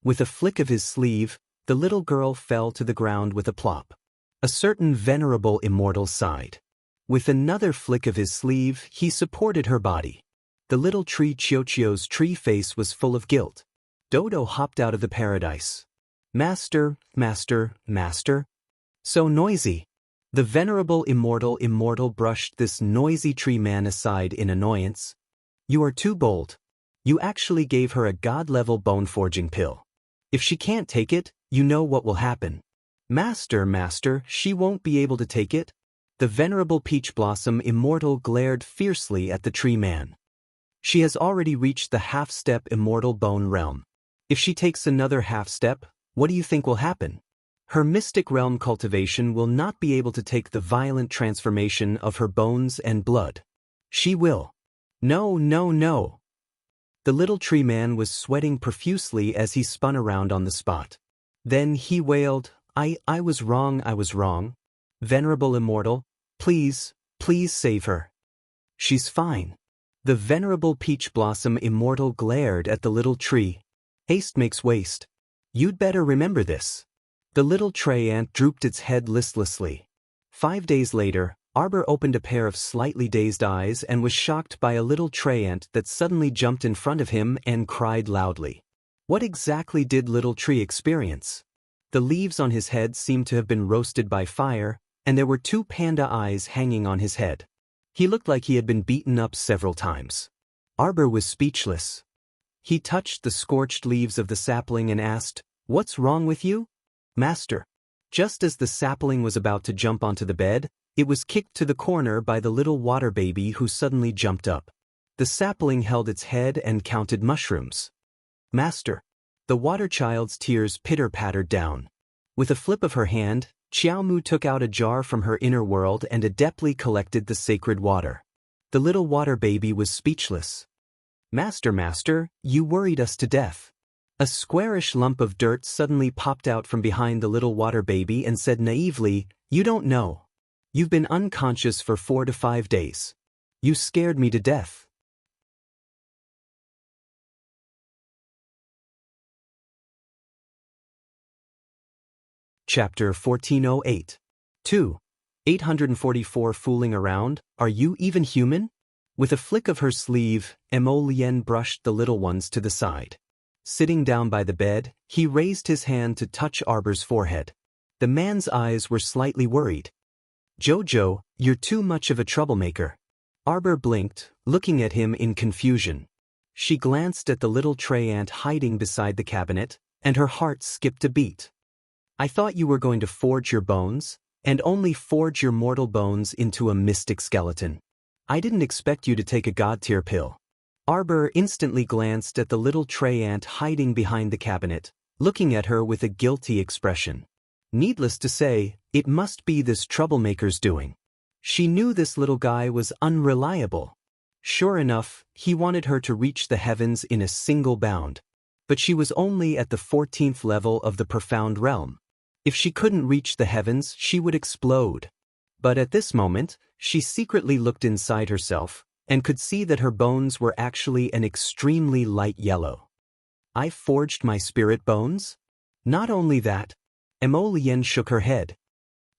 With a flick of his sleeve, the little girl fell to the ground with a plop. A certain venerable immortal sighed. With another flick of his sleeve, he supported her body. The little tree Chiochio's tree face was full of guilt. Dodo hopped out of the paradise. Master, master, master. So noisy. The venerable immortal brushed this noisy tree man aside in annoyance. You are too bold. You actually gave her a god-level bone-forging pill. If she can't take it, you know what will happen. Master, she won't be able to take it. The venerable peach blossom immortal glared fiercely at the tree man. She has already reached the half-step immortal bone realm. If she takes another half-step, what do you think will happen? Her mystic realm cultivation will not be able to take the violent transformation of her bones and blood. She will. No. The little tree man was sweating profusely as he spun around on the spot. Then he wailed, I was wrong. Venerable immortal, please save her. She's fine. The venerable peach blossom immortal glared at the little tree. Haste makes waste. You'd better remember this. The little tree ant drooped its head listlessly. 5 days later, Arbor opened a pair of slightly dazed eyes and was shocked by a little tree ant that suddenly jumped in front of him and cried loudly. What exactly did little tree experience? The leaves on his head seemed to have been roasted by fire, and there were 2 panda eyes hanging on his head. He looked like he had been beaten up several times. Arbor was speechless. He touched the scorched leaves of the sapling and asked, What's wrong with you? Master. Just as the sapling was about to jump onto the bed, it was kicked to the corner by the little water baby who suddenly jumped up. The sapling held its head and counted mushrooms. Master. The water child's tears pitter-pattered down. With a flip of her hand, Xiaomu took out a jar from her inner world and adeptly collected the sacred water. The little water baby was speechless. Master, you worried us to death. A squarish lump of dirt suddenly popped out from behind the little water baby and said naively, You don't know. You've been unconscious for 4 to 5 days. You scared me to death. Chapter 1408. 2. 844 Fooling around, are you even human? With a flick of her sleeve, Emolien brushed the little ones to the side. Sitting down by the bed, he raised his hand to touch Arbor's forehead. The man's eyes were slightly worried. Jojo, you're too much of a troublemaker. Arbor blinked, looking at him in confusion. She glanced at the little tray ant hiding beside the cabinet, and her heart skipped a beat. I thought you were going to forge your bones, and only forge your mortal bones into a mystic skeleton. I didn't expect you to take a god-tier pill. Arbor instantly glanced at the little tray ant hiding behind the cabinet, looking at her with a guilty expression. Needless to say, it must be this troublemaker's doing. She knew this little guy was unreliable. Sure enough, he wanted her to reach the heavens in a single bound. But she was only at the 14th level of the profound realm. If she couldn't reach the heavens, she would explode. But at this moment, she secretly looked inside herself, and could see that her bones were actually an extremely light yellow. I forged my spirit bones? Not only that. Emolien shook her head.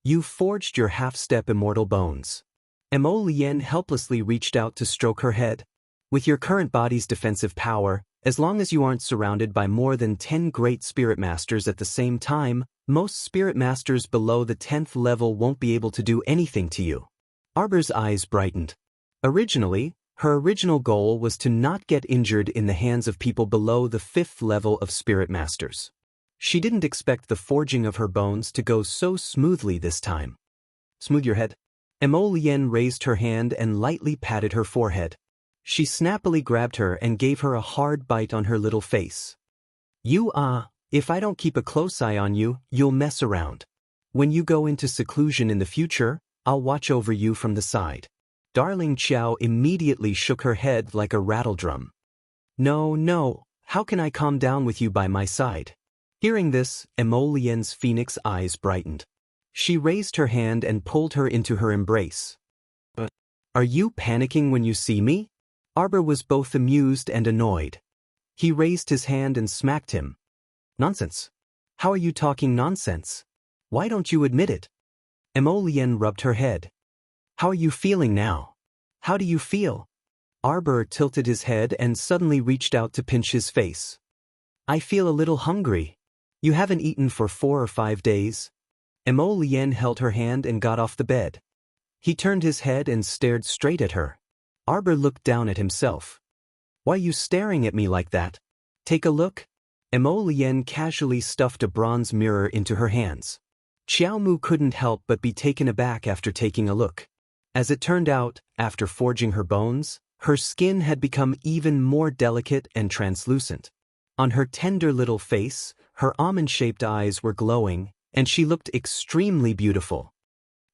You forged your half-step immortal bones. Emolien helplessly reached out to stroke her head. With your current body's defensive power, as long as you aren't surrounded by more than 10 great spirit masters at the same time, most spirit masters below the 10th level won't be able to do anything to you. Arbor's eyes brightened. Originally, her original goal was to not get injured in the hands of people below the 5th level of spirit masters. She didn't expect the forging of her bones to go so smoothly this time. Smooth your head. Emolien raised her hand and lightly patted her forehead. She snappily grabbed her and gave her a hard bite on her little face. If I don't keep a close eye on you, you'll mess around. When you go into seclusion in the future, I'll watch over you from the side. Darling Qiao immediately shook her head like a rattledrum. No, how can I calm down with you by my side? Hearing this, Emolien's phoenix eyes brightened. She raised her hand and pulled her into her embrace. But, are you panicking when you see me? Arbor was both amused and annoyed. He raised his hand and smacked him. Nonsense. How are you talking nonsense? Why don't you admit it? Emolien rubbed her head. How are you feeling now? How do you feel? Arbor tilted his head and suddenly reached out to pinch his face. I feel a little hungry. You haven't eaten for 4 or 5 days. Emolien held her hand and got off the bed. He turned his head and stared straight at her. Arbor looked down at himself. Why are you staring at me like that? Take a look. Emolien casually stuffed a bronze mirror into her hands. Xiaomu couldn't help but be taken aback after taking a look. As it turned out, after forging her bones, her skin had become even more delicate and translucent. On her tender little face, her almond-shaped eyes were glowing, and she looked extremely beautiful.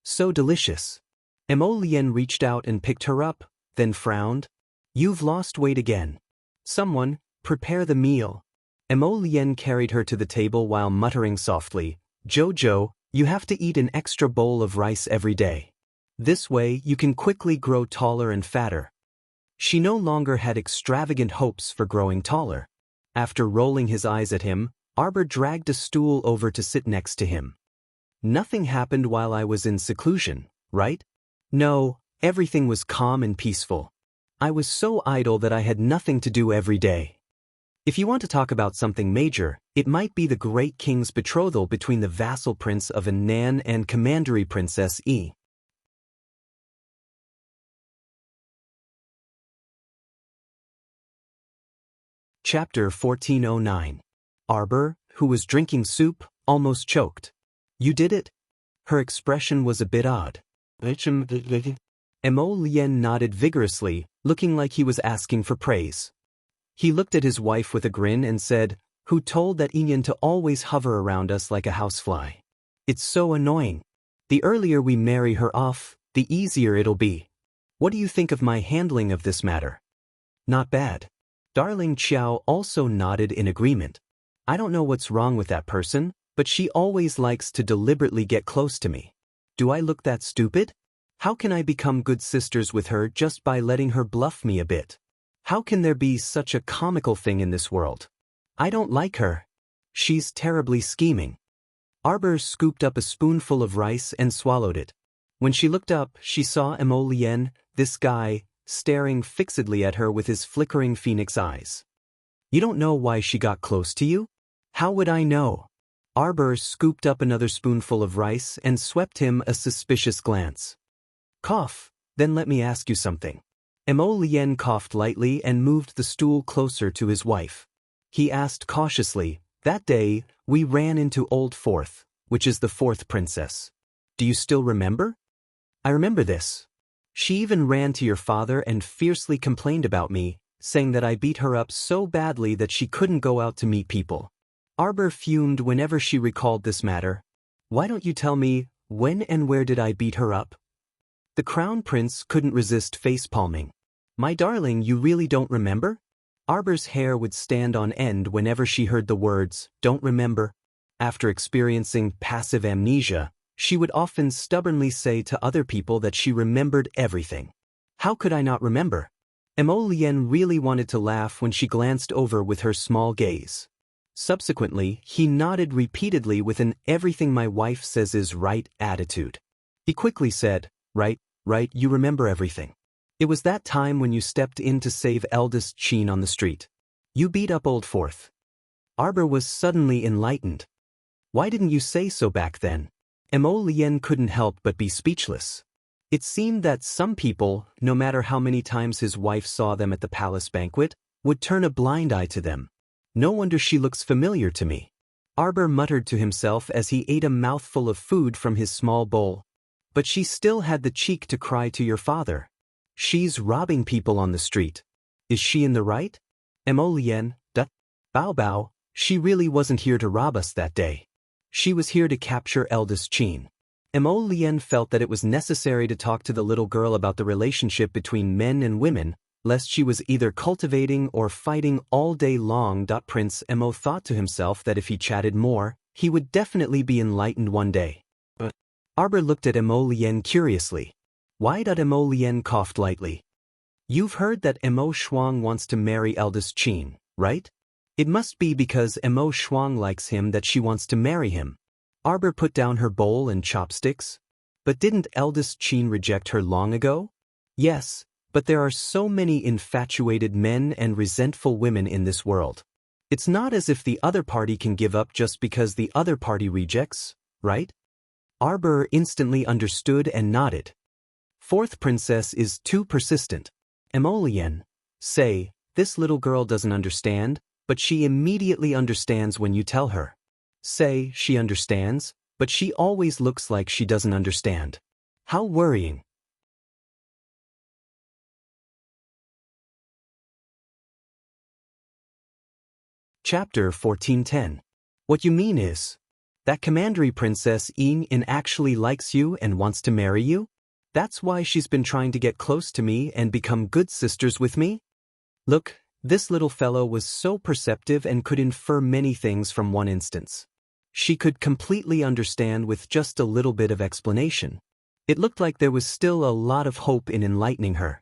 So delicious. Emolien reached out and picked her up, then frowned. You've lost weight again. Someone, prepare the meal. Emolien carried her to the table while muttering softly, Jojo, you have to eat an extra bowl of rice every day. This way you can quickly grow taller and fatter. She no longer had extravagant hopes for growing taller. After rolling his eyes at him, Arbor dragged a stool over to sit next to him. Nothing happened while I was in seclusion, right? No, everything was calm and peaceful. I was so idle that I had nothing to do every day. If you want to talk about something major, it might be the great king's betrothal between the vassal prince of Anan and commandery princess E. Chapter 1409. Arbor, who was drinking soup, almost choked. You did it? Her expression was a bit odd. Emolien nodded vigorously, looking like he was asking for praise. He looked at his wife with a grin and said, Who told that Inyan to always hover around us like a housefly? It's so annoying. The earlier we marry her off, the easier it'll be. What do you think of my handling of this matter? Not bad. Darling Qiao also nodded in agreement. I don't know what's wrong with that person, but she always likes to deliberately get close to me. Do I look that stupid? How can I become good sisters with her just by letting her bluff me a bit? How can there be such a comical thing in this world? I don't like her. She's terribly scheming. Arbor scooped up a spoonful of rice and swallowed it. When she looked up, she saw Emolien, this guy, staring fixedly at her with his flickering phoenix eyes. You don't know why she got close to you? How would I know? Arbor scooped up another spoonful of rice and swept him a suspicious glance. Cough, then let me ask you something. Emolien coughed lightly and moved the stool closer to his wife. He asked cautiously, That day, we ran into Old Fourth, which is the 4th princess. Do you still remember? I remember this. She even ran to your father and fiercely complained about me, saying that I beat her up so badly that she couldn't go out to meet people. Arbor fumed whenever she recalled this matter. Why don't you tell me, when and where did I beat her up? The crown prince couldn't resist face-palming. My darling, you really don't remember? Arbor's hair would stand on end whenever she heard the words, don't remember. After experiencing passive amnesia, she would often stubbornly say to other people that she remembered everything. How could I not remember? Emolien really wanted to laugh when she glanced over with her small gaze. Subsequently, he nodded repeatedly with an everything my wife says is right attitude. He quickly said, Right, you remember everything. It was that time when you stepped in to save eldest Qin on the street. You beat up Old Fourth. Arbor was suddenly enlightened. Why didn't you say so back then? Emolien couldn't help but be speechless. It seemed that some people, no matter how many times his wife saw them at the palace banquet, would turn a blind eye to them. No wonder she looks familiar to me. Arbor muttered to himself as he ate a mouthful of food from his small bowl. But she still had the cheek to cry to your father. She's robbing people on the street. Is she in the right? Mo Lien, duh. Bao Bao, she really wasn't here to rob us that day. She was here to capture eldest Qin. Mo Lien felt that it was necessary to talk to the little girl about the relationship between men and women, lest she was either cultivating or fighting all day long. Prince Mo thought to himself that if he chatted more, he would definitely be enlightened one day. But Arbor looked at Mo Lien curiously. Why? Mo Lien coughed lightly. You've heard that Mo Shuang wants to marry eldest Qin, right? It must be because Mo Shuang likes him that she wants to marry him. Arbor put down her bowl and chopsticks. But didn't eldest Qin reject her long ago? Yes, but there are so many infatuated men and resentful women in this world. It's not as if the other party can give up just because the other party rejects, right? Arbor instantly understood and nodded. Fourth princess is too persistent. Mo Lien, say, this little girl doesn't understand, but she immediately understands when you tell her. Say, she understands, but she always looks like she doesn't understand. How worrying. Chapter 1410. What you mean is, that Commandery Princess Ying actually likes you and wants to marry you? That's why she's been trying to get close to me and become good sisters with me? Look, this little fellow was so perceptive and could infer many things from one instance. She could completely understand with just a little bit of explanation. It looked like there was still a lot of hope in enlightening her.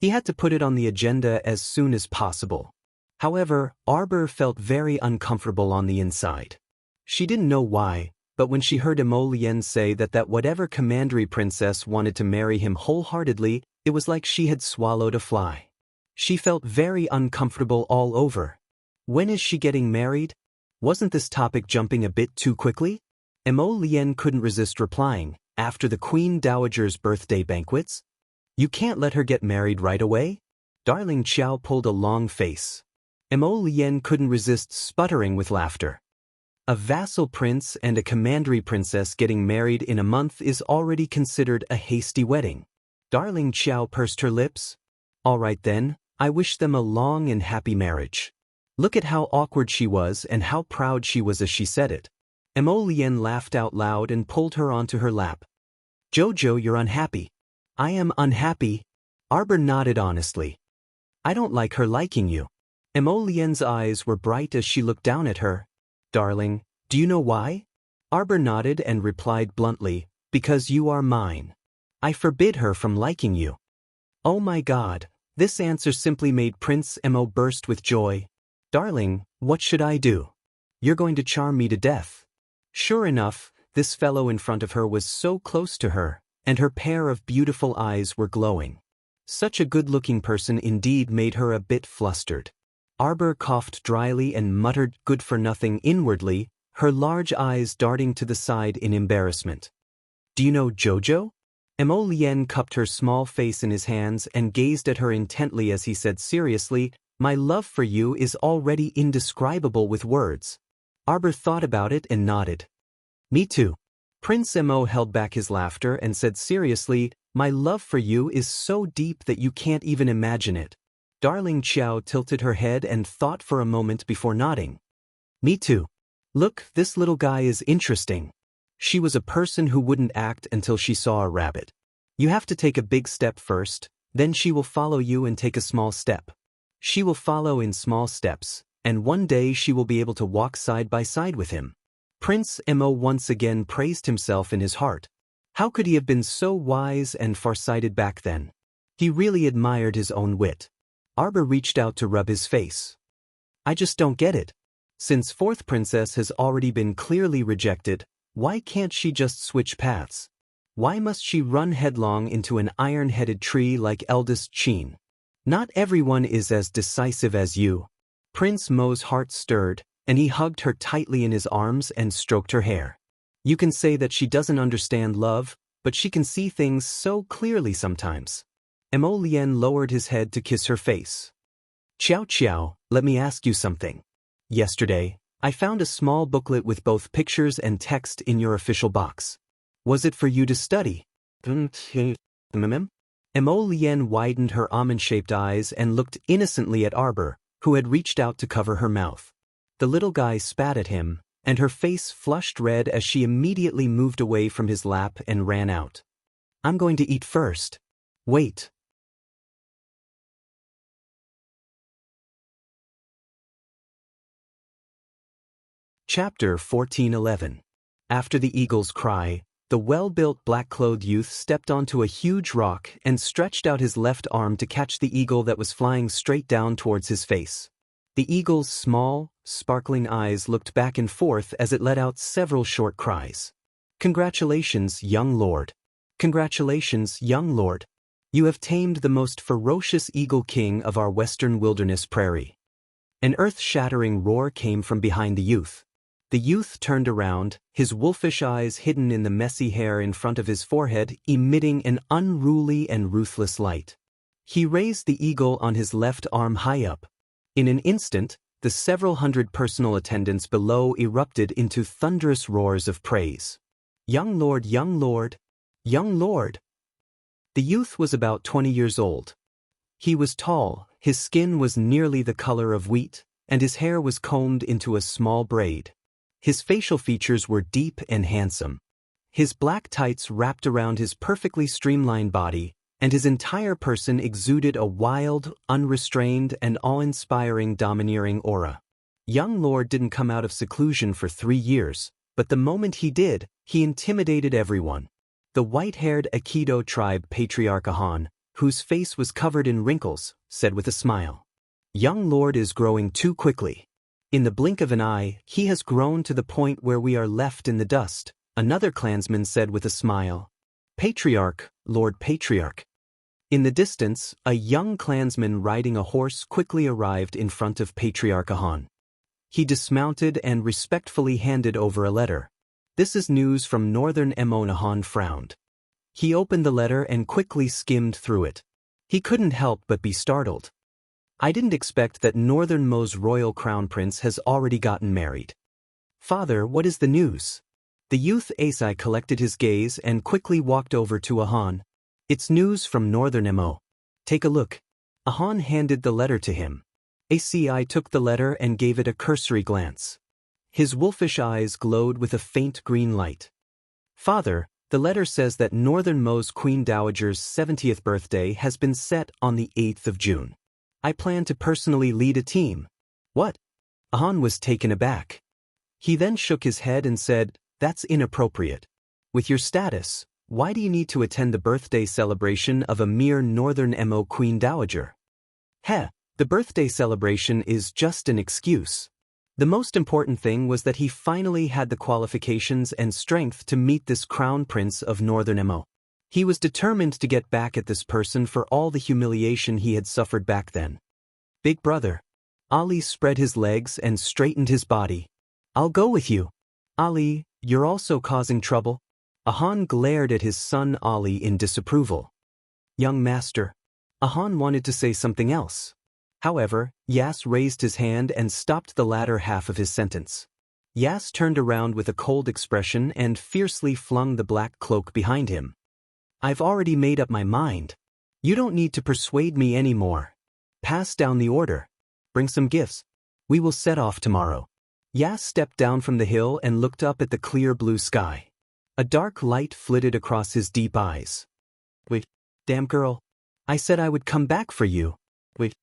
He had to put it on the agenda as soon as possible. However, Arbor felt very uncomfortable on the inside. She didn't know why, but when she heard Mo Lien say that whatever Commandery Princess wanted to marry him wholeheartedly, it was like she had swallowed a fly. She felt very uncomfortable all over. When is she getting married? Wasn't this topic jumping a bit too quickly? Mo Lien couldn't resist replying, after the Queen Dowager's birthday banquets? You can't let her get married right away? Darling Qiao pulled a long face. Mo Lien couldn't resist sputtering with laughter. A vassal prince and a commandery princess getting married in a month is already considered a hasty wedding. Darling Qiao pursed her lips. All right then, I wish them a long and happy marriage. Look at how awkward she was and how proud she was as she said it. Mo Lien laughed out loud and pulled her onto her lap. Jojo, you're unhappy. I am unhappy. Arbor nodded honestly. I don't like her liking you. Mo Lien's eyes were bright as she looked down at her. Darling, do you know why? Arbor nodded and replied bluntly, because you are mine. I forbid her from liking you. Oh my God, this answer simply made Prince Mo burst with joy. Darling, what should I do? You're going to charm me to death. Sure enough, this fellow in front of her was so close to her, and her pair of beautiful eyes were glowing. Such a good-looking person indeed made her a bit flustered. Arbor coughed dryly and muttered good-for-nothing inwardly, her large eyes darting to the side in embarrassment. Do you know Jojo? Mo Lien cupped her small face in his hands and gazed at her intently as he said seriously, my love for you is already indescribable with words. Arbor thought about it and nodded. Me too. Prince Mo held back his laughter and said seriously, my love for you is so deep that you can't even imagine it. Darling Qiao tilted her head and thought for a moment before nodding. Me too. Look, this little guy is interesting. She was a person who wouldn't act until she saw a rabbit. You have to take a big step first, then she will follow you and take a small step. She will follow in small steps, and one day she will be able to walk side by side with him. Prince Mo once again praised himself in his heart. How could he have been so wise and farsighted back then? He really admired his own wit. Arbor reached out to rub his face. I just don't get it. Since fourth princess has already been clearly rejected, why can't she just switch paths? Why must she run headlong into an iron-headed tree like eldest Qin? Not everyone is as decisive as you. Prince Mo's heart stirred, and he hugged her tightly in his arms and stroked her hair. You can say that she doesn't understand love, but she can see things so clearly sometimes. Mo Lien lowered his head to kiss her face. Qiao Qiao, let me ask you something. Yesterday, I found a small booklet with both pictures and text in your official box. Was it for you to study? Mo Lien widened her almond-shaped eyes and looked innocently at Arbor, who had reached out to cover her mouth. The little guy spat at him, and her face flushed red as she immediately moved away from his lap and ran out. I'm going to eat first. Wait. Chapter 14:11. After the eagle's cry, the well-built black-clothed youth stepped onto a huge rock and stretched out his left arm to catch the eagle that was flying straight down towards his face. The eagle's small, sparkling eyes looked back and forth as it let out several short cries. Congratulations, young lord. Congratulations, young lord. You have tamed the most ferocious eagle king of our western wilderness prairie. An earth-shattering roar came from behind the youth. The youth turned around, his wolfish eyes hidden in the messy hair in front of his forehead, emitting an unruly and ruthless light. He raised the eagle on his left arm high up. In an instant, the several hundred personal attendants below erupted into thunderous roars of praise. Young lord, young lord, young lord. The youth was about 20 years old. He was tall, his skin was nearly the color of wheat, and his hair was combed into a small braid. His facial features were deep and handsome. His black tights wrapped around his perfectly streamlined body, and his entire person exuded a wild, unrestrained, and awe-inspiring domineering aura. Young Lord didn't come out of seclusion for 3 years, but the moment he did, he intimidated everyone. The white-haired Aikido tribe patriarch Ahan, whose face was covered in wrinkles, said with a smile, "Young Lord is growing too quickly. In the blink of an eye, he has grown to the point where we are left in the dust," another clansman said with a smile. "Patriarch, Lord Patriarch." In the distance, a young clansman riding a horse quickly arrived in front of Patriarch Ahan. He dismounted and respectfully handed over a letter. "This is news from Northern Mo." Ahan frowned. He opened the letter and quickly skimmed through it. He couldn't help but be startled. "I didn't expect that Northern Mo's royal crown prince has already gotten married." "Father, what is the news?" The youth Asai collected his gaze and quickly walked over to Ahan. "It's news from Northern Mo. Take a look." Ahan handed the letter to him. Asai took the letter and gave it a cursory glance. His wolfish eyes glowed with a faint green light. "Father, the letter says that Northern Mo's Queen Dowager's 70th birthday has been set on the 8th of June. I plan to personally lead a team." "What?" Ahan was taken aback. He then shook his head and said, "That's inappropriate. With your status, why do you need to attend the birthday celebration of a mere Northern Mo Queen Dowager?" "Heh, the birthday celebration is just an excuse. The most important thing was that he finally had the qualifications and strength to meet this crown prince of Northern Mo. He was determined to get back at this person for all the humiliation he had suffered back then." "Big brother." Ali spread his legs and straightened his body. "I'll go with you." "Ali, you're also causing trouble." Ahan glared at his son Ali in disapproval. "Young master." Ahan wanted to say something else. However, Yas raised his hand and stopped the latter half of his sentence. Yas turned around with a cold expression and fiercely flung the black cloak behind him. "I've already made up my mind. You don't need to persuade me anymore. Pass down the order. Bring some gifts. We will set off tomorrow." Yas stepped down from the hill and looked up at the clear blue sky. A dark light flitted across his deep eyes. "Wait, damn girl. I said I would come back for you. Wait."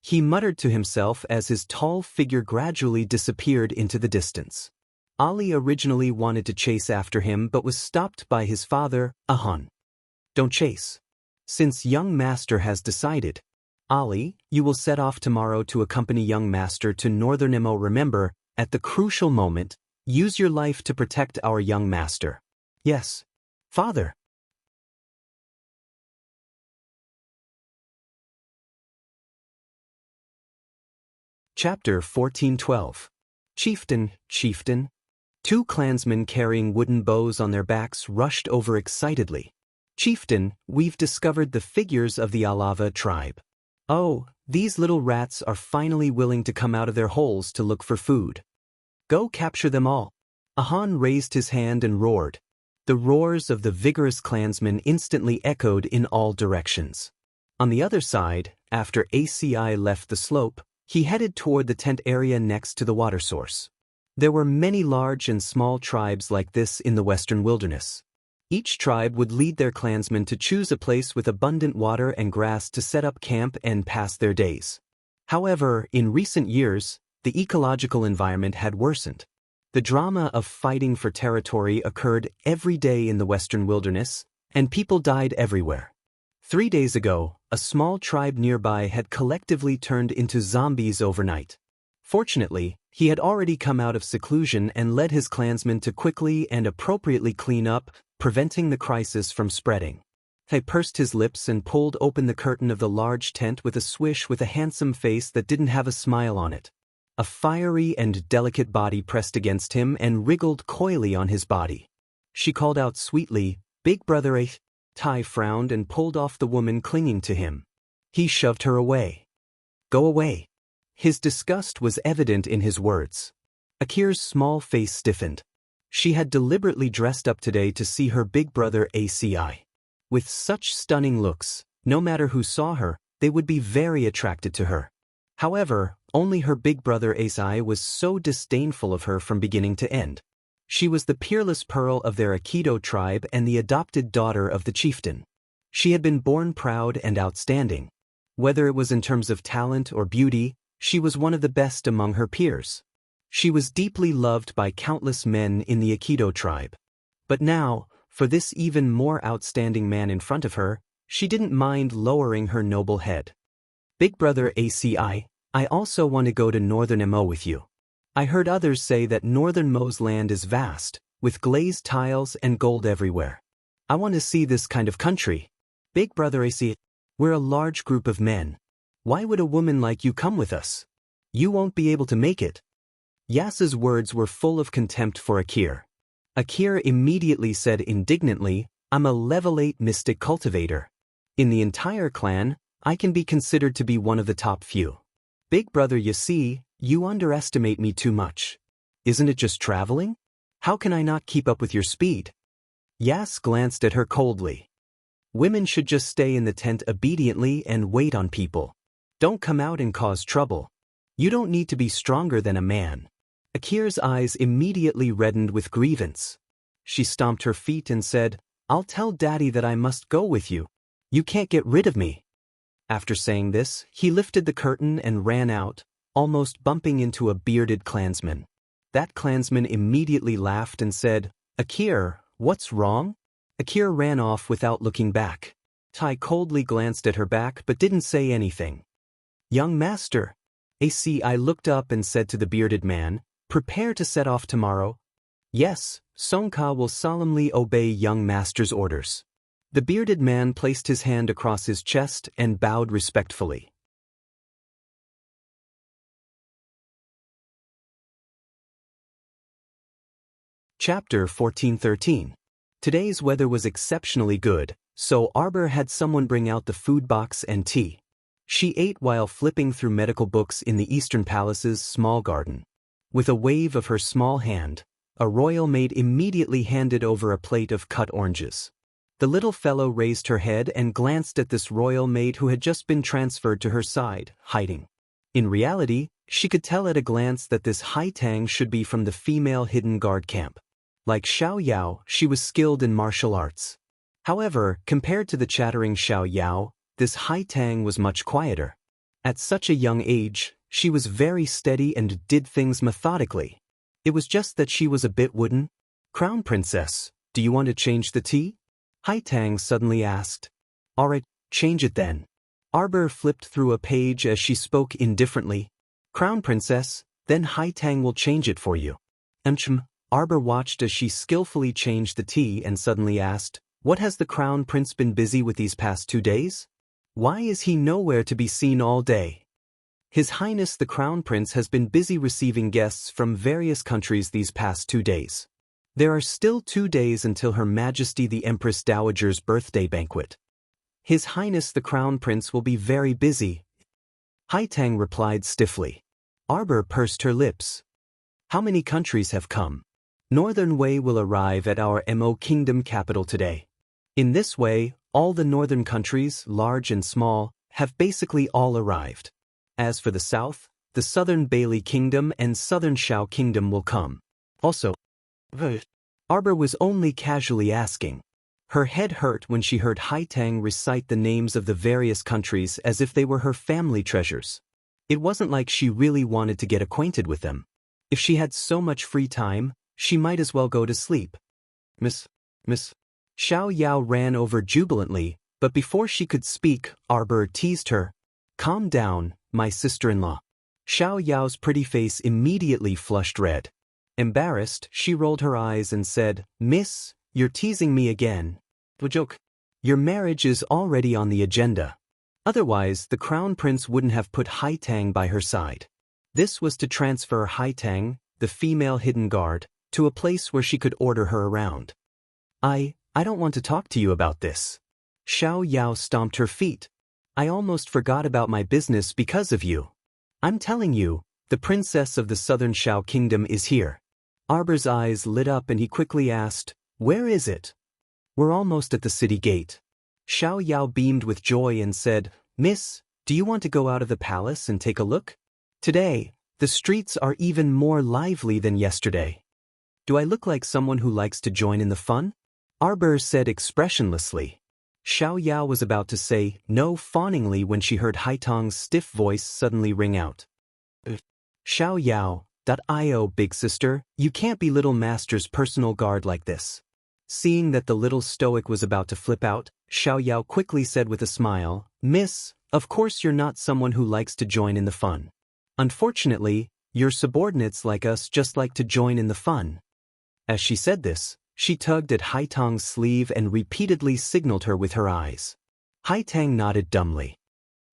He muttered to himself as his tall figure gradually disappeared into the distance. Ali originally wanted to chase after him but was stopped by his father, Ahan. "Don't chase. Since young master has decided. Ali, you will set off tomorrow to accompany young master to Northern Mo. Remember, at the crucial moment, use your life to protect our young master." "Yes, father." Chapter 14:12. Chieftain, chieftain. Two clansmen carrying wooden bows on their backs rushed over excitedly. "Chieftain, we've discovered the figures of the Alava tribe." "Oh, these little rats are finally willing to come out of their holes to look for food. Go capture them all." Ahan raised his hand and roared. The roars of the vigorous clansmen instantly echoed in all directions. On the other side, after ACI left the slope, he headed toward the tent area next to the water source. There were many large and small tribes like this in the western wilderness. Each tribe would lead their clansmen to choose a place with abundant water and grass to set up camp and pass their days. However, in recent years, the ecological environment had worsened. The drama of fighting for territory occurred every day in the western wilderness, and people died everywhere. 3 days ago, a small tribe nearby had collectively turned into zombies overnight. Fortunately, he had already come out of seclusion and led his clansmen to quickly and appropriately clean up, preventing the crisis from spreading. He pursed his lips and pulled open the curtain of the large tent with a swish with a handsome face that didn't have a smile on it. A fiery and delicate body pressed against him and wriggled coyly on his body. She called out sweetly, "Big brother eh?" Tai frowned and pulled off the woman clinging to him. He shoved her away. "Go away." His disgust was evident in his words. Akira's small face stiffened. She had deliberately dressed up today to see her big brother ACI. With such stunning looks, no matter who saw her, they would be very attracted to her. However, only her big brother ACI was so disdainful of her from beginning to end. She was the peerless pearl of their Aikido tribe and the adopted daughter of the chieftain. She had been born proud and outstanding. Whether it was in terms of talent or beauty, she was one of the best among her peers. She was deeply loved by countless men in the Aikido tribe. But now, for this even more outstanding man in front of her, she didn't mind lowering her noble head. "Big brother ACI, I also want to go to northern Mo with you. I heard others say that northern Mo's land is vast, with glazed tiles and gold everywhere. I want to see this kind of country. Big brother ACI, we're a large group of men. Why would a woman like you come with us? You won't be able to make it." Yasa's words were full of contempt for Akira. Akira immediately said indignantly, "I'm a level 8 mystic cultivator. In the entire clan, I can be considered to be one of the top few. Big brother, you see, you underestimate me too much. Isn't it just traveling? How can I not keep up with your speed?" Yas glanced at her coldly. "Women should just stay in the tent obediently and wait on people. Don't come out and cause trouble. You don't need to be stronger than a man." Akira's eyes immediately reddened with grievance. She stomped her feet and said, "I'll tell Daddy that I must go with you. You can't get rid of me." After saying this, he lifted the curtain and ran out, almost bumping into a bearded clansman. That clansman immediately laughed and said, "Akira, what's wrong?" Akira ran off without looking back. Tai coldly glanced at her back but didn't say anything. "Young master." ACI looked up and said to the bearded man, "Prepare to set off tomorrow." "Yes, Songka will solemnly obey young master's orders." The bearded man placed his hand across his chest and bowed respectfully. Chapter 14:13. Today's weather was exceptionally good, so Arbor had someone bring out the food box and tea. She ate while flipping through medical books in the Eastern Palace's small garden. With a wave of her small hand, a royal maid immediately handed over a plate of cut oranges. The little fellow raised her head and glanced at this royal maid who had just been transferred to her side, hiding. In reality, she could tell at a glance that this Haitang should be from the female hidden guard camp. Like Xiao Yao, she was skilled in martial arts. However, compared to the chattering Xiao Yao, this Haitang was much quieter. At such a young age, she was very steady and did things methodically. It was just that she was a bit wooden. "Crown Princess, do you want to change the tea?" Haitang suddenly asked. "Alright, change it then." Arbor flipped through a page as she spoke indifferently. "Crown Princess, then Haitang will change it for you." Arbor watched as she skillfully changed the tea and suddenly asked, "What has the Crown Prince been busy with these past 2 days? Why is he nowhere to be seen all day?" "His Highness the Crown Prince has been busy receiving guests from various countries these past 2 days. There are still 2 days until Her Majesty the Empress Dowager's birthday banquet. His Highness the Crown Prince will be very busy." Haitang replied stiffly. Arbor pursed her lips. "How many countries have come?" Northern Way will arrive at our Mo Kingdom capital today. In this way, all the northern countries, large and small, have basically all arrived. As for the south, the Southern Bailey Kingdom and Southern Shao Kingdom will come. Also, Arbor was only casually asking. Her head hurt when she heard Haitang recite the names of the various countries as if they were her family treasures. It wasn't like she really wanted to get acquainted with them. If she had so much free time, she might as well go to sleep. Miss. Xiao Yao ran over jubilantly, but before she could speak, Arbor teased her. Calm down, my sister-in-law. Xiao Yao's pretty face immediately flushed red. Embarrassed, she rolled her eyes and said, Miss, you're teasing me again. The joke. Your marriage is already on the agenda. Otherwise, the crown prince wouldn't have put Haitang by her side. This was to transfer Haitang, the female hidden guard, to a place where she could order her around. I don't want to talk to you about this. Xiao Yao stomped her feet. I almost forgot about my business because of you. I'm telling you, the princess of the Southern Shao Kingdom is here. Arbor's eyes lit up and he quickly asked, Where is it? We're almost at the city gate. Xiao Yao beamed with joy and said, Miss, do you want to go out of the palace and take a look? Today, the streets are even more lively than yesterday. Do I look like someone who likes to join in the fun? Arbor said expressionlessly. Xiao Yao was about to say no fawningly when she heard Haitang's stiff voice suddenly ring out. Xiao Yao, .io big sister, you can't be little master's personal guard like this. Seeing that the little stoic was about to flip out, Xiao Yao quickly said with a smile, Miss, of course you're not someone who likes to join in the fun. Unfortunately, your subordinates like us just like to join in the fun. As she said this, she tugged at Haitang's sleeve and repeatedly signaled her with her eyes. Haitang nodded dumbly.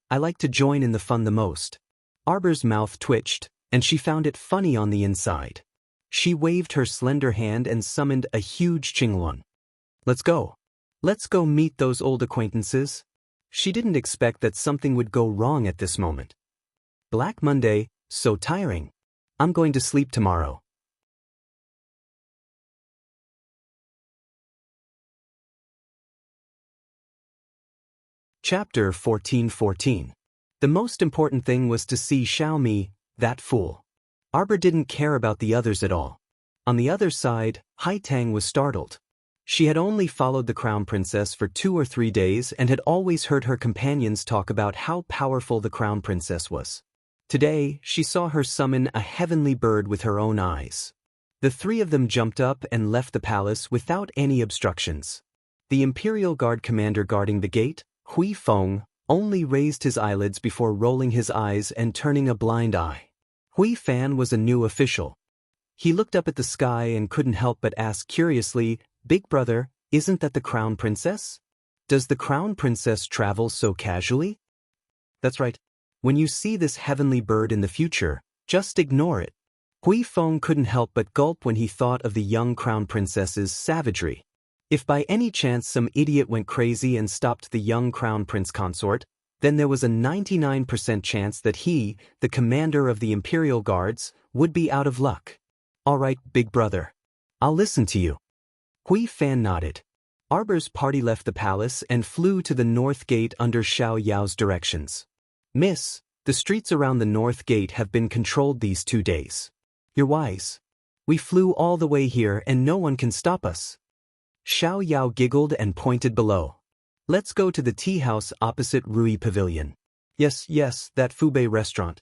I like to join in the fun the most. Arbor's mouth twitched, and she found it funny on the inside. She waved her slender hand and summoned a huge Qinglun. Let's go. Let's go meet those old acquaintances. She didn't expect that something would go wrong at this moment. Black Monday, so tiring. I'm going to sleep tomorrow. Chapter 14:14. The most important thing was to see Xiaomi, that fool. Arbor didn't care about the others at all. On the other side, Haitang was startled. She had only followed the crown princess for 2 or 3 days and had always heard her companions talk about how powerful the crown princess was. Today, she saw her summon a heavenly bird with her own eyes. The 3 of them jumped up and left the palace without any obstructions. The Imperial Guard commander guarding the gate, Hui Feng, only raised his eyelids before rolling his eyes and turning a blind eye. Hui Fan was a new official. He looked up at the sky and couldn't help but ask curiously, Big brother, isn't that the crown princess? Does the crown princess travel so casually? That's right. When you see this heavenly bird in the future, just ignore it. Hui Feng couldn't help but gulp when he thought of the young crown princess's savagery. If by any chance some idiot went crazy and stopped the young crown prince consort, then there was a 99% chance that he, the commander of the Imperial Guards, would be out of luck. All right, big brother. I'll listen to you. Hui Fan nodded. Arbor's party left the palace and flew to the north gate under Xiao Yao's directions. Miss, the streets around the north gate have been controlled these 2 days. You're wise. We flew all the way here and no one can stop us. Xiao Yao giggled and pointed below. Let's go to the tea house opposite Rui Pavilion. Yes, that Fubei restaurant.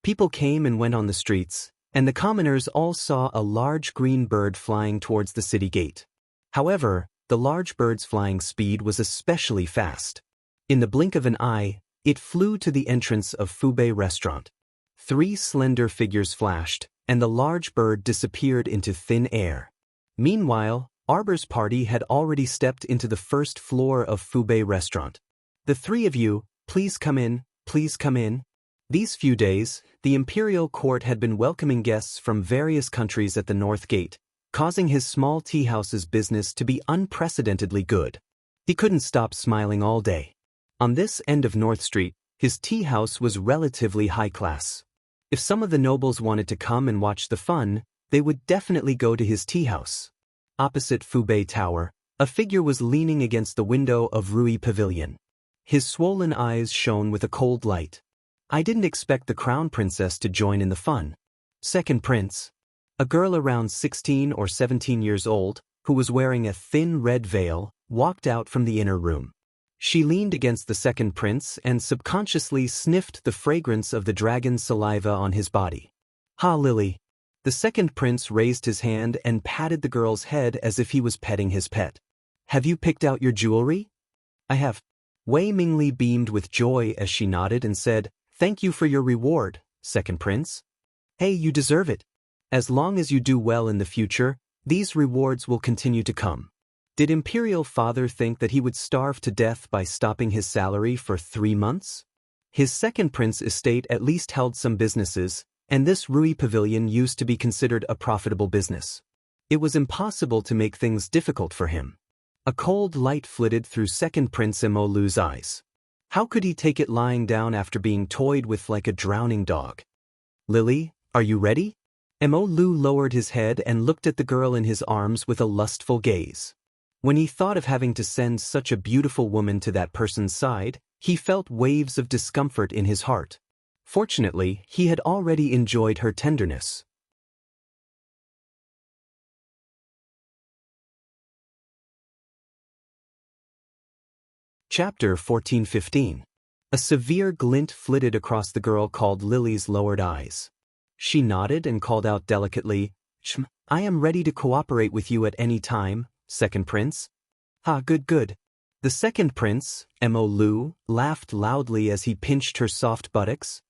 People came and went on the streets, and the commoners all saw a large green bird flying towards the city gate. However, the large bird's flying speed was especially fast. In the blink of an eye, it flew to the entrance of Fubei restaurant. 3 slender figures flashed, and the large bird disappeared into thin air. Meanwhile, Arbor's party had already stepped into the first floor of Fubei restaurant. The 3 of you, please come in, please come in. These few days, the imperial court had been welcoming guests from various countries at the North Gate, causing his small tea house's business to be unprecedentedly good. He couldn't stop smiling all day. On this end of North Street, his tea house was relatively high class. If some of the nobles wanted to come and watch the fun, They would definitely go to his tea house. Opposite Fubei Tower, a figure was leaning against the window of Rui Pavilion. His swollen eyes shone with a cold light. I didn't expect the crown princess to join in the fun. Second prince, a girl around 16 or 17 years old, who was wearing a thin red veil, walked out from the inner room. She leaned against the second prince and subconsciously sniffed the fragrance of the dragon's saliva on his body. "Ha, Lily." The second prince raised his hand and patted the girl's head as if he was petting his pet. "Have you picked out your jewelry?" "I have." Wei Mingli beamed with joy as she nodded and said, "Thank you for your reward, second prince." "Hey, you deserve it. As long as you do well in the future, these rewards will continue to come." Did Imperial Father think that he would starve to death by stopping his salary for 3 months? His second prince estate at least held some businesses, and this Rui Pavilion used to be considered a profitable business. It was impossible to make things difficult for him. A cold light flitted through second prince Mo Lu's eyes. How could he take it lying down after being toyed with like a drowning dog? "Lily, are you ready?" Mo Lu lowered his head and looked at the girl in his arms with a lustful gaze. When he thought of having to send such a beautiful woman to that person's side, he felt waves of discomfort in his heart. Fortunately, he had already enjoyed her tenderness. Chapter 14-15. A severe glint flitted across the girl called Lily's lowered eyes. She nodded and called out delicately, "I am ready to cooperate with you at any time, second prince." "Ah, good. The second prince, Mo Lu, laughed loudly as he pinched her soft buttocks.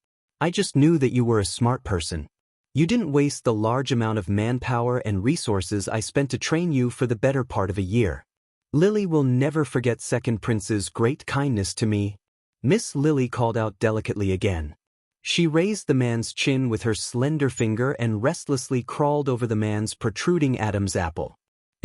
"I just knew that you were a smart person. You didn't waste the large amount of manpower and resources I spent to train you for the better part of a year. Lily will never forget second prince's great kindness to me." Miss Lily called out delicately again. She raised the man's chin with her slender finger and restlessly crawled over the man's protruding Adam's apple.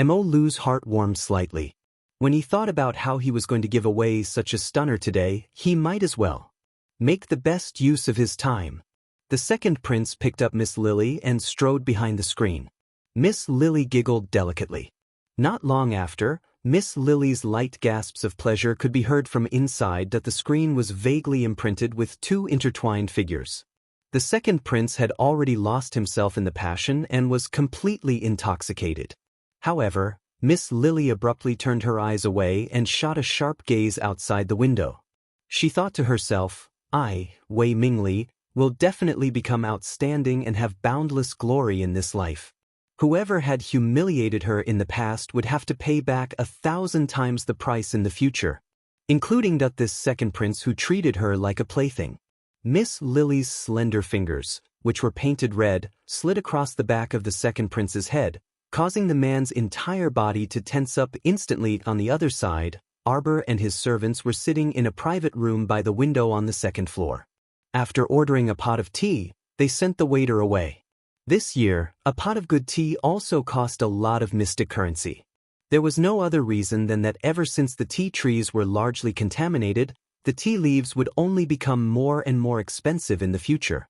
Mo Lu's heart warmed slightly. When he thought about how he was going to give away such a stunner today, he might as well make the best use of his time. The second prince picked up Miss Lily and strode behind the screen. Miss Lily giggled delicately. Not long after, Miss Lily's light gasps of pleasure could be heard from inside that the screen was vaguely imprinted with 2 intertwined figures. The second prince had already lost himself in the passion and was completely intoxicated. However, Miss Lily abruptly turned her eyes away and shot a sharp gaze outside the window. She thought to herself, "I, Wei Mingli, will definitely become outstanding and have boundless glory in this life. Whoever had humiliated her in the past would have to pay back 1,000 times the price in the future, including this second prince who treated her like a plaything." Miss Lily's slender fingers, which were painted red, slid across the back of the second prince's head, causing the man's entire body to tense up instantly. On the other side, Arbor and his servants were sitting in a private room by the window on the second floor. After ordering a pot of tea, they sent the waiter away. This year, a pot of good tea also cost a lot of mystic currency. There was no other reason than that ever since the tea trees were largely contaminated, the tea leaves would only become more and more expensive in the future.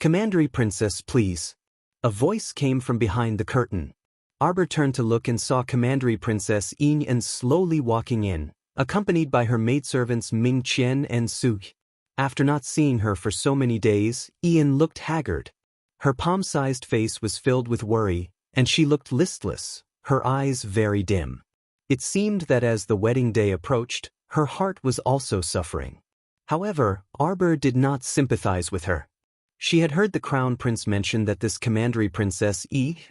"Commandery Princess, please." A voice came from behind the curtain. Arbor turned to look and saw Commandery Princess Yin slowly walking in, accompanied by her maidservants Ming Qian and Su. After not seeing her for so many days, Yin looked haggard. Her palm-sized face was filled with worry, and she looked listless, her eyes very dim. It seemed that as the wedding day approached, her heart was also suffering. However, Arbor did not sympathize with her. She had heard the crown prince mention that this Commandery Princess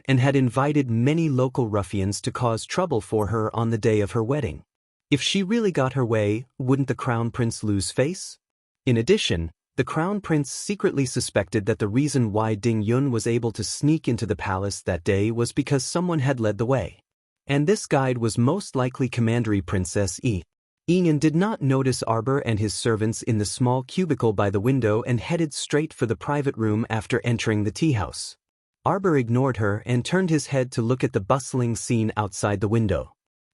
and had invited many local ruffians to cause trouble for her on the day of her wedding. If she really got her way, wouldn't the crown prince lose face? In addition, the crown prince secretly suspected that the reason why Ding Yun was able to sneak into the palace that day was because someone had led the way. And this guide was most likely Commandery Princess Ian did not notice Arbor and his servants in the small cubicle by the window and headed straight for the private room after entering the tea house. Arbor ignored her and turned his head to look at the bustling scene outside the window.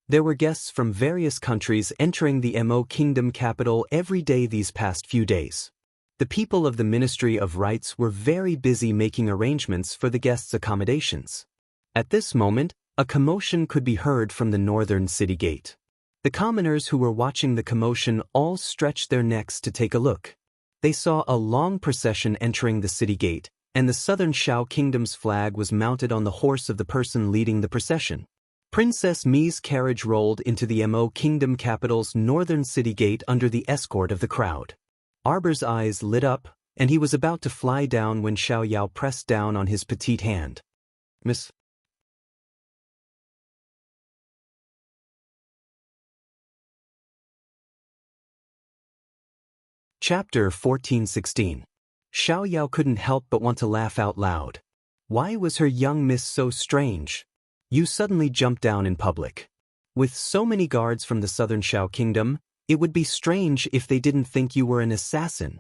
There were guests from various countries entering the Mo Kingdom capital every day these past few days. The people of the Ministry of Rites were very busy making arrangements for the guests' accommodations. At this moment, a commotion could be heard from the northern city gate. The commoners who were watching the commotion all stretched their necks to take a look. They saw a long procession entering the city gate, and the southern Shao Kingdom's flag was mounted on the horse of the person leading the procession. Princess Mi's carriage rolled into the Mo Kingdom capital's northern city gate under the escort of the crowd. Arbor's eyes lit up, and he was about to fly down when Xiao Yao pressed down on his petite hand. Miss. Chapter 1416. Xiao Yao couldn't help but want to laugh out loud. Why was her young miss so strange? You suddenly jumped down in public. With so many guards from the southern Shao Kingdom, it would be strange if they didn't think you were an assassin.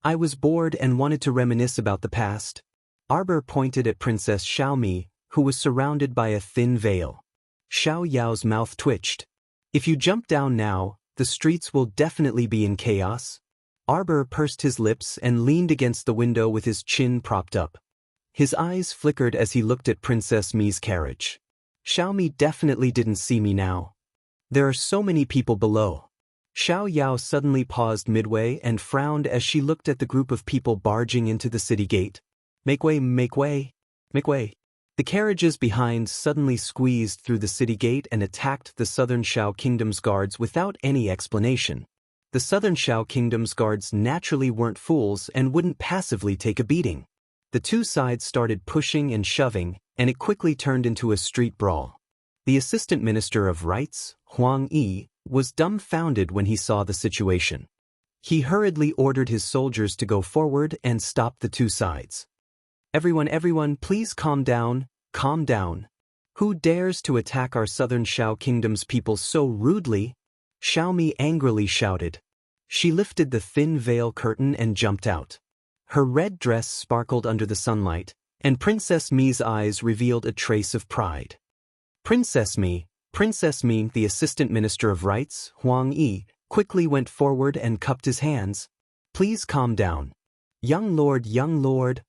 I was bored and wanted to reminisce about the past. Arbor pointed at Princess Xiaomi, who was surrounded by a thin veil. Xiao Yao's mouth twitched. If you jump down now, the streets will definitely be in chaos. Arbor pursed his lips and leaned against the window with his chin propped up. His eyes flickered as he looked at Princess Mi's carriage. Xiaomi definitely didn't see me now. There are so many people below. Xiao Yao suddenly paused midway and frowned as she looked at the group of people barging into the city gate. Make way, make way, make way. The carriages behind suddenly squeezed through the city gate and attacked the southern Shao Kingdom's guards without any explanation. The southern Shao Kingdom's guards naturally weren't fools and wouldn't passively take a beating. The two sides started pushing and shoving, and it quickly turned into a street brawl. The Assistant Minister of Rites, Huang Yi, was dumbfounded when he saw the situation. He hurriedly ordered his soldiers to go forward and stop the two sides. Everyone, please calm down, calm down. Who dares to attack our southern Shao Kingdom's people so rudely? Xiaomi angrily shouted. She lifted the thin veil curtain and jumped out. Her red dress sparkled under the sunlight, and Princess Mi's eyes revealed a trace of pride. Princess Mi, the Assistant Minister of Rites, Huang Yi, quickly went forward and cupped his hands. Please calm down. Young Lord, young Lord.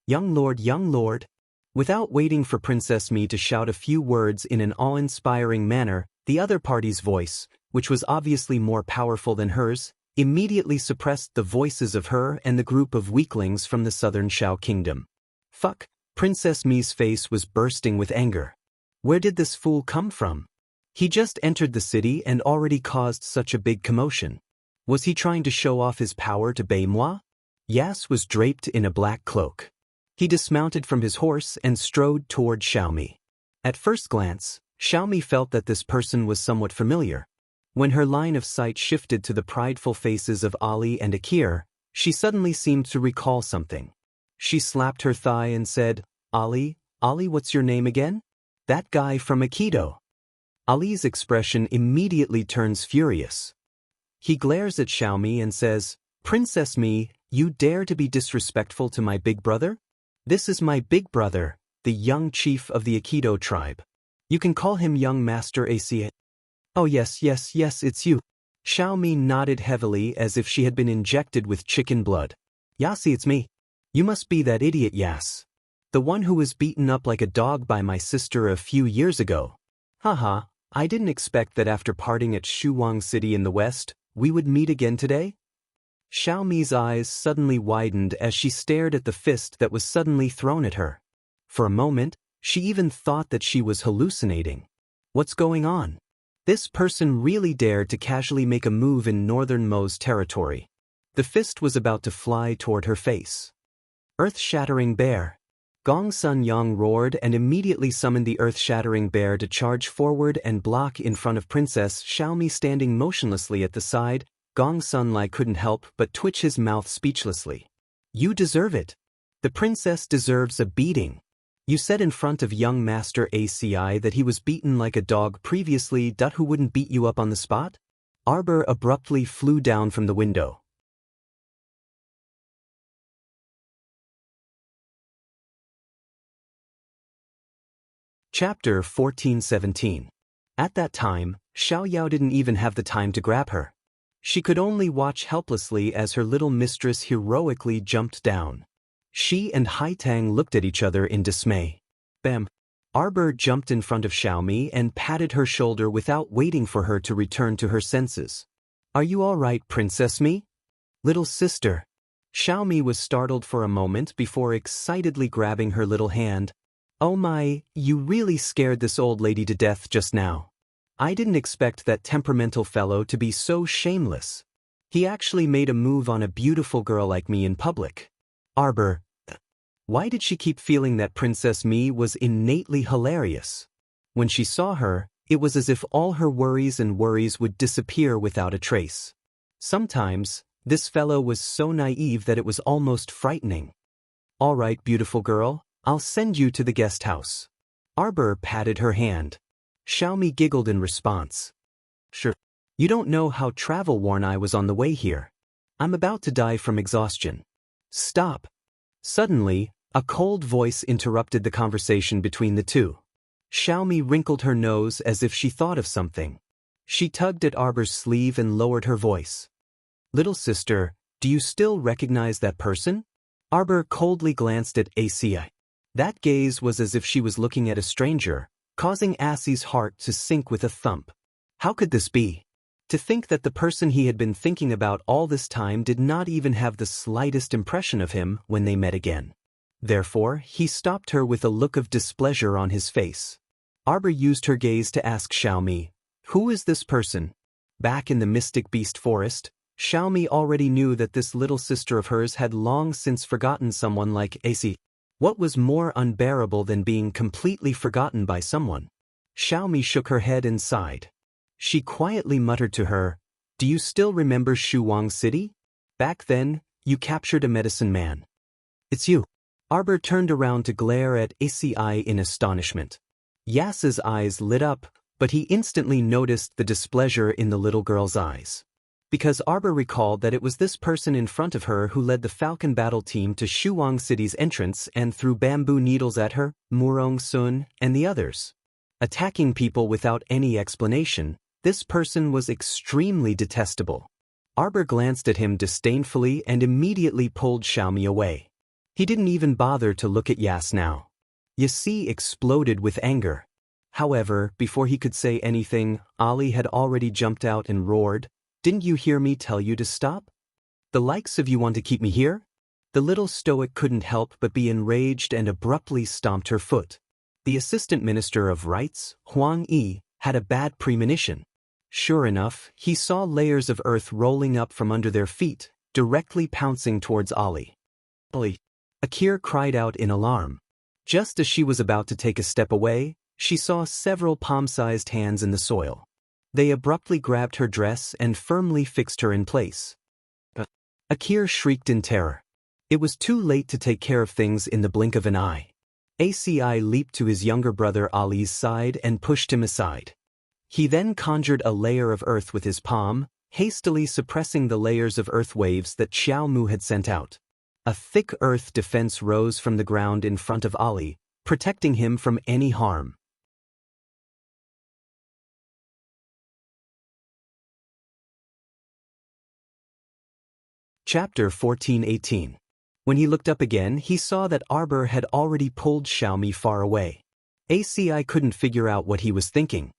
Young Lord, young Lord. Without waiting for Princess Mi to shout a few words in an awe-inspiring manner, the other party's voice, which was obviously more powerful than hers, immediately suppressed the voices of her and the group of weaklings from the southern Shao Kingdom. Fuck, Princess Mi's face was bursting with anger. Where did this fool come from? He just entered the city and already caused such a big commotion. Was he trying to show off his power to Beimoi? Yas was draped in a black cloak. He dismounted from his horse and strode toward Xiaomi. At first glance, Xiaomi felt that this person was somewhat familiar. When her line of sight shifted to the prideful faces of Ali and Akir, she suddenly seemed to recall something. She slapped her thigh and said, Ali, what's your name again? That guy from Aikido. Ali's expression immediately turns furious. He glares at Xiaomi and says, Princess Mi, you dare to be disrespectful to my big brother? This is my big brother, the young chief of the Aikido tribe. You can call him young Master Ace. Oh yes, it's you. Xiaomi nodded heavily as if she had been injected with chicken blood. Yasi, it's me. You must be that idiot Yas. The one who was beaten up like a dog by my sister a few years ago. Haha, I didn't expect that after parting at Shuwang City in the west, we would meet again today. Xiaomi's eyes suddenly widened as she stared at the fist that was suddenly thrown at her. For a moment, she even thought that she was hallucinating. What's going on? This person really dared to casually make a move in Northern Mo's territory. The fist was about to fly toward her face. Earth-shattering bear. Gong Sun Yang roared and immediately summoned the earth-shattering bear to charge forward and block in front of Princess Xiaomi standing motionlessly at the side. Gong Sun Lai couldn't help but twitch his mouth speechlessly. You deserve it. The princess deserves a beating. You said in front of young Master ACI that he was beaten like a dog previously. Who wouldn't beat you up on the spot? Arbor abruptly flew down from the window. Chapter 1417. At that time, Xiao Yao didn't even have the time to grab her. She could only watch helplessly as her little mistress heroically jumped down. She and Haitang looked at each other in dismay. Bam! Arbor jumped in front of Xiaomi and patted her shoulder without waiting for her to return to her senses. Are you all right, Princess Me? Little sister. Xiaomi was startled for a moment before excitedly grabbing her little hand. Oh my, you really scared this old lady to death just now. I didn't expect that temperamental fellow to be so shameless. He actually made a move on a beautiful girl like me in public. Arbor. Why did she keep feeling that Princess Me was innately hilarious? When she saw her, it was as if all her worries would disappear without a trace. Sometimes, this fellow was so naive that it was almost frightening. All right, beautiful girl, I'll send you to the guest house. Arbor patted her hand. Xiaomi giggled in response. Sure. You don't know how travel-worn I was on the way here. I'm about to die from exhaustion. Stop. Suddenly, a cold voice interrupted the conversation between the two. Xiaomi wrinkled her nose as if she thought of something. She tugged at Arbor's sleeve and lowered her voice. Little sister, do you still recognize that person? Arbor coldly glanced at ACI. That gaze was as if she was looking at a stranger, causing Assie's heart to sink with a thump. How could this be? To think that the person he had been thinking about all this time did not even have the slightest impression of him when they met again. Therefore, he stopped her with a look of displeasure on his face. Arbor used her gaze to ask Xiaomi, who is this person? Back in the Mystic Beast Forest, Xiaomi already knew that this little sister of hers had long since forgotten someone like AC. What was more unbearable than being completely forgotten by someone? Xiaomi shook her head and sighed. She quietly muttered to her, do you still remember Shuang City? Back then, you captured a medicine man. It's you. Arbor turned around to glare at ACI in astonishment. Yas's eyes lit up, but he instantly noticed the displeasure in the little girl's eyes. Because Arbor recalled that it was this person in front of her who led the Falcon battle team to Shuang City's entrance and threw bamboo needles at her, Murong Sun, and the others. Attacking people without any explanation, this person was extremely detestable. Arbor glanced at him disdainfully and immediately pulled Xiaomi away. He didn't even bother to look at Yas now. Yasi exploded with anger. However, before he could say anything, Ali had already jumped out and roared, didn't you hear me tell you to stop? The likes of you want to keep me here? The little stoic couldn't help but be enraged and abruptly stomped her foot. The Assistant Minister of Rights, Huang Yi, had a bad premonition. Sure enough, he saw layers of earth rolling up from under their feet, directly pouncing towards Ali. Ali! Akir cried out in alarm. Just as she was about to take a step away, she saw several palm-sized hands in the soil. They abruptly grabbed her dress and firmly fixed her in place. Akir shrieked in terror. It was too late to take care of things in the blink of an eye. ACI leaped to his younger brother Ali's side and pushed him aside. He then conjured a layer of earth with his palm, hastily suppressing the layers of earth waves that Xiao Mu had sent out. A thick earth defense rose from the ground in front of Ali, protecting him from any harm. Chapter 14:18. When he looked up again, he saw that Arbor had already pulled Xiaomi far away. ACI couldn't figure out what he was thinking.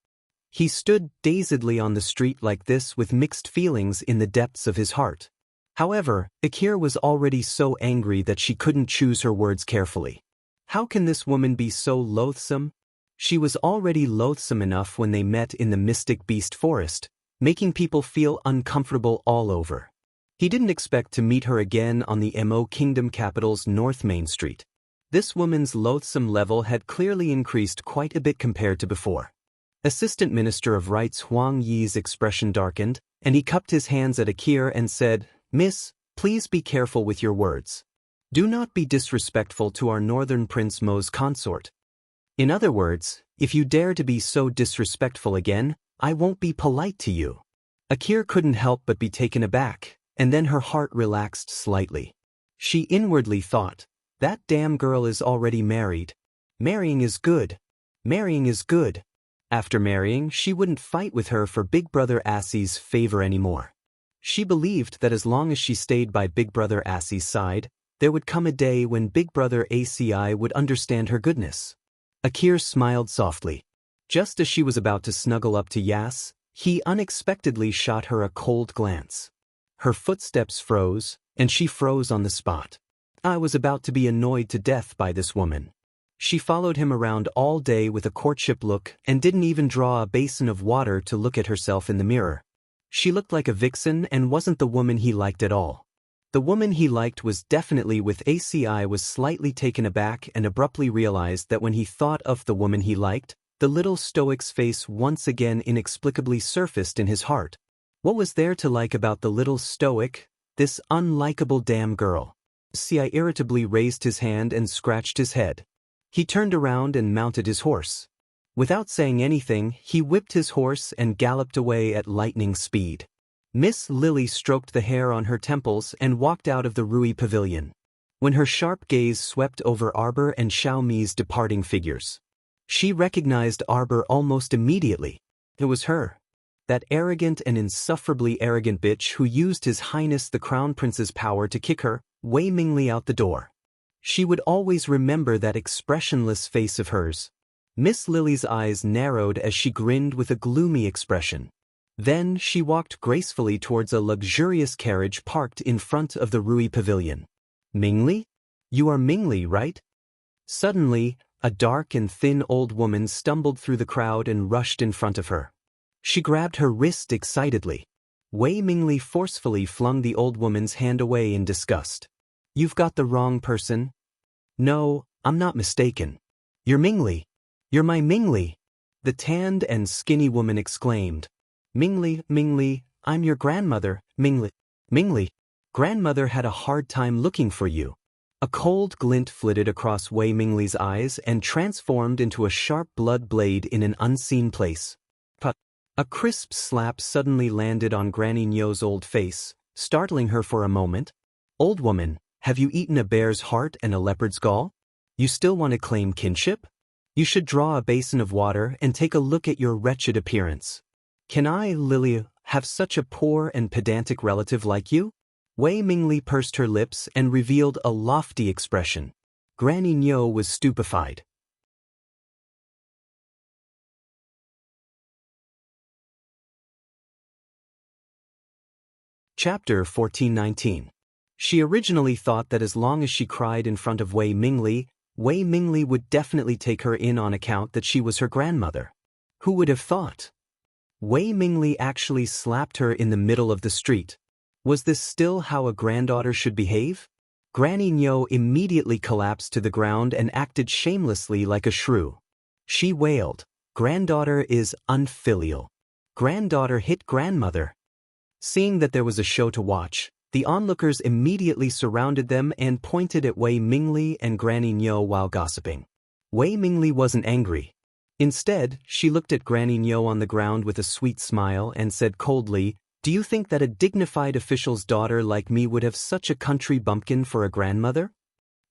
He stood dazedly on the street like this with mixed feelings in the depths of his heart. However, Akir was already so angry that she couldn't choose her words carefully. How can this woman be so loathsome? She was already loathsome enough when they met in the Mystic Beast Forest, making people feel uncomfortable all over. He didn't expect to meet her again on the Mo Kingdom capital's North Main Street. This woman's loathsome level had clearly increased quite a bit compared to before. Assistant Minister of Rights Huang Yi's expression darkened, and he cupped his hands at Akir and said, Miss, please be careful with your words. Do not be disrespectful to our Northern Prince Mo's consort. In other words, if you dare to be so disrespectful again, I won't be polite to you. Akir couldn't help but be taken aback, and then her heart relaxed slightly. She inwardly thought, that damn girl is already married. Marrying is good. Marrying is good. After marrying, she wouldn't fight with her for Big Brother Assie's favor anymore. She believed that as long as she stayed by Big Brother Assie's side, there would come a day when Big Brother ACI would understand her goodness. Akir smiled softly. Just as she was about to snuggle up to Yas, he unexpectedly shot her a cold glance. Her footsteps froze, and she froze on the spot. I was about to be annoyed to death by this woman. She followed him around all day with a courtship look and didn't even draw a basin of water to look at herself in the mirror. She looked like a vixen and wasn't the woman he liked at all. The woman he liked was definitely with ACI was slightly taken aback and abruptly realized that when he thought of the woman he liked, the little stoic's face once again inexplicably surfaced in his heart. What was there to like about the little stoic, this unlikable damn girl? ACI irritably raised his hand and scratched his head. He turned around and mounted his horse. Without saying anything, he whipped his horse and galloped away at lightning speed. Miss Lily stroked the hair on her temples and walked out of the Rui pavilion. When her sharp gaze swept over Arbor and Xiaomi's departing figures, she recognized Arbor almost immediately. It was her. That arrogant and insufferably arrogant bitch who used His Highness the Crown Prince's power to kick her, Wei Mingli, out the door. She would always remember that expressionless face of hers. Miss Lily's eyes narrowed as she grinned with a gloomy expression. Then she walked gracefully towards a luxurious carriage parked in front of the Rui pavilion. Mingli? You are Mingli, right? Suddenly, a dark and thin old woman stumbled through the crowd and rushed in front of her. She grabbed her wrist excitedly. Wei Mingli forcefully flung the old woman's hand away in disgust. You've got the wrong person. No, I'm not mistaken. You're Mingli. You're my Mingli. The tanned and skinny woman exclaimed. Mingli, Mingli, I'm your grandmother, Mingli. Mingli, grandmother had a hard time looking for you. A cold glint flitted across Wei Mingli's eyes and transformed into a sharp blood blade in an unseen place. But a crisp slap suddenly landed on Granny Nyo's old face, startling her for a moment. Old woman, have you eaten a bear's heart and a leopard's gall? You still want to claim kinship? You should draw a basin of water and take a look at your wretched appearance. Can I, Lily, have such a poor and pedantic relative like you? Wei Mingli pursed her lips and revealed a lofty expression. Granny Nyo was stupefied. Chapter 1419. She originally thought that as long as she cried in front of Wei Mingli would definitely take her in on account that she was her grandmother. Who would have thought? Wei Mingli actually slapped her in the middle of the street. Was this still how a granddaughter should behave? Granny Nyo immediately collapsed to the ground and acted shamelessly like a shrew. She wailed, "Granddaughter is unfilial. Granddaughter hit grandmother." Seeing that there was a show to watch, the onlookers immediately surrounded them and pointed at Wei Mingli and Granny Nyo while gossiping. Wei Mingli wasn't angry. Instead, she looked at Granny Nyo on the ground with a sweet smile and said coldly, "Do you think that a dignified official's daughter like me would have such a country bumpkin for a grandmother?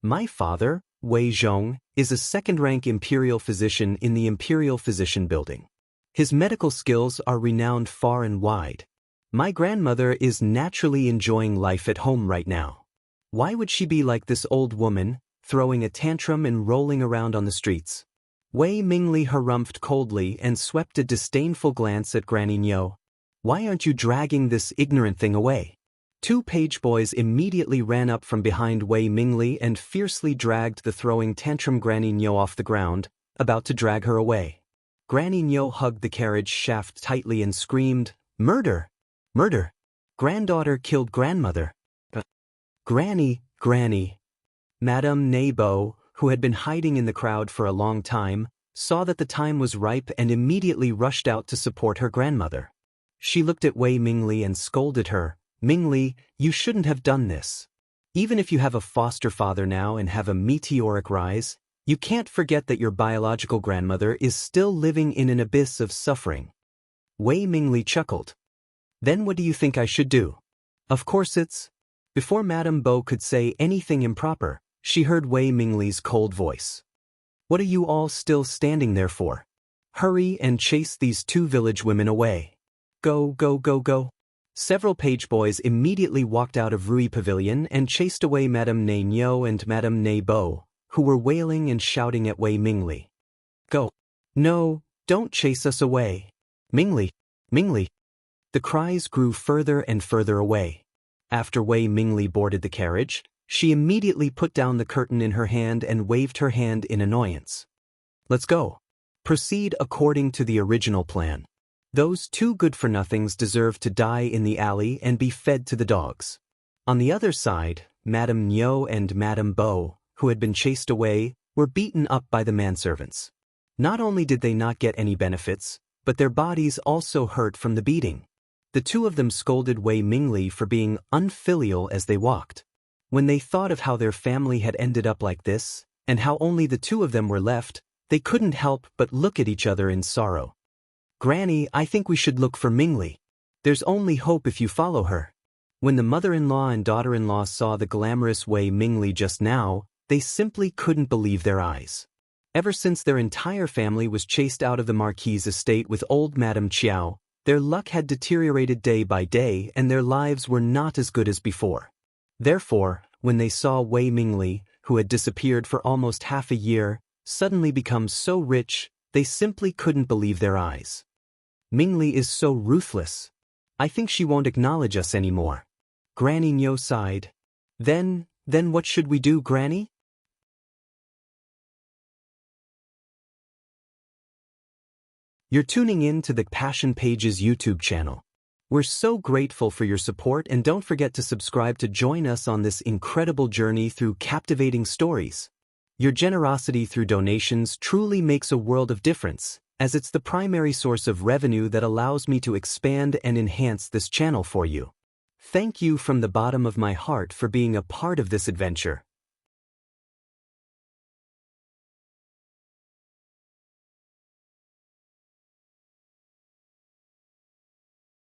My father, Wei Zhong, is a second-rank imperial physician in the Imperial Physician Building. His medical skills are renowned far and wide. My grandmother is naturally enjoying life at home right now. Why would she be like this old woman, throwing a tantrum and rolling around on the streets?" Wei Mingli harumphed coldly and swept a disdainful glance at Granny Nyo. "Why aren't you dragging this ignorant thing away?" Two page boys immediately ran up from behind Wei Mingli and fiercely dragged the throwing tantrum Granny Nyo off the ground, about to drag her away. Granny Nyo hugged the carriage shaft tightly and screamed, "Murder! Murder! Granddaughter killed grandmother." Granny. Madame Nebo, who had been hiding in the crowd for a long time, saw that the time was ripe and immediately rushed out to support her grandmother. She looked at Wei Mingli and scolded her, "Mingli, you shouldn't have done this. Even if you have a foster father now and have a meteoric rise, you can't forget that your biological grandmother is still living in an abyss of suffering." Wei Mingli chuckled. "Then what do you think I should do?" Of course it's... Before Madame Bo could say anything improper, she heard Wei Mingli's cold voice. "What are you all still standing there for? Hurry and chase these two village women away. Go, go, go, go." Several page boys immediately walked out of Rui Pavilion and chased away Madame Ne Nyo and Madame Ne Bo, who were wailing and shouting at Wei Mingli. Go! No, don't chase us away! Mingli! Mingli! The cries grew further and further away. After Wei Mingli boarded the carriage, she immediately put down the curtain in her hand and waved her hand in annoyance. Let's go. Proceed according to the original plan. Those two good-for-nothings deserve to die in the alley and be fed to the dogs. On the other side, Madame Nyo and Madame Bo, who had been chased away, were beaten up by the manservants. Not only did they not get any benefits, but their bodies also hurt from the beating. The two of them scolded Wei Mingli for being unfilial as they walked. When they thought of how their family had ended up like this, and how only the two of them were left, they couldn't help but look at each other in sorrow. Granny, I think we should look for Mingli. There's only hope if you follow her. When the mother-in-law and daughter-in-law saw the glamorous Wei Mingli just now, they simply couldn't believe their eyes. Ever since their entire family was chased out of the Marquis's estate with old Madame Chiao, their luck had deteriorated day by day and their lives were not as good as before. Therefore, when they saw Wei Mingli, who had disappeared for almost half a year, suddenly become so rich, they simply couldn't believe their eyes. Mingli is so ruthless. I think she won't acknowledge us anymore. Granny Nyo sighed. Then what should we do, Granny? You're tuning in to the Passion Pages YouTube channel. We're so grateful for your support and don't forget to subscribe to join us on this incredible journey through captivating stories. Your generosity through donations truly makes a world of difference, as it's the primary source of revenue that allows me to expand and enhance this channel for you. Thank you from the bottom of my heart for being a part of this adventure.